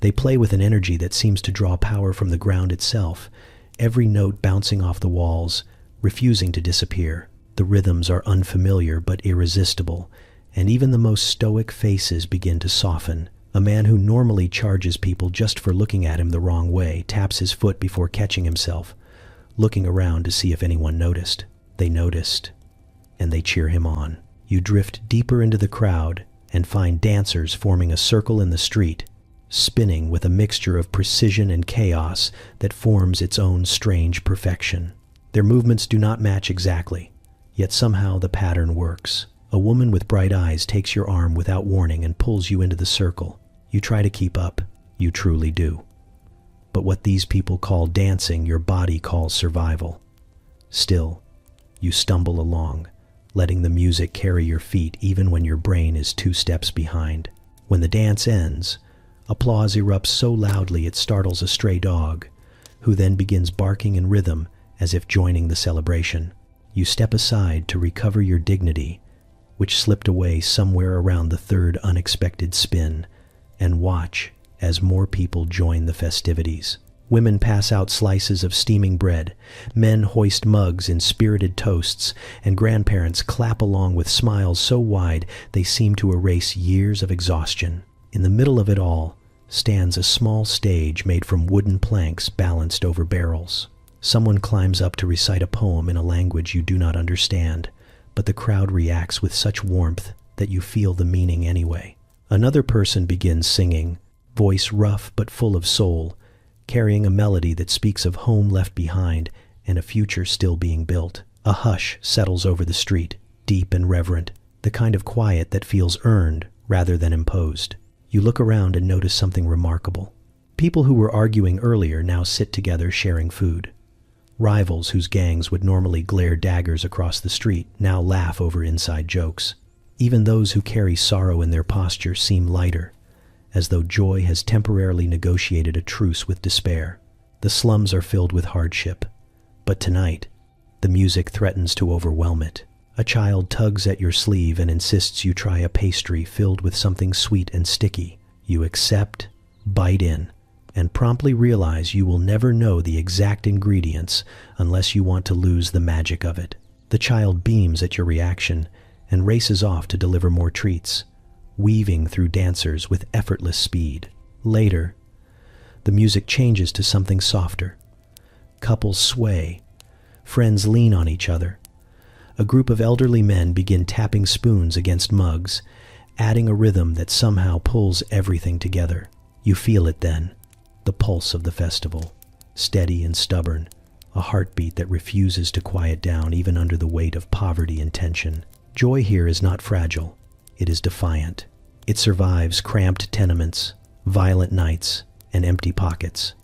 They play with an energy that seems to draw power from the ground itself, every note bouncing off the walls, refusing to disappear. The rhythms are unfamiliar but irresistible, and even the most stoic faces begin to soften. A man who normally charges people just for looking at him the wrong way taps his foot before catching himself, looking around to see if anyone noticed. They noticed, and they cheer him on. You drift deeper into the crowd and find dancers forming a circle in the street, spinning with a mixture of precision and chaos that forms its own strange perfection. Their movements do not match exactly, yet somehow the pattern works. A woman with bright eyes takes your arm without warning and pulls you into the circle. You try to keep up. You truly do. But what these people call dancing, your body calls survival. Still, you stumble along, letting the music carry your feet even when your brain is 2 steps behind. When the dance ends, applause erupts so loudly it startles a stray dog, who then begins barking in rhythm as if joining the celebration. You step aside to recover your dignity, which slipped away somewhere around the 3rd unexpected spin, and watch as more people join the festivities. Women pass out slices of steaming bread, men hoist mugs in spirited toasts, and grandparents clap along with smiles so wide they seem to erase years of exhaustion. In the middle of it all stands a small stage made from wooden planks balanced over barrels. Someone climbs up to recite a poem in a language you do not understand, but the crowd reacts with such warmth that you feel the meaning anyway. Another person begins singing, voice rough but full of soul, carrying a melody that speaks of home left behind and a future still being built. A hush settles over the street, deep and reverent, the kind of quiet that feels earned rather than imposed. You look around and notice something remarkable. People who were arguing earlier now sit together sharing food. Rivals whose gangs would normally glare daggers across the street now laugh over inside jokes. Even those who carry sorrow in their posture seem lighter, as though joy has temporarily negotiated a truce with despair. The slums are filled with hardship, but tonight, the music threatens to overwhelm it. A child tugs at your sleeve and insists you try a pastry filled with something sweet and sticky. You accept, bite in, and promptly realize you will never know the exact ingredients unless you want to lose the magic of it. The child beams at your reaction and races off to deliver more treats, weaving through dancers with effortless speed. Later, the music changes to something softer. Couples sway. Friends lean on each other. A group of elderly men begin tapping spoons against mugs, adding a rhythm that somehow pulls everything together. You feel it then, the pulse of the festival, steady and stubborn, a heartbeat that refuses to quiet down even under the weight of poverty and tension. Joy here is not fragile, it is defiant. It survives cramped tenements, violent nights, and empty pockets.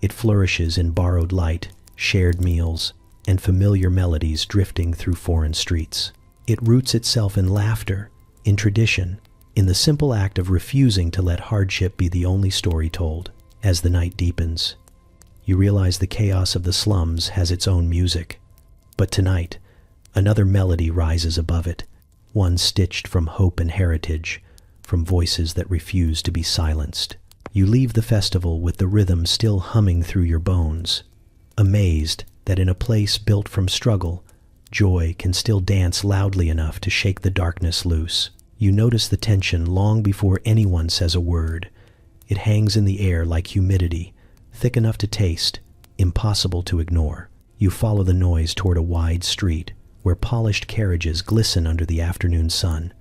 It flourishes in borrowed light, shared meals, and familiar melodies drifting through foreign streets. It roots itself in laughter, in tradition, in the simple act of refusing to let hardship be the only story told. As the night deepens, you realize the chaos of the slums has its own music. But tonight, another melody rises above it, one stitched from hope and heritage, from voices that refuse to be silenced. You leave the festival with the rhythm still humming through your bones, amazed that in a place built from struggle, joy can still dance loudly enough to shake the darkness loose. You notice the tension long before anyone says a word. It hangs in the air like humidity, thick enough to taste, impossible to ignore. You follow the noise toward a wide street, where polished carriages glisten under the afternoon sun,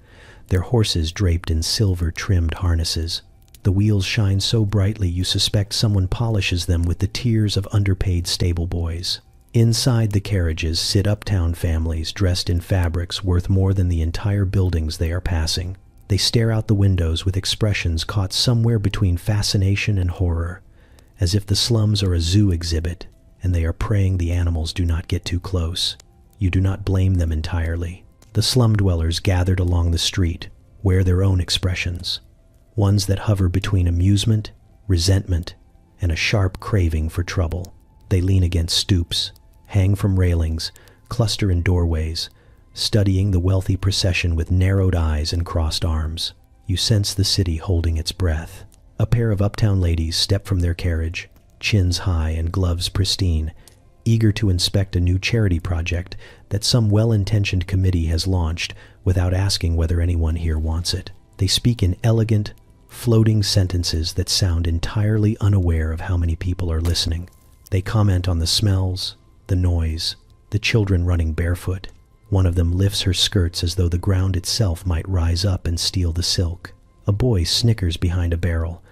their horses draped in silver-trimmed harnesses. The wheels shine so brightly you suspect someone polishes them with the tears of underpaid stable boys. Inside the carriages sit uptown families dressed in fabrics worth more than the entire buildings they are passing. They stare out the windows with expressions caught somewhere between fascination and horror, as if the slums are a zoo exhibit and they are praying the animals do not get too close. You do not blame them entirely. The slum dwellers gathered along the street wear their own expressions, ones that hover between amusement, resentment, and a sharp craving for trouble. They lean against stoops, hang from railings, cluster in doorways, studying the wealthy procession with narrowed eyes and crossed arms. You sense the city holding its breath. A pair of uptown ladies step from their carriage, chins high and gloves pristine, eager to inspect a new charity project that some well-intentioned committee has launched without asking whether anyone here wants it. They speak in elegant, floating sentences that sound entirely unaware of how many people are listening. They comment on the smells, the noise, the children running barefoot. One of them lifts her skirts as though the ground itself might rise up and steal the silk. A boy snickers behind a barrel,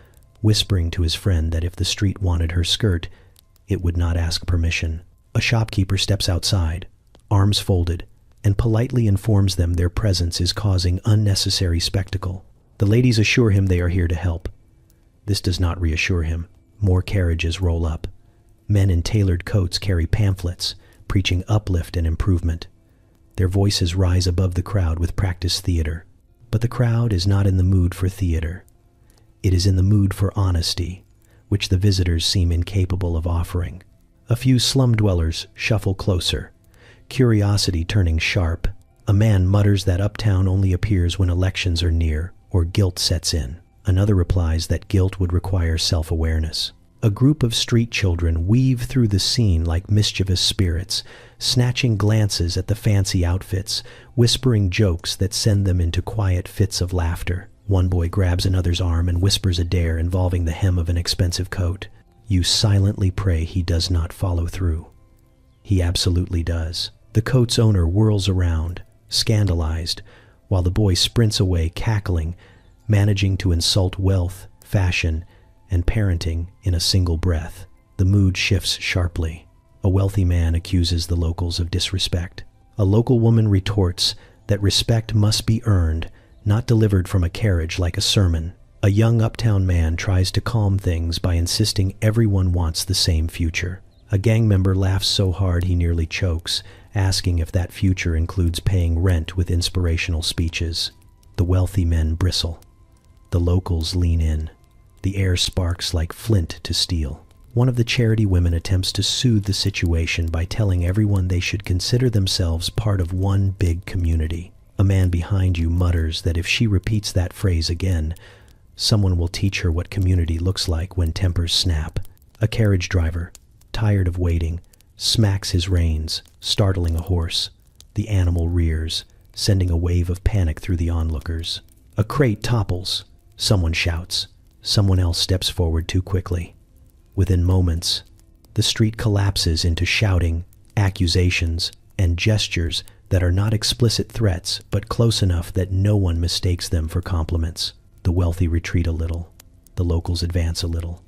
whispering to his friend that if the street wanted her skirt, it would not ask permission. A shopkeeper steps outside, arms folded, and politely informs them their presence is causing unnecessary spectacle. The ladies assure him they are here to help. This does not reassure him. More carriages roll up. Men in tailored coats carry pamphlets, preaching uplift and improvement. Their voices rise above the crowd with practiced theater. But the crowd is not in the mood for theater. It is in the mood for honesty, which the visitors seem incapable of offering. A few slum dwellers shuffle closer, curiosity turning sharp. A man mutters that uptown only appears when elections are near or guilt sets in. Another replies that guilt would require self-awareness. A group of street children weave through the scene like mischievous spirits, snatching glances at the fancy outfits, whispering jokes that send them into quiet fits of laughter. One boy grabs another's arm and whispers a dare involving the hem of an expensive coat. You silently pray he does not follow through. He absolutely does. The coat's owner whirls around, scandalized, while the boy sprints away cackling, managing to insult wealth, fashion, and parenting in a single breath. The mood shifts sharply. A wealthy man accuses the locals of disrespect. A local woman retorts that respect must be earned, not delivered from a carriage like a sermon. A young uptown man tries to calm things by insisting everyone wants the same future. A gang member laughs so hard he nearly chokes, asking if that future includes paying rent with inspirational speeches. The wealthy men bristle. The locals lean in. The air sparks like flint to steel. One of the charity women attempts to soothe the situation by telling everyone they should consider themselves part of one big community. A man behind you mutters that if she repeats that phrase again, someone will teach her what community looks like when tempers snap. A carriage driver, tired of waiting, smacks his reins, startling a horse. The animal rears, sending a wave of panic through the onlookers. A crate topples. Someone shouts. Someone else steps forward too quickly. Within moments, the street collapses into shouting, accusations, and gestures that are not explicit threats, but close enough that no one mistakes them for compliments. The wealthy retreat a little. The locals advance a little.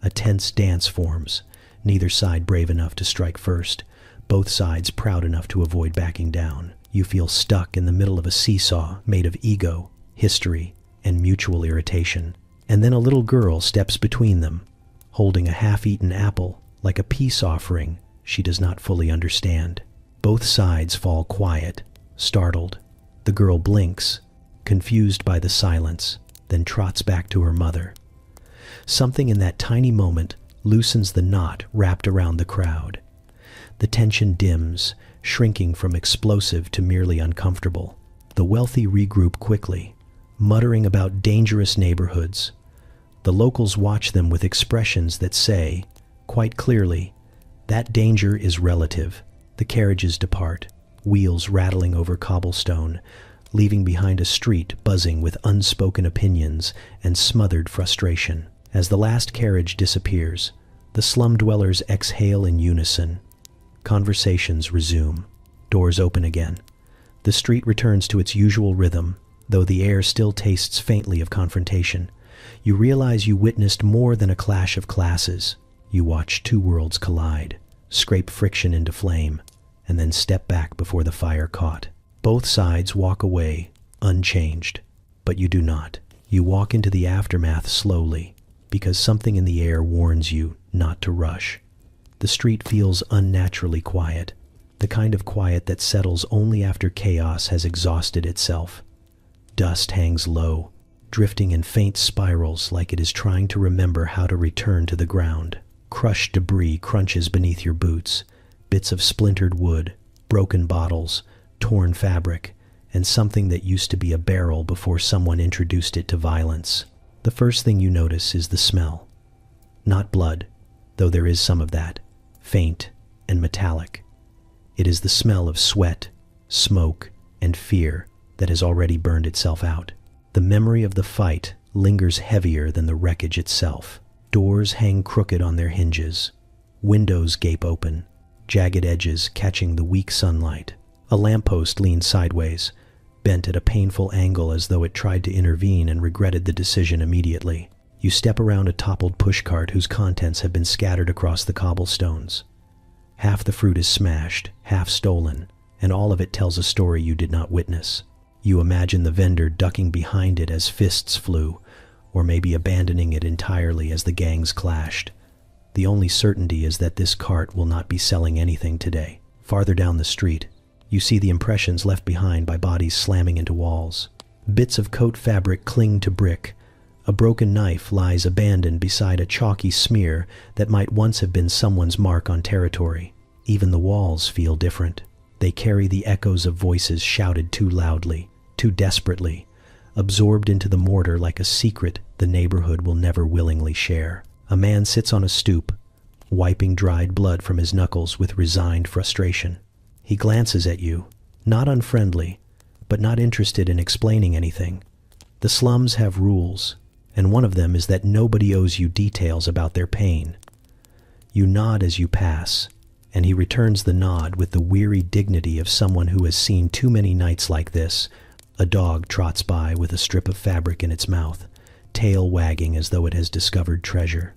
A tense dance forms, neither side brave enough to strike first, both sides proud enough to avoid backing down. You feel stuck in the middle of a seesaw made of ego, history, and mutual irritation. And then a little girl steps between them, holding a half-eaten apple like a peace offering she does not fully understand. Both sides fall quiet, startled. The girl blinks, confused by the silence, then trots back to her mother. Something in that tiny moment loosens the knot wrapped around the crowd. The tension dims, shrinking from explosive to merely uncomfortable. The wealthy regroup quickly, muttering about dangerous neighborhoods. The locals watch them with expressions that say, quite clearly, that danger is relative. The carriages depart, wheels rattling over cobblestone, leaving behind a street buzzing with unspoken opinions and smothered frustration. As the last carriage disappears, the slum dwellers exhale in unison. Conversations resume. Doors open again. The street returns to its usual rhythm, though the air still tastes faintly of confrontation. You realize you witnessed more than a clash of classes. You watch two worlds collide, scrape friction into flame, and then step back before the fire caught. Both sides walk away, unchanged, but you do not. You walk into the aftermath slowly, because something in the air warns you not to rush. The street feels unnaturally quiet, the kind of quiet that settles only after chaos has exhausted itself. Dust hangs low, drifting in faint spirals like it is trying to remember how to return to the ground. Crushed debris crunches beneath your boots, bits of splintered wood, broken bottles, torn fabric, and something that used to be a barrel before someone introduced it to violence. The first thing you notice is the smell. Not blood, though there is some of that, faint and metallic. It is the smell of sweat, smoke, and fear that has already burned itself out. The memory of the fight lingers heavier than the wreckage itself. Doors hang crooked on their hinges. Windows gape open, jagged edges catching the weak sunlight. A lamppost leans sideways, bent at a painful angle as though it tried to intervene and regretted the decision immediately. You step around a toppled pushcart whose contents have been scattered across the cobblestones. Half the fruit is smashed, half stolen, and all of it tells a story you did not witness. You imagine the vendor ducking behind it as fists flew, or maybe abandoning it entirely as the gangs clashed. The only certainty is that this cart will not be selling anything today. Farther down the street, you see the impressions left behind by bodies slamming into walls. Bits of coat fabric cling to brick. A broken knife lies abandoned beside a chalky smear that might once have been someone's mark on territory. Even the walls feel different. They carry the echoes of voices shouted too loudly, too desperately, absorbed into the mortar like a secret the neighborhood will never willingly share. A man sits on a stoop, wiping dried blood from his knuckles with resigned frustration. He glances at you, not unfriendly, but not interested in explaining anything. The slums have rules, and one of them is that nobody owes you details about their pain. You nod as you pass, and he returns the nod with the weary dignity of someone who has seen too many nights like this. A dog trots by with a strip of fabric in its mouth, tail wagging as though it has discovered treasure.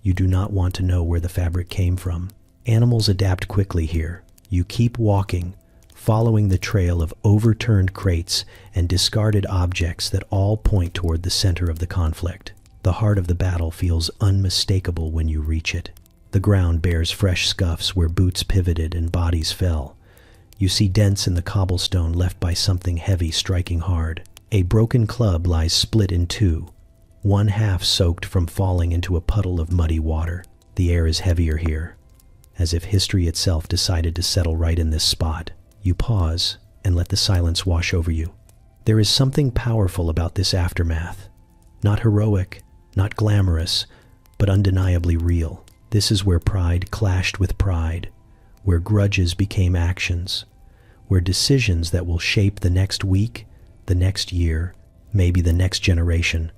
You do not want to know where the fabric came from. Animals adapt quickly here. You keep walking, following the trail of overturned crates and discarded objects that all point toward the center of the conflict. The heart of the battle feels unmistakable when you reach it. The ground bears fresh scuffs where boots pivoted and bodies fell. You see dents in the cobblestone left by something heavy striking hard. A broken club lies split in two, one half soaked from falling into a puddle of muddy water. The air is heavier here, as if history itself decided to settle right in this spot. You pause and let the silence wash over you. There is something powerful about this aftermath. Not heroic, not glamorous, but undeniably real. This is where pride clashed with pride, where grudges became actions, where decisions that will shape the next week, the next year, maybe the next generation,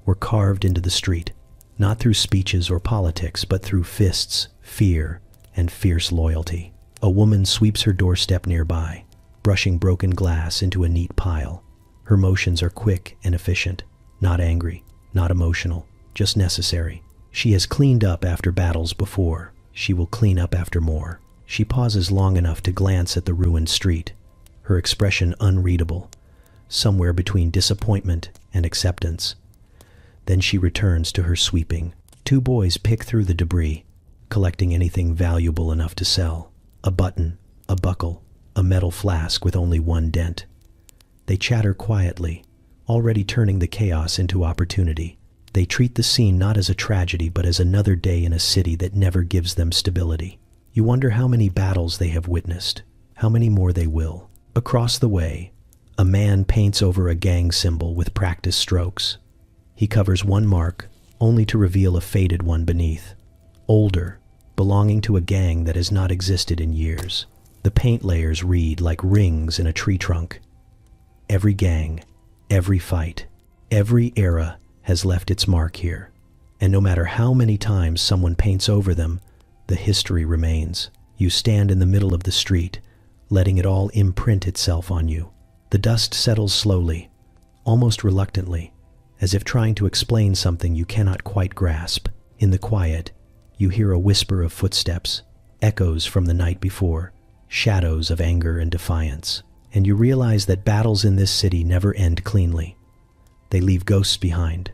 were carved into the street, not through speeches or politics, but through fists, fear, and fierce loyalty. A woman sweeps her doorstep nearby, brushing broken glass into a neat pile. Her motions are quick and efficient, not angry, not emotional, just necessary. She has cleaned up after battles before. She will clean up after more. She pauses long enough to glance at the ruined street, her expression unreadable, somewhere between disappointment and acceptance. Then she returns to her sweeping. Two boys pick through the debris, collecting anything valuable enough to sell. A button, a buckle, a metal flask with only one dent. They chatter quietly, already turning the chaos into opportunity. They treat the scene not as a tragedy, but as another day in a city that never gives them stability. You wonder how many battles they have witnessed, how many more they will. Across the way, a man paints over a gang symbol with practice strokes. He covers one mark, only to reveal a faded one beneath. Older, belonging to a gang that has not existed in years. The paint layers read like rings in a tree trunk. Every gang, every fight, every era has left its mark here. And no matter how many times someone paints over them, the history remains. You stand in the middle of the street, letting it all imprint itself on you. The dust settles slowly, almost reluctantly, as if trying to explain something you cannot quite grasp. In the quiet, you hear a whisper of footsteps, echoes from the night before, shadows of anger and defiance. And you realize that battles in this city never end cleanly. They leave ghosts behind.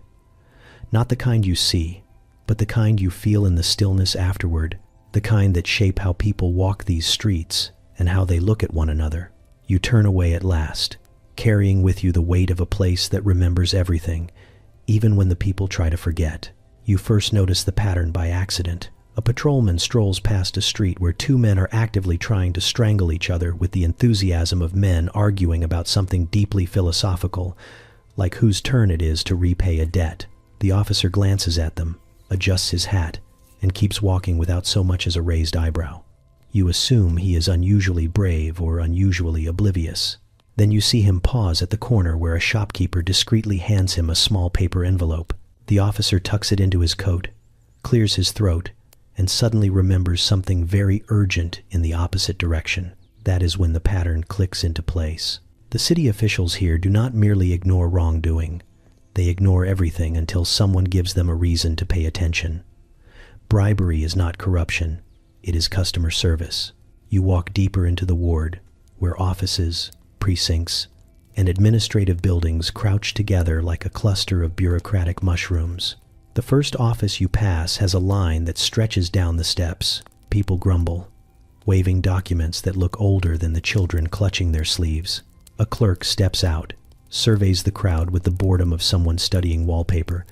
Not the kind you see, but the kind you feel in the stillness afterward, the kind that shape how people walk these streets and how they look at one another. You turn away at last, carrying with you the weight of a place that remembers everything, even when the people try to forget. You first notice the pattern by accident. A patrolman strolls past a street where two men are actively trying to strangle each other with the enthusiasm of men arguing about something deeply philosophical, like whose turn it is to repay a debt. The officer glances at them, adjusts his hat, and keeps walking without so much as a raised eyebrow. You assume he is unusually brave or unusually oblivious. Then you see him pause at the corner where a shopkeeper discreetly hands him a small paper envelope. The officer tucks it into his coat, clears his throat, and suddenly remembers something very urgent in the opposite direction. That is when the pattern clicks into place. The city officials here do not merely ignore wrongdoing. They ignore everything until someone gives them a reason to pay attention. Bribery is not corruption. It is customer service. You walk deeper into the ward, where offices, precincts, and administrative buildings crouch together like a cluster of bureaucratic mushrooms. The first office you pass has a line that stretches down the steps. People grumble, waving documents that look older than the children clutching their sleeves. A clerk steps out, surveys the crowd with the boredom of someone studying wallpaper,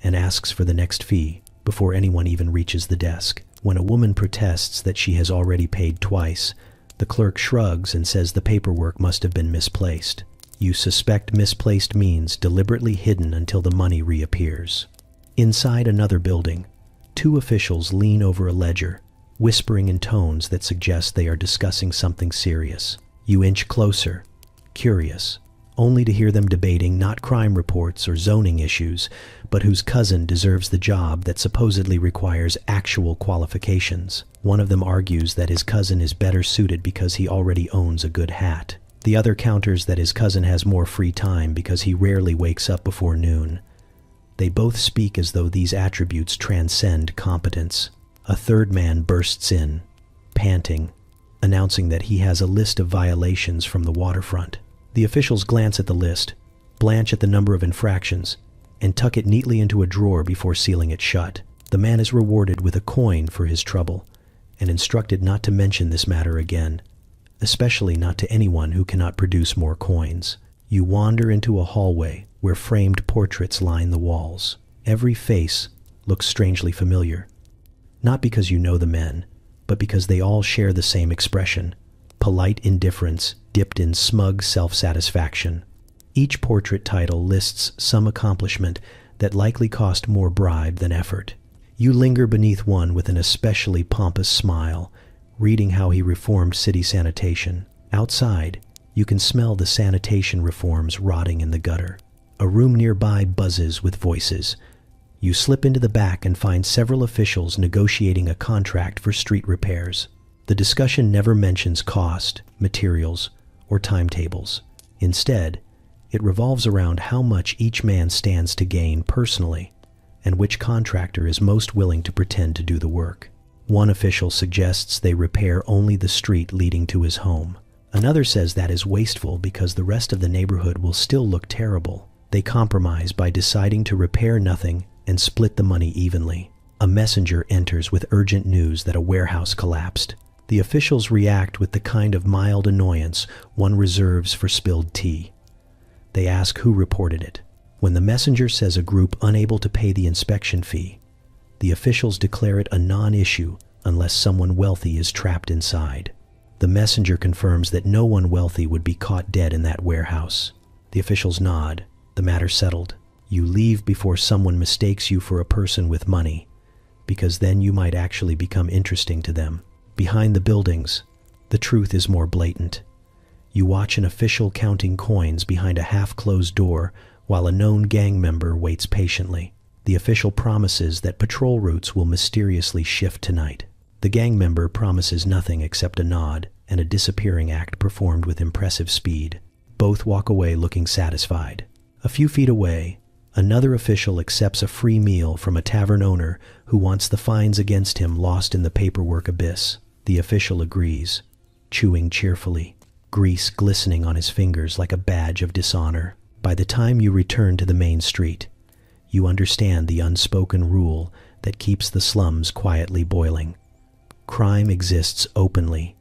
and asks for the next fee before anyone even reaches the desk. When a woman protests that she has already paid twice, the clerk shrugs and says the paperwork must have been misplaced. You suspect misplaced means deliberately hidden until the money reappears. Inside another building, two officials lean over a ledger, whispering in tones that suggest they are discussing something serious. You inch closer, curious, only to hear them debating not crime reports or zoning issues, but whose cousin deserves the job that supposedly requires actual qualifications. One of them argues that his cousin is better suited because he already owns a good hat. The other counters that his cousin has more free time because he rarely wakes up before noon. They both speak as though these attributes transcend competence. A third man bursts in, panting, announcing that he has a list of violations from the waterfront. The officials glance at the list, blanch at the number of infractions, and tuck it neatly into a drawer before sealing it shut. The man is rewarded with a coin for his trouble, and instructed not to mention this matter again, especially not to anyone who cannot produce more coins. You wander into a hallway where framed portraits line the walls. Every face looks strangely familiar, not because you know the men, but because they all share the same expression, polite indifference dipped in smug self-satisfaction. Each portrait title lists some accomplishment that likely cost more bribe than effort. You linger beneath one with an especially pompous smile, reading how he reformed city sanitation, Outside, you can smell the sanitation reforms rotting in the gutter. A room nearby buzzes with voices. You slip into the back and find several officials negotiating a contract for street repairs. The discussion never mentions cost, materials, or timetables. Instead, it revolves around how much each man stands to gain personally, and which contractor is most willing to pretend to do the work. One official suggests they repair only the street leading to his home. Another says that is wasteful because the rest of the neighborhood will still look terrible. They compromise by deciding to repair nothing and split the money evenly. A messenger enters with urgent news that a warehouse collapsed. The officials react with the kind of mild annoyance one reserves for spilled tea. They ask who reported it. When the messenger says a group unable to pay the inspection fee, the officials declare it a non-issue unless someone wealthy is trapped inside. The messenger confirms that no one wealthy would be caught dead in that warehouse. The officials nod. The matter settled. You leave before someone mistakes you for a person with money, because then you might actually become interesting to them. Behind the buildings, the truth is more blatant. You watch an official counting coins behind a half-closed door while a known gang member waits patiently. The official promises that patrol routes will mysteriously shift tonight. The gang member promises nothing except a nod and a disappearing act performed with impressive speed. Both walk away looking satisfied. A few feet away, another official accepts a free meal from a tavern owner who wants the fines against him lost in the paperwork abyss. The official agrees, chewing cheerfully, grease glistening on his fingers like a badge of dishonor. By the time you return to the main street, you understand the unspoken rule that keeps the slums quietly boiling. Crime exists openly,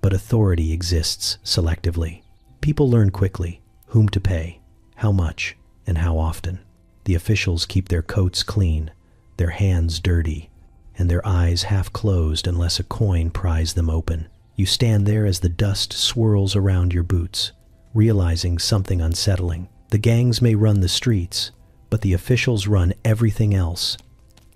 but authority exists selectively. People learn quickly whom to pay, how much, and how often. The officials keep their coats clean, their hands dirty, and their eyes half closed unless a coin pries them open. You stand there as the dust swirls around your boots, realizing something unsettling. The gangs may run the streets, but the officials run everything else,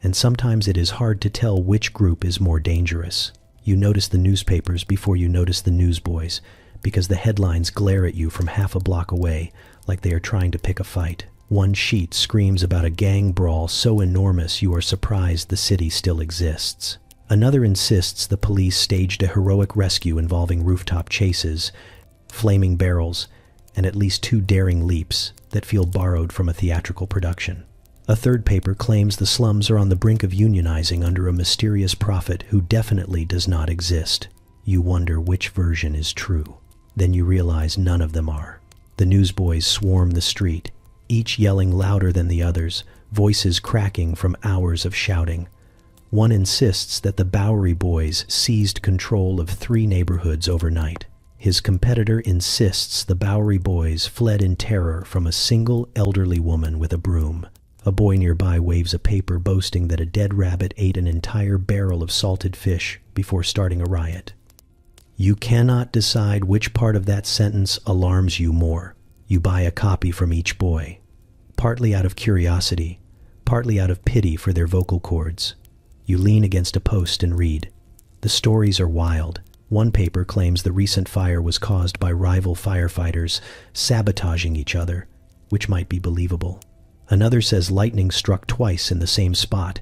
and sometimes it is hard to tell which group is more dangerous. You notice the newspapers before you notice the newsboys, because the headlines glare at you from half a block away like they are trying to pick a fight. One sheet screams about a gang brawl so enormous you are surprised the city still exists. Another insists the police staged a heroic rescue involving rooftop chases, flaming barrels, and at least 2 daring leaps that feel borrowed from a theatrical production. A third paper claims the slums are on the brink of unionizing under a mysterious prophet who definitely does not exist. You wonder which version is true. Then you realize none of them are. The newsboys swarm the street, each yelling louder than the others, voices cracking from hours of shouting. One insists that the Bowery boys seized control of 3 neighborhoods overnight. His competitor insists the Bowery boys fled in terror from a single elderly woman with a broom. A boy nearby waves a paper boasting that a dead rabbit ate an entire barrel of salted fish before starting a riot. You cannot decide which part of that sentence alarms you more. You buy a copy from each boy, partly out of curiosity, partly out of pity for their vocal cords. You lean against a post and read. The stories are wild. One paper claims the recent fire was caused by rival firefighters sabotaging each other, which might be believable. Another says lightning struck twice in the same spot,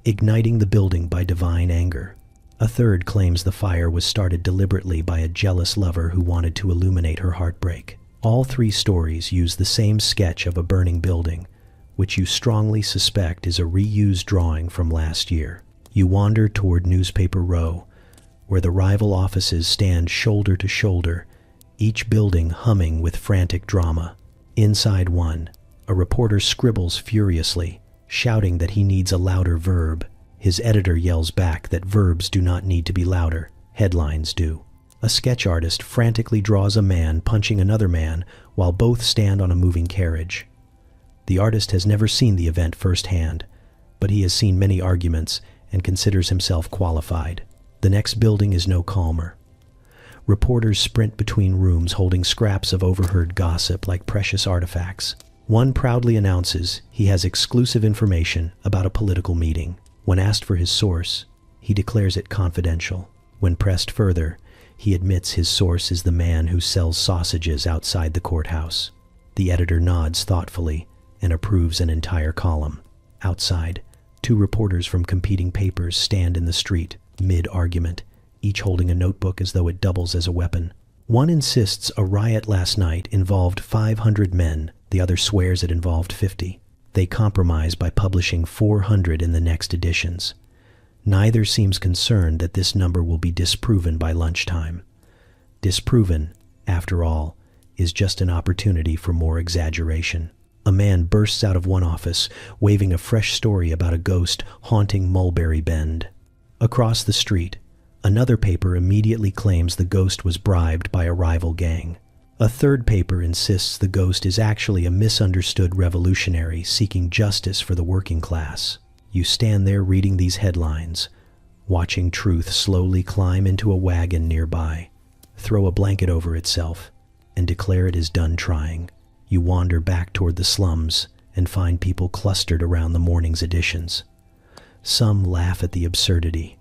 igniting the building by divine anger. A third claims the fire was started deliberately by a jealous lover who wanted to illuminate her heartbreak. All 3 stories use the same sketch of a burning building, which you strongly suspect is a reused drawing from last year. You wander toward Newspaper Row, where the rival offices stand shoulder to shoulder, each building humming with frantic drama. Inside one, a reporter scribbles furiously, shouting that he needs a louder verb. His editor yells back that verbs do not need to be louder, headlines do. A sketch artist frantically draws a man punching another man while both stand on a moving carriage. The artist has never seen the event firsthand, but he has seen many arguments and considers himself qualified. The next building is no calmer. Reporters sprint between rooms holding scraps of overheard gossip like precious artifacts. One proudly announces he has exclusive information about a political meeting. When asked for his source, he declares it confidential. When pressed further, He admits his source is the man who sells sausages outside the courthouse. The editor nods thoughtfully and approves an entire column. Outside, two reporters from competing papers stand in the street, mid-argument, each holding a notebook as though it doubles as a weapon. One insists a riot last night involved 500 men, the other swears it involved 50. They compromise by publishing 400 in the next editions. Neither seems concerned that this number will be disproven by lunchtime. Disproven, after all, is just an opportunity for more exaggeration. A man bursts out of one office, waving a fresh story about a ghost haunting Mulberry Bend. Across the street, another paper immediately claims the ghost was bribed by a rival gang. A third paper insists the ghost is actually a misunderstood revolutionary seeking justice for the working class. You stand there reading these headlines, watching truth slowly climb into a wagon nearby, throw a blanket over itself, and declare it is done trying. You wander back toward the slums and find people clustered around the morning's editions. Some laugh at the absurdity.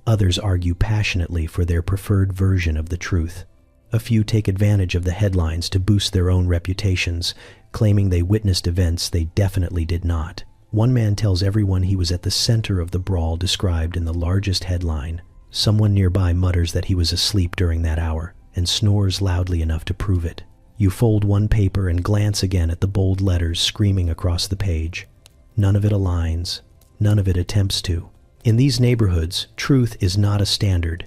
Others argue passionately for their preferred version of the truth. A few take advantage of the headlines to boost their own reputations, claiming they witnessed events they definitely did not. One man tells everyone he was at the center of the brawl described in the largest headline. Someone nearby mutters that he was asleep during that hour and snores loudly enough to prove it. You fold one paper and glance again at the bold letters screaming across the page. None of it aligns. None of it attempts to. In these neighborhoods, truth is not a standard.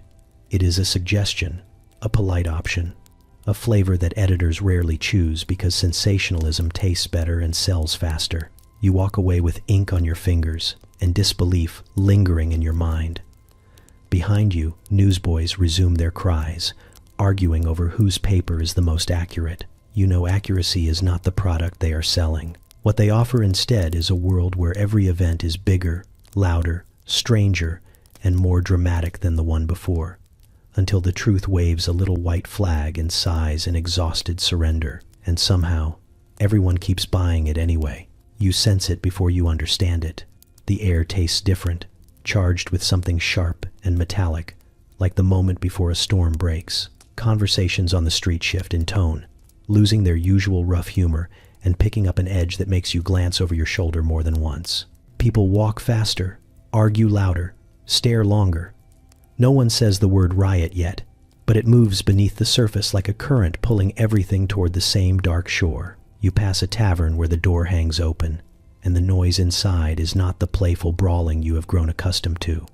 It is a suggestion, a polite option, a flavor that editors rarely choose because sensationalism tastes better and sells faster. You walk away with ink on your fingers and disbelief lingering in your mind. Behind you, newsboys resume their cries, arguing over whose paper is the most accurate. You know accuracy is not the product they are selling. What they offer instead is a world where every event is bigger, louder, stranger, and more dramatic than the one before, until the truth waves a little white flag and sighs in exhausted surrender. And somehow, everyone keeps buying it anyway. You sense it before you understand it. The air tastes different, charged with something sharp and metallic, like the moment before a storm breaks. Conversations on the street shift in tone, losing their usual rough humor and picking up an edge that makes you glance over your shoulder more than once. People walk faster, argue louder, stare longer. No one says the word riot yet, but it moves beneath the surface like a current pulling everything toward the same dark shore. You pass a tavern where the door hangs open, and the noise inside is not the playful brawling you have grown accustomed to.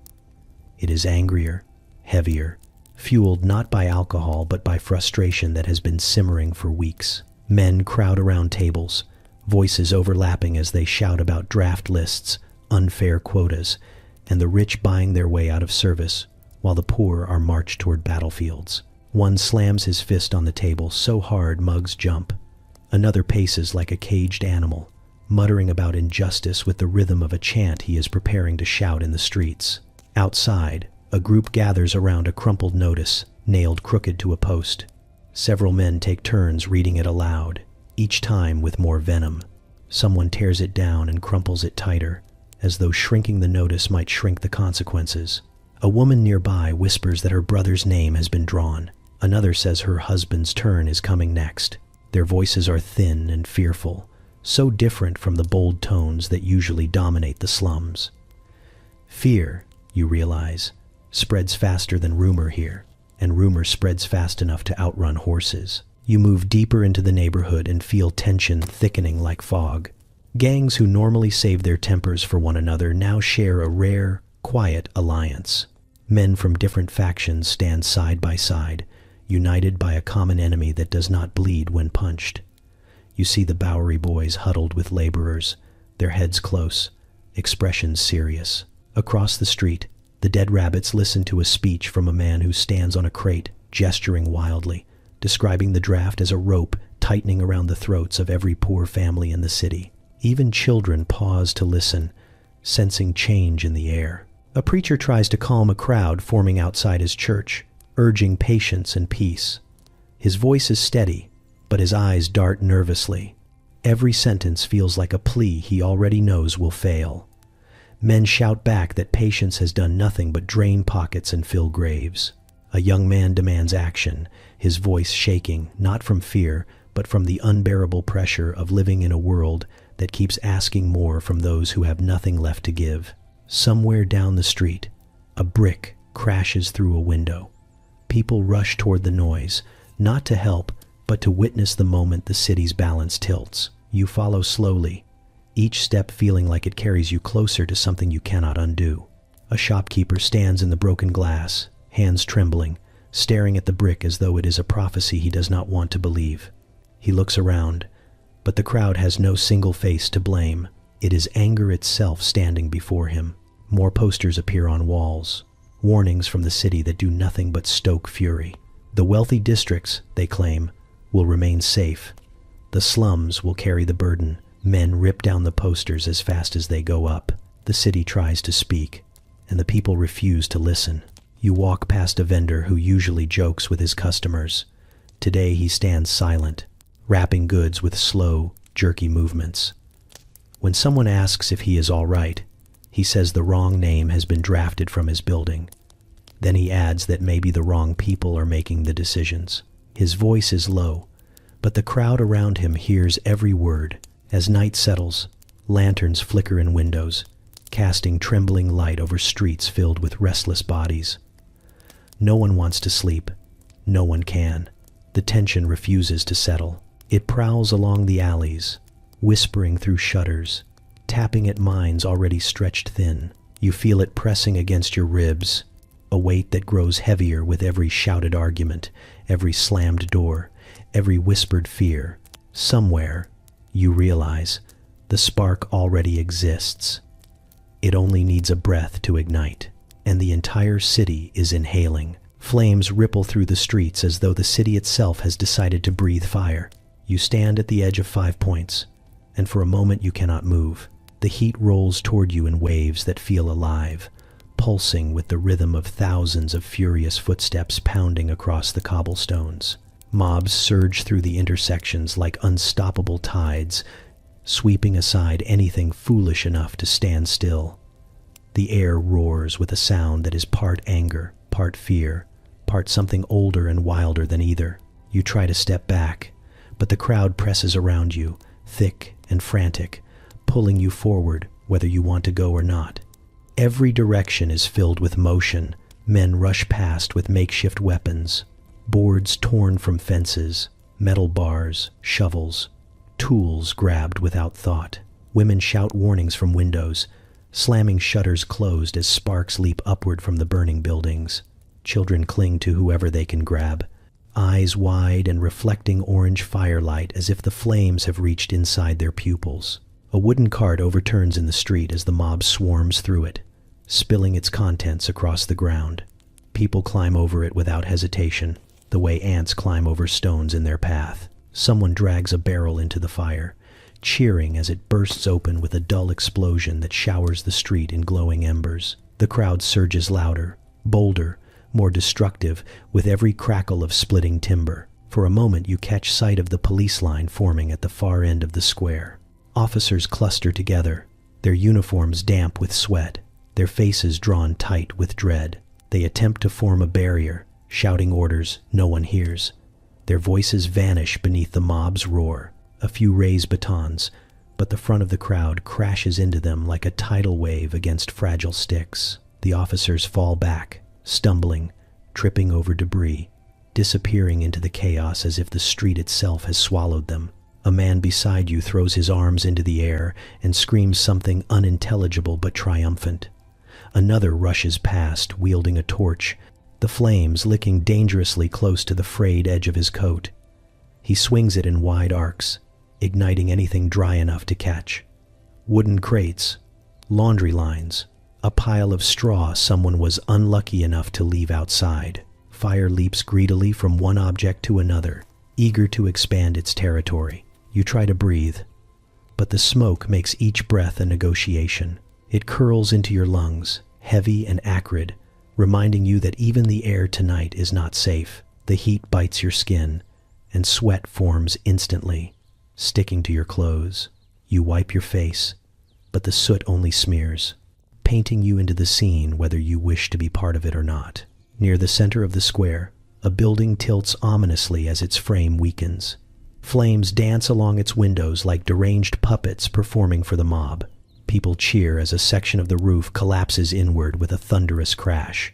It is angrier, heavier, fueled not by alcohol but by frustration that has been simmering for weeks. Men crowd around tables, voices overlapping as they shout about draft lists, unfair quotas, and the rich buying their way out of service, while the poor are marched toward battlefields. One slams his fist on the table so hard mugs jump. Another paces like a caged animal, muttering about injustice with the rhythm of a chant he is preparing to shout in the streets. Outside, a group gathers around a crumpled notice, nailed crooked to a post. Several men take turns reading it aloud, each time with more venom. Someone tears it down and crumples it tighter, as though shrinking the notice might shrink the consequences. A woman nearby whispers that her brother's name has been drawn. Another says her husband's turn is coming next. Their voices are thin and fearful, so different from the bold tones that usually dominate the slums. Fear, you realize, spreads faster than rumor here, and rumor spreads fast enough to outrun horses. You move deeper into the neighborhood and feel tension thickening like fog. Gangs who normally save their tempers for one another now share a rare, quiet alliance. Men from different factions stand side by side, united by a common enemy that does not bleed when punched. You see the Bowery boys huddled with laborers, their heads close, expressions serious. Across the street, the dead rabbits listen to a speech from a man who stands on a crate, gesturing wildly, describing the draft as a rope tightening around the throats of every poor family in the city. Even children pause to listen, sensing change in the air. A preacher tries to calm a crowd forming outside his church, urging patience and peace. His voice is steady, but his eyes dart nervously. Every sentence feels like a plea he already knows will fail. Men shout back that patience has done nothing but drain pockets and fill graves. A young man demands action, his voice shaking, not from fear, but from the unbearable pressure of living in a world that keeps asking more from those who have nothing left to give. Somewhere down the street, a brick crashes through a window. People rush toward the noise, not to help, but to witness the moment the city's balance tilts. You follow slowly, each step feeling like it carries you closer to something you cannot undo. A shopkeeper stands in the broken glass, hands trembling, staring at the brick as though it is a prophecy he does not want to believe. He looks around, but the crowd has no single face to blame. It is anger itself standing before him. More posters appear on walls, warnings from the city that do nothing but stoke fury. The wealthy districts, they claim, will remain safe. The slums will carry the burden. Men rip down the posters as fast as they go up. The city tries to speak, and the people refuse to listen. You walk past a vendor who usually jokes with his customers. Today he stands silent, wrapping goods with slow, jerky movements. When someone asks if he is all right, he says the wrong name has been drafted from his building. Then he adds that maybe the wrong people are making the decisions. His voice is low, but the crowd around him hears every word. As night settles, lanterns flicker in windows, casting trembling light over streets filled with restless bodies. No one wants to sleep. No one can. The tension refuses to settle. It prowls along the alleys, whispering through shutters, tapping at minds already stretched thin. You feel it pressing against your ribs, a weight that grows heavier with every shouted argument, every slammed door, every whispered fear. Somewhere, you realize, the spark already exists. It only needs a breath to ignite, and the entire city is inhaling. Flames ripple through the streets as though the city itself has decided to breathe fire. You stand at the edge of 5 points, and for a moment you cannot move. The heat rolls toward you in waves that feel alive, pulsing with the rhythm of thousands of furious footsteps pounding across the cobblestones. Mobs surge through the intersections like unstoppable tides, sweeping aside anything foolish enough to stand still. The air roars with a sound that is part anger, part fear, part something older and wilder than either. You try to step back, but the crowd presses around you, thick and frantic, pulling you forward whether you want to go or not. Every direction is filled with motion. Men rush past with makeshift weapons, boards torn from fences, metal bars, shovels, tools grabbed without thought. Women shout warnings from windows, slamming shutters closed as sparks leap upward from the burning buildings. Children cling to whoever they can grab, eyes wide and reflecting orange firelight as if the flames have reached inside their pupils. A wooden cart overturns in the street as the mob swarms through it, spilling its contents across the ground. People climb over it without hesitation, the way ants climb over stones in their path. Someone drags a barrel into the fire, cheering as it bursts open with a dull explosion that showers the street in glowing embers. The crowd surges louder, bolder, more destructive, with every crackle of splitting timber. For a moment you catch sight of the police line forming at the far end of the square. Officers cluster together, their uniforms damp with sweat, their faces drawn tight with dread. They attempt to form a barrier, shouting orders no one hears. Their voices vanish beneath the mob's roar. A few raise batons, but the front of the crowd crashes into them like a tidal wave against fragile sticks. The officers fall back, stumbling, tripping over debris, disappearing into the chaos as if the street itself has swallowed them. A man beside you throws his arms into the air and screams something unintelligible but triumphant. Another rushes past, wielding a torch, the flames licking dangerously close to the frayed edge of his coat. He swings it in wide arcs, igniting anything dry enough to catch. Wooden crates, laundry lines, a pile of straw someone was unlucky enough to leave outside. Fire leaps greedily from one object to another, eager to expand its territory. You try to breathe, but the smoke makes each breath a negotiation. It curls into your lungs, heavy and acrid, reminding you that even the air tonight is not safe. The heat bites your skin, and sweat forms instantly, sticking to your clothes. You wipe your face, but the soot only smears, painting you into the scene whether you wish to be part of it or not. Near the center of the square, a building tilts ominously as its frame weakens. Flames dance along its windows like deranged puppets performing for the mob. People cheer as a section of the roof collapses inward with a thunderous crash.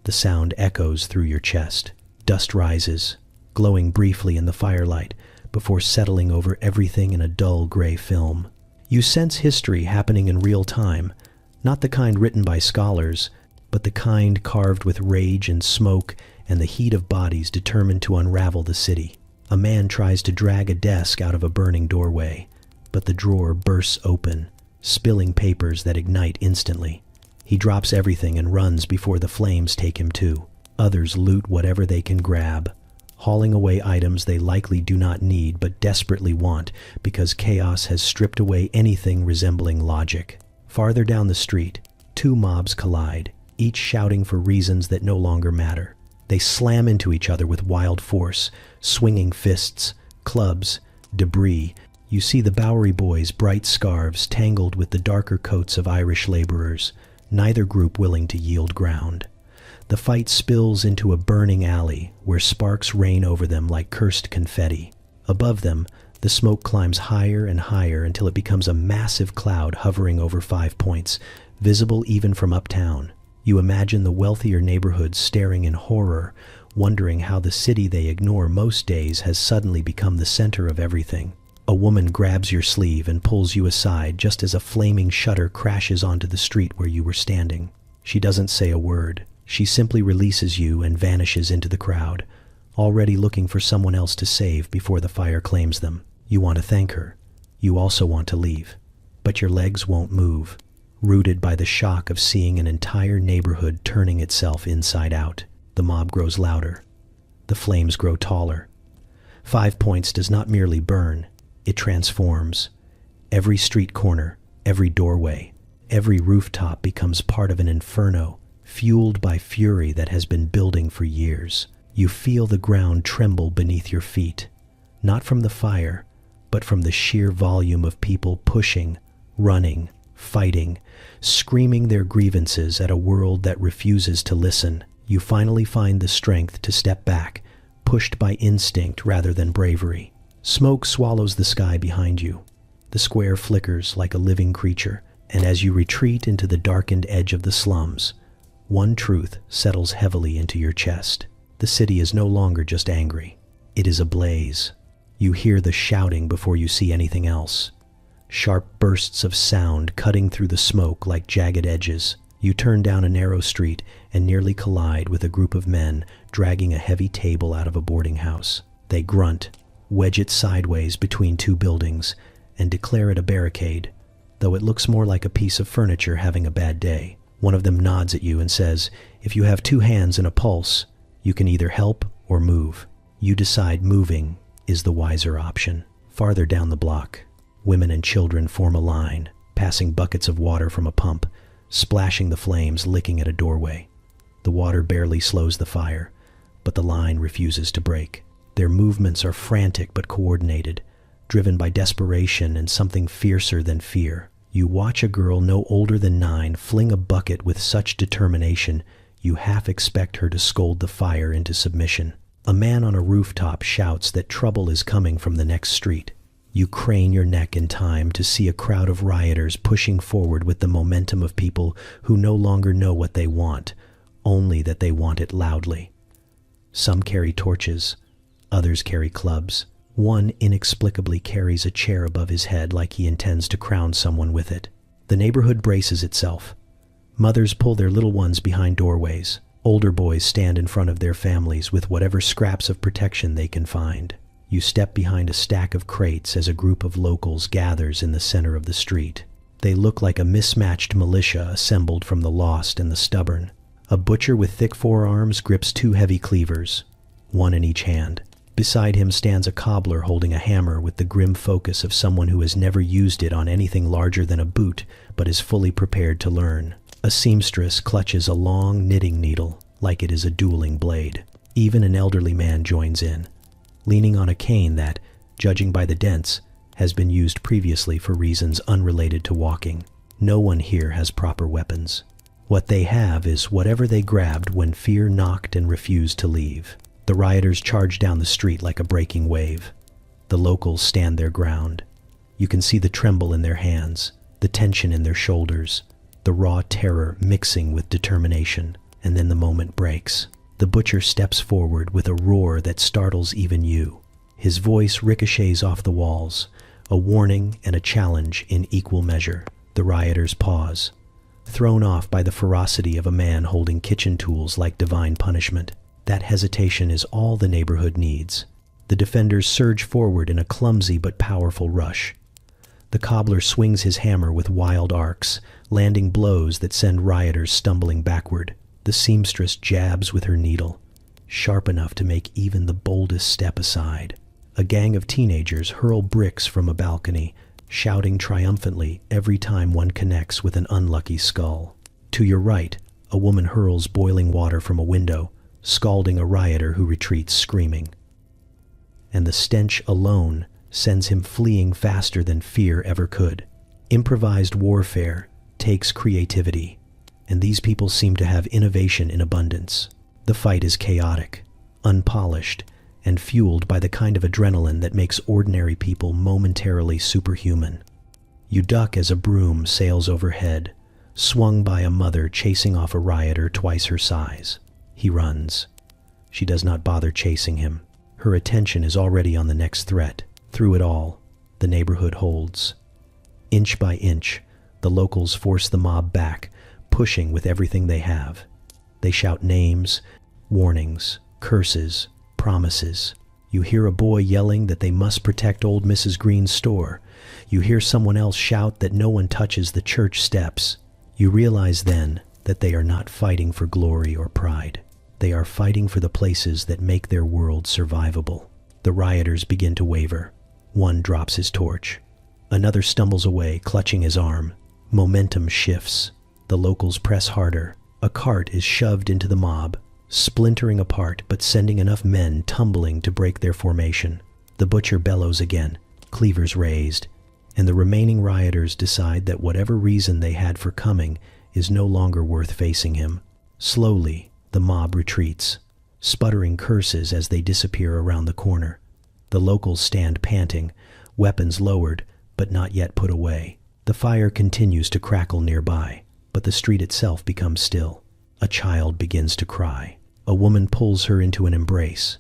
The sound echoes through your chest. Dust rises, glowing briefly in the firelight, before settling over everything in a dull gray film. You sense history happening in real time, not the kind written by scholars, but the kind carved with rage and smoke and the heat of bodies determined to unravel the city. A man tries to drag a desk out of a burning doorway, but the drawer bursts open, spilling papers that ignite instantly. He drops everything and runs before the flames take him too. Others loot whatever they can grab, hauling away items they likely do not need but desperately want because chaos has stripped away anything resembling logic. Farther down the street, two mobs collide, each shouting for reasons that no longer matter. They slam into each other with wild force, swinging fists, clubs, debris. You see the Bowery Boys' bright scarves tangled with the darker coats of Irish laborers, neither group willing to yield ground. The fight spills into a burning alley where sparks rain over them like cursed confetti. Above them, the smoke climbs higher and higher until it becomes a massive cloud hovering over 5 Points, visible even from uptown. You imagine the wealthier neighborhoods staring in horror, wondering how the city they ignore most days has suddenly become the center of everything. A woman grabs your sleeve and pulls you aside just as a flaming shutter crashes onto the street where you were standing. She doesn't say a word. She simply releases you and vanishes into the crowd, already looking for someone else to save before the fire claims them. You want to thank her. You also want to leave. But your legs won't move, rooted by the shock of seeing an entire neighborhood turning itself inside out. The mob grows louder. The flames grow taller. 5 Points does not merely burn, it transforms. Every street corner, every doorway, every rooftop becomes part of an inferno, fueled by fury that has been building for years. You feel the ground tremble beneath your feet, not from the fire, but from the sheer volume of people pushing, running, fighting, screaming their grievances at a world that refuses to listen. You finally find the strength to step back, pushed by instinct rather than bravery. Smoke swallows the sky behind you. The square flickers like a living creature, and as you retreat into the darkened edge of the slums, one truth settles heavily into your chest. The city is no longer just angry. It is ablaze. You hear the shouting before you see anything else. Sharp bursts of sound cutting through the smoke like jagged edges. You turn down a narrow street and nearly collide with a group of men dragging a heavy table out of a boarding house. They grunt, wedge it sideways between two buildings, and declare it a barricade, though it looks more like a piece of furniture having a bad day. One of them nods at you and says, if you have 2 hands and a pulse, you can either help or move. You decide moving is the wiser option. Farther down the block, women and children form a line, passing buckets of water from a pump, splashing the flames licking at a doorway. The water barely slows the fire, but the line refuses to break. Their movements are frantic but coordinated, driven by desperation and something fiercer than fear. You watch a girl no older than 9 fling a bucket with such determination, you half expect her to scold the fire into submission. A man on a rooftop shouts that trouble is coming from the next street. You crane your neck in time to see a crowd of rioters pushing forward with the momentum of people who no longer know what they want, only that they want it loudly. Some carry torches, others carry clubs. One inexplicably carries a chair above his head like he intends to crown someone with it. The neighborhood braces itself. Mothers pull their little ones behind doorways. Older boys stand in front of their families with whatever scraps of protection they can find. You step behind a stack of crates as a group of locals gathers in the center of the street. They look like a mismatched militia assembled from the lost and the stubborn. A butcher with thick forearms grips 2 heavy cleavers, one in each hand. Beside him stands a cobbler holding a hammer with the grim focus of someone who has never used it on anything larger than a boot, but is fully prepared to learn. A seamstress clutches a long knitting needle like it is a dueling blade. Even an elderly man joins in, leaning on a cane that, judging by the dents, has been used previously for reasons unrelated to walking. No one here has proper weapons. What they have is whatever they grabbed when fear knocked and refused to leave. The rioters charge down the street like a breaking wave. The locals stand their ground. You can see the tremble in their hands, the tension in their shoulders, the raw terror mixing with determination. And then the moment breaks. The butcher steps forward with a roar that startles even you. His voice ricochets off the walls, a warning and a challenge in equal measure. The rioters pause, thrown off by the ferocity of a man holding kitchen tools like divine punishment. That hesitation is all the neighborhood needs. The defenders surge forward in a clumsy but powerful rush. The cobbler swings his hammer with wild arcs, landing blows that send rioters stumbling backward. The seamstress jabs with her needle, sharp enough to make even the boldest step aside. A gang of teenagers hurl bricks from a balcony, shouting triumphantly every time one connects with an unlucky skull. To your right, a woman hurls boiling water from a window, scalding a rioter who retreats screaming. And the stench alone sends him fleeing faster than fear ever could. Improvised warfare takes creativity, and these people seem to have innovation in abundance. The fight is chaotic, unpolished, and fueled by the kind of adrenaline that makes ordinary people momentarily superhuman. You duck as a broom sails overhead, swung by a mother chasing off a rioter twice her size. He runs. She does not bother chasing him. Her attention is already on the next threat. Through it all, the neighborhood holds. Inch by inch, the locals force the mob back, pushing with everything they have. They shout names, warnings, curses, promises. You hear a boy yelling that they must protect old Mrs. Green's store. You hear someone else shout that no one touches the church steps. You realize then that they are not fighting for glory or pride. They are fighting for the places that make their world survivable. The rioters begin to waver. One drops his torch. Another stumbles away, clutching his arm. Momentum shifts. The locals press harder. A cart is shoved into the mob, splintering apart but sending enough men tumbling to break their formation. The butcher bellows again, cleavers raised, and the remaining rioters decide that whatever reason they had for coming is no longer worth facing him. Slowly, the mob retreats, sputtering curses as they disappear around the corner. The locals stand panting, weapons lowered but not yet put away. The fire continues to crackle nearby, but the street itself becomes still. A child begins to cry. A woman pulls her into an embrace.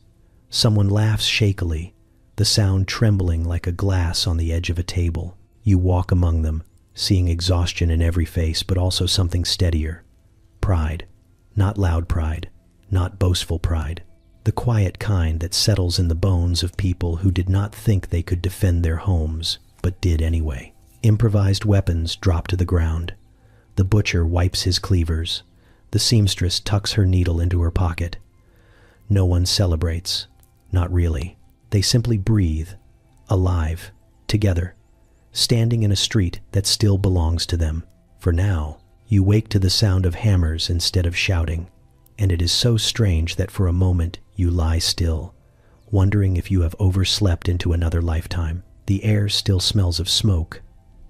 Someone laughs shakily, the sound trembling like a glass on the edge of a table. You walk among them, seeing exhaustion in every face, but also something steadier. Pride. Not loud pride, not boastful pride. The quiet kind that settles in the bones of people who did not think they could defend their homes, but did anyway. Improvised weapons drop to the ground. The butcher wipes his cleavers. The seamstress tucks her needle into her pocket. No one celebrates. Not really. They simply breathe, alive, together, standing in a street that still belongs to them. For now, you wake to the sound of hammers instead of shouting, and it is so strange that for a moment you lie still, wondering if you have overslept into another lifetime. The air still smells of smoke,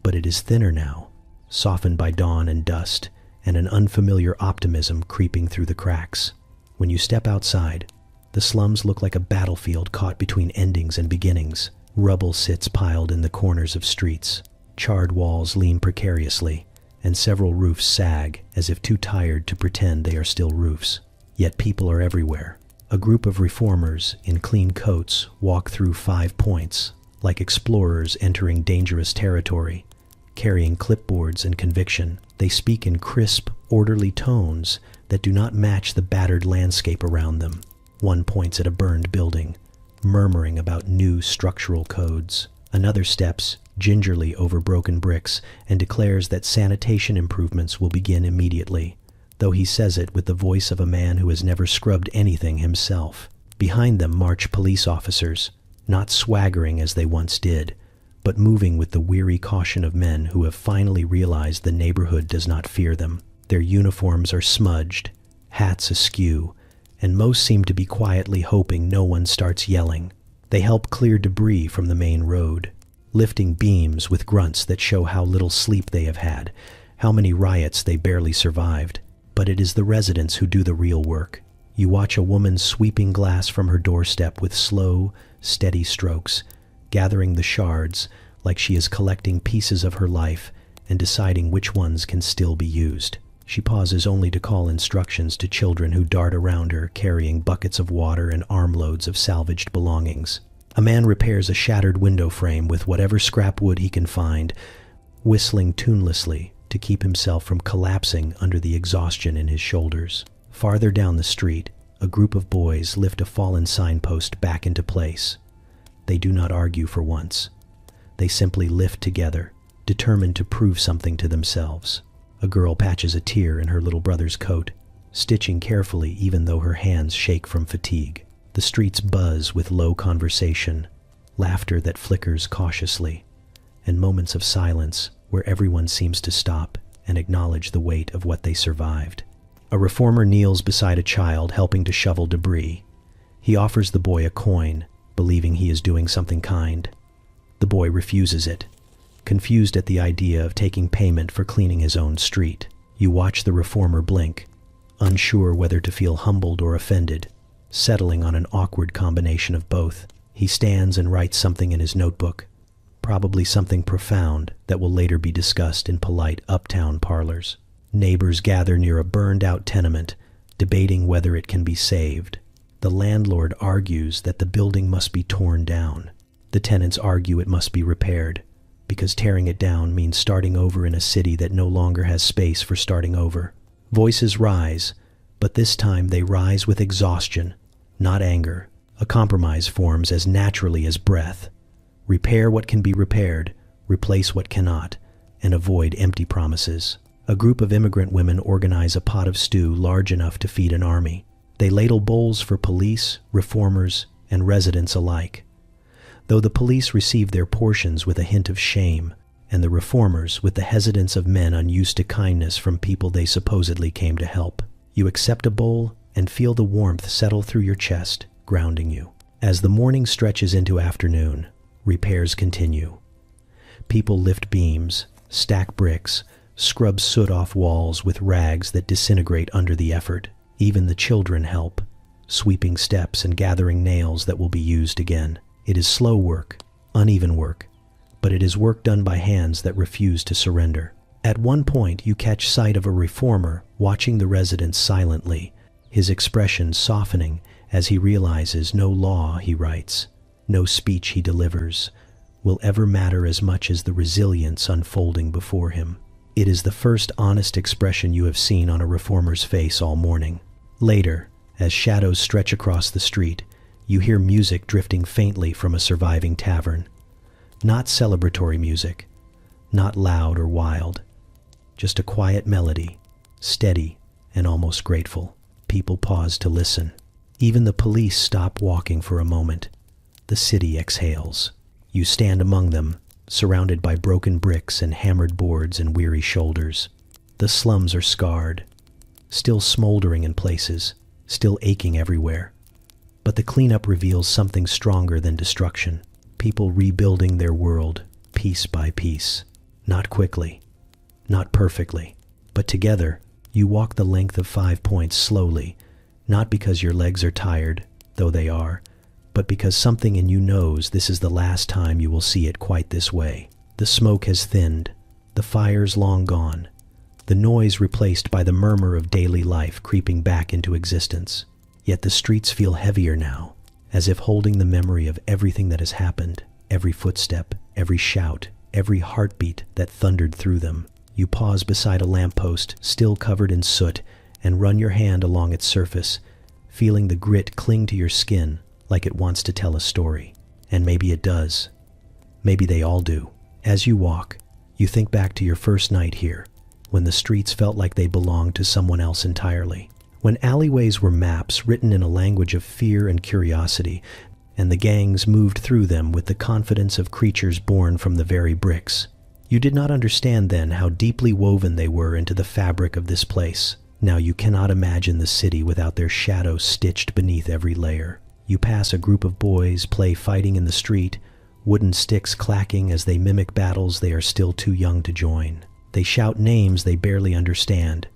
but it is thinner now, softened by dawn and dust, and an unfamiliar optimism creeping through the cracks. When you step outside, the slums look like a battlefield caught between endings and beginnings. Rubble sits piled in the corners of streets. Charred walls lean precariously, and several roofs sag as if too tired to pretend they are still roofs. Yet people are everywhere. A group of reformers in clean coats walk through 5 points, like explorers entering dangerous territory. Carrying clipboards and conviction, they speak in crisp, orderly tones that do not match the battered landscape around them. One points at a burned building, murmuring about new structural codes. Another steps gingerly over broken bricks and declares that sanitation improvements will begin immediately, though he says it with the voice of a man who has never scrubbed anything himself. Behind them march police officers, not swaggering as they once did, but moving with the weary caution of men who have finally realized the neighborhood does not fear them. Their uniforms are smudged, hats askew, and most seem to be quietly hoping no one starts yelling. They help clear debris from the main road, lifting beams with grunts that show how little sleep they have had, how many riots they barely survived. But it is the residents who do the real work. You watch a woman sweeping glass from her doorstep with slow, steady strokes, gathering the shards like she is collecting pieces of her life and deciding which ones can still be used. She pauses only to call instructions to children who dart around her, carrying buckets of water and armloads of salvaged belongings. A man repairs a shattered window frame with whatever scrap wood he can find, whistling tunelessly to keep himself from collapsing under the exhaustion in his shoulders. Farther down the street, a group of boys lift a fallen signpost back into place. They do not argue for once. They simply lift together, determined to prove something to themselves. A girl patches a tear in her little brother's coat, stitching carefully even though her hands shake from fatigue. The streets buzz with low conversation, laughter that flickers cautiously, and moments of silence where everyone seems to stop and acknowledge the weight of what they survived. A reformer kneels beside a child helping to shovel debris. He offers the boy a coin, believing he is doing something kind. The boy refuses it, confused at the idea of taking payment for cleaning his own street. You watch the reformer blink, unsure whether to feel humbled or offended, settling on an awkward combination of both. He stands and writes something in his notebook, probably something profound that will later be discussed in polite uptown parlors. Neighbors gather near a burned-out tenement, debating whether it can be saved. The landlord argues that the building must be torn down. The tenants argue it must be repaired, because tearing it down means starting over in a city that no longer has space for starting over. Voices rise, but this time they rise with exhaustion, not anger. A compromise forms as naturally as breath. Repair what can be repaired, replace what cannot, and avoid empty promises. A group of immigrant women organize a pot of stew large enough to feed an army. They ladle bowls for police, reformers, and residents alike. Though the police receive their portions with a hint of shame, and the reformers with the hesitance of men unused to kindness from people they supposedly came to help. You accept a bowl and feel the warmth settle through your chest, grounding you. As the morning stretches into afternoon, repairs continue. People lift beams, stack bricks, scrub soot off walls with rags that disintegrate under the effort. Even the children help, sweeping steps and gathering nails that will be used again. It is slow work, uneven work, but it is work done by hands that refuse to surrender. At one point, you catch sight of a reformer watching the residents silently, his expression softening as he realizes no law he writes, no speech he delivers, will ever matter as much as the resilience unfolding before him. It is the first honest expression you have seen on a reformer's face all morning. Later, as shadows stretch across the street, you hear music drifting faintly from a surviving tavern. Not celebratory music, not loud or wild, just a quiet melody, steady and almost grateful. People pause to listen. Even the police stop walking for a moment. The city exhales. You stand among them, surrounded by broken bricks and hammered boards and weary shoulders. The slums are scarred, still smoldering in places, still aching everywhere. But the cleanup reveals something stronger than destruction. People rebuilding their world, piece by piece. Not quickly, not perfectly, but together. You walk the length of 5 points slowly, not because your legs are tired, though they are, but because something in you knows this is the last time you will see it quite this way. The smoke has thinned, the fire's long gone, the noise replaced by the murmur of daily life creeping back into existence. Yet the streets feel heavier now, as if holding the memory of everything that has happened, every footstep, every shout, every heartbeat that thundered through them. You pause beside a lamppost, still covered in soot, and run your hand along its surface, feeling the grit cling to your skin like it wants to tell a story. And maybe it does. Maybe they all do. As you walk, you think back to your first night here, when the streets felt like they belonged to someone else entirely. When alleyways were maps written in a language of fear and curiosity, and the gangs moved through them with the confidence of creatures born from the very bricks. You did not understand then how deeply woven they were into the fabric of this place. Now you cannot imagine the city without their shadows stitched beneath every layer. You pass a group of boys play fighting in the street, wooden sticks clacking as they mimic battles they are still too young to join. They shout names they barely understand,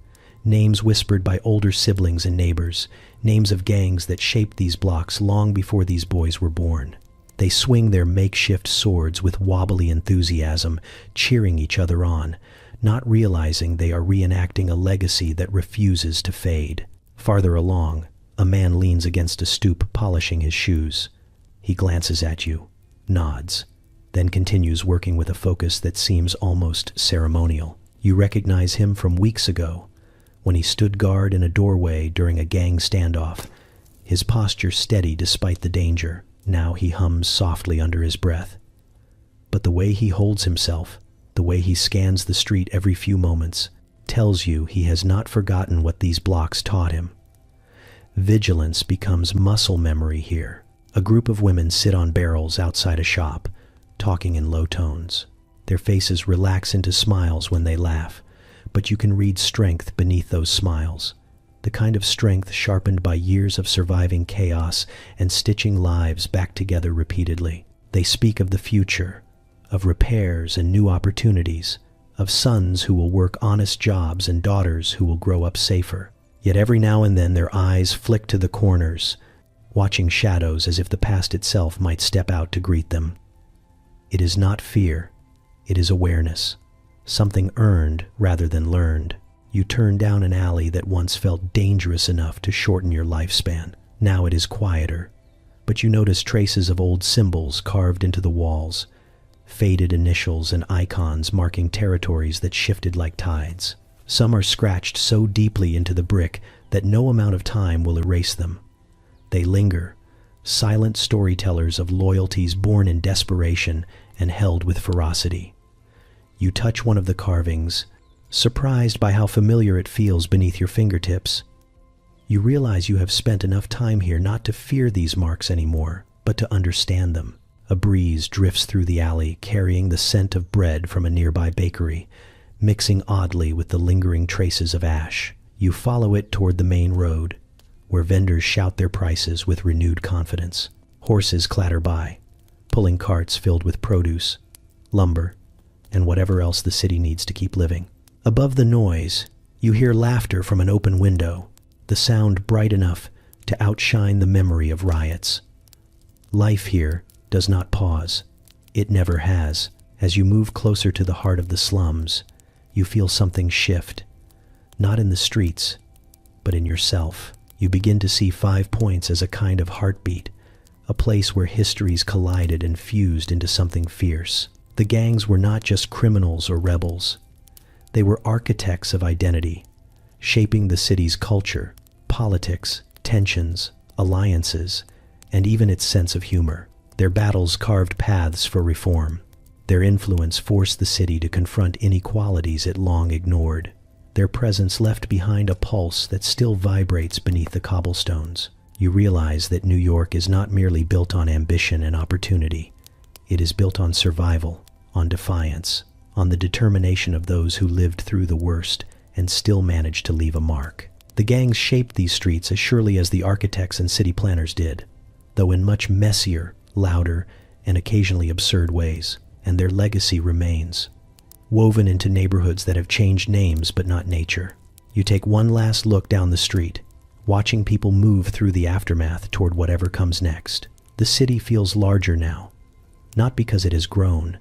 Names whispered by older siblings and neighbors, names of gangs that shaped these blocks long before these boys were born. They swing their makeshift swords with wobbly enthusiasm, cheering each other on, not realizing they are reenacting a legacy that refuses to fade. Farther along, a man leans against a stoop polishing his shoes. He glances at you, nods, then continues working with a focus that seems almost ceremonial. You recognize him from weeks ago, when he stood guard in a doorway during a gang standoff, his posture steady despite the danger. Now he hums softly under his breath. But the way he holds himself, the way he scans the street every few moments, tells you he has not forgotten what these blocks taught him. Vigilance becomes muscle memory here. A group of women sit on barrels outside a shop, talking in low tones. Their faces relax into smiles when they laugh, but you can read strength beneath those smiles, the kind of strength sharpened by years of surviving chaos and stitching lives back together repeatedly. They speak of the future, of repairs and new opportunities, of sons who will work honest jobs and daughters who will grow up safer. Yet every now and then their eyes flick to the corners, watching shadows as if the past itself might step out to greet them. It is not fear, it is awareness. Something earned rather than learned. You turn down an alley that once felt dangerous enough to shorten your lifespan. Now it is quieter, but you notice traces of old symbols carved into the walls, faded initials and icons marking territories that shifted like tides. Some are scratched so deeply into the brick that no amount of time will erase them. They linger, silent storytellers of loyalties born in desperation and held with ferocity. You touch one of the carvings, surprised by how familiar it feels beneath your fingertips. You realize you have spent enough time here not to fear these marks anymore, but to understand them. A breeze drifts through the alley, carrying the scent of bread from a nearby bakery, mixing oddly with the lingering traces of ash. You follow it toward the main road, where vendors shout their prices with renewed confidence. Horses clatter by, pulling carts filled with produce, lumber, and whatever else the city needs to keep living. Above the noise, you hear laughter from an open window, the sound bright enough to outshine the memory of riots. Life here does not pause. It never has. As you move closer to the heart of the slums, you feel something shift, not in the streets, but in yourself. You begin to see 5 Points as a kind of heartbeat, a place where histories collided and fused into something fierce. The gangs were not just criminals or rebels. They were architects of identity, shaping the city's culture, politics, tensions, alliances, and even its sense of humor. Their battles carved paths for reform. Their influence forced the city to confront inequalities it long ignored. Their presence left behind a pulse that still vibrates beneath the cobblestones. You realize that New York is not merely built on ambition and opportunity. It is built on survival, on defiance, on the determination of those who lived through the worst and still managed to leave a mark. The gangs shaped these streets as surely as the architects and city planners did, though in much messier, louder, and occasionally absurd ways, and their legacy remains, woven into neighborhoods that have changed names but not nature. You take one last look down the street, watching people move through the aftermath toward whatever comes next. The city feels larger now, not because it has grown,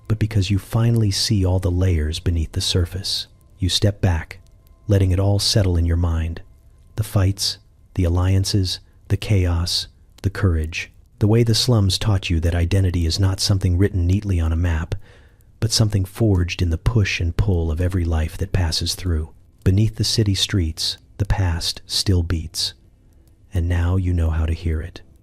but because you finally see all the layers beneath the surface. You step back, letting it all settle in your mind. The fights, the alliances, the chaos, the courage. The way the slums taught you that identity is not something written neatly on a map, but something forged in the push and pull of every life that passes through. Beneath the city streets, the past still beats. And now you know how to hear it.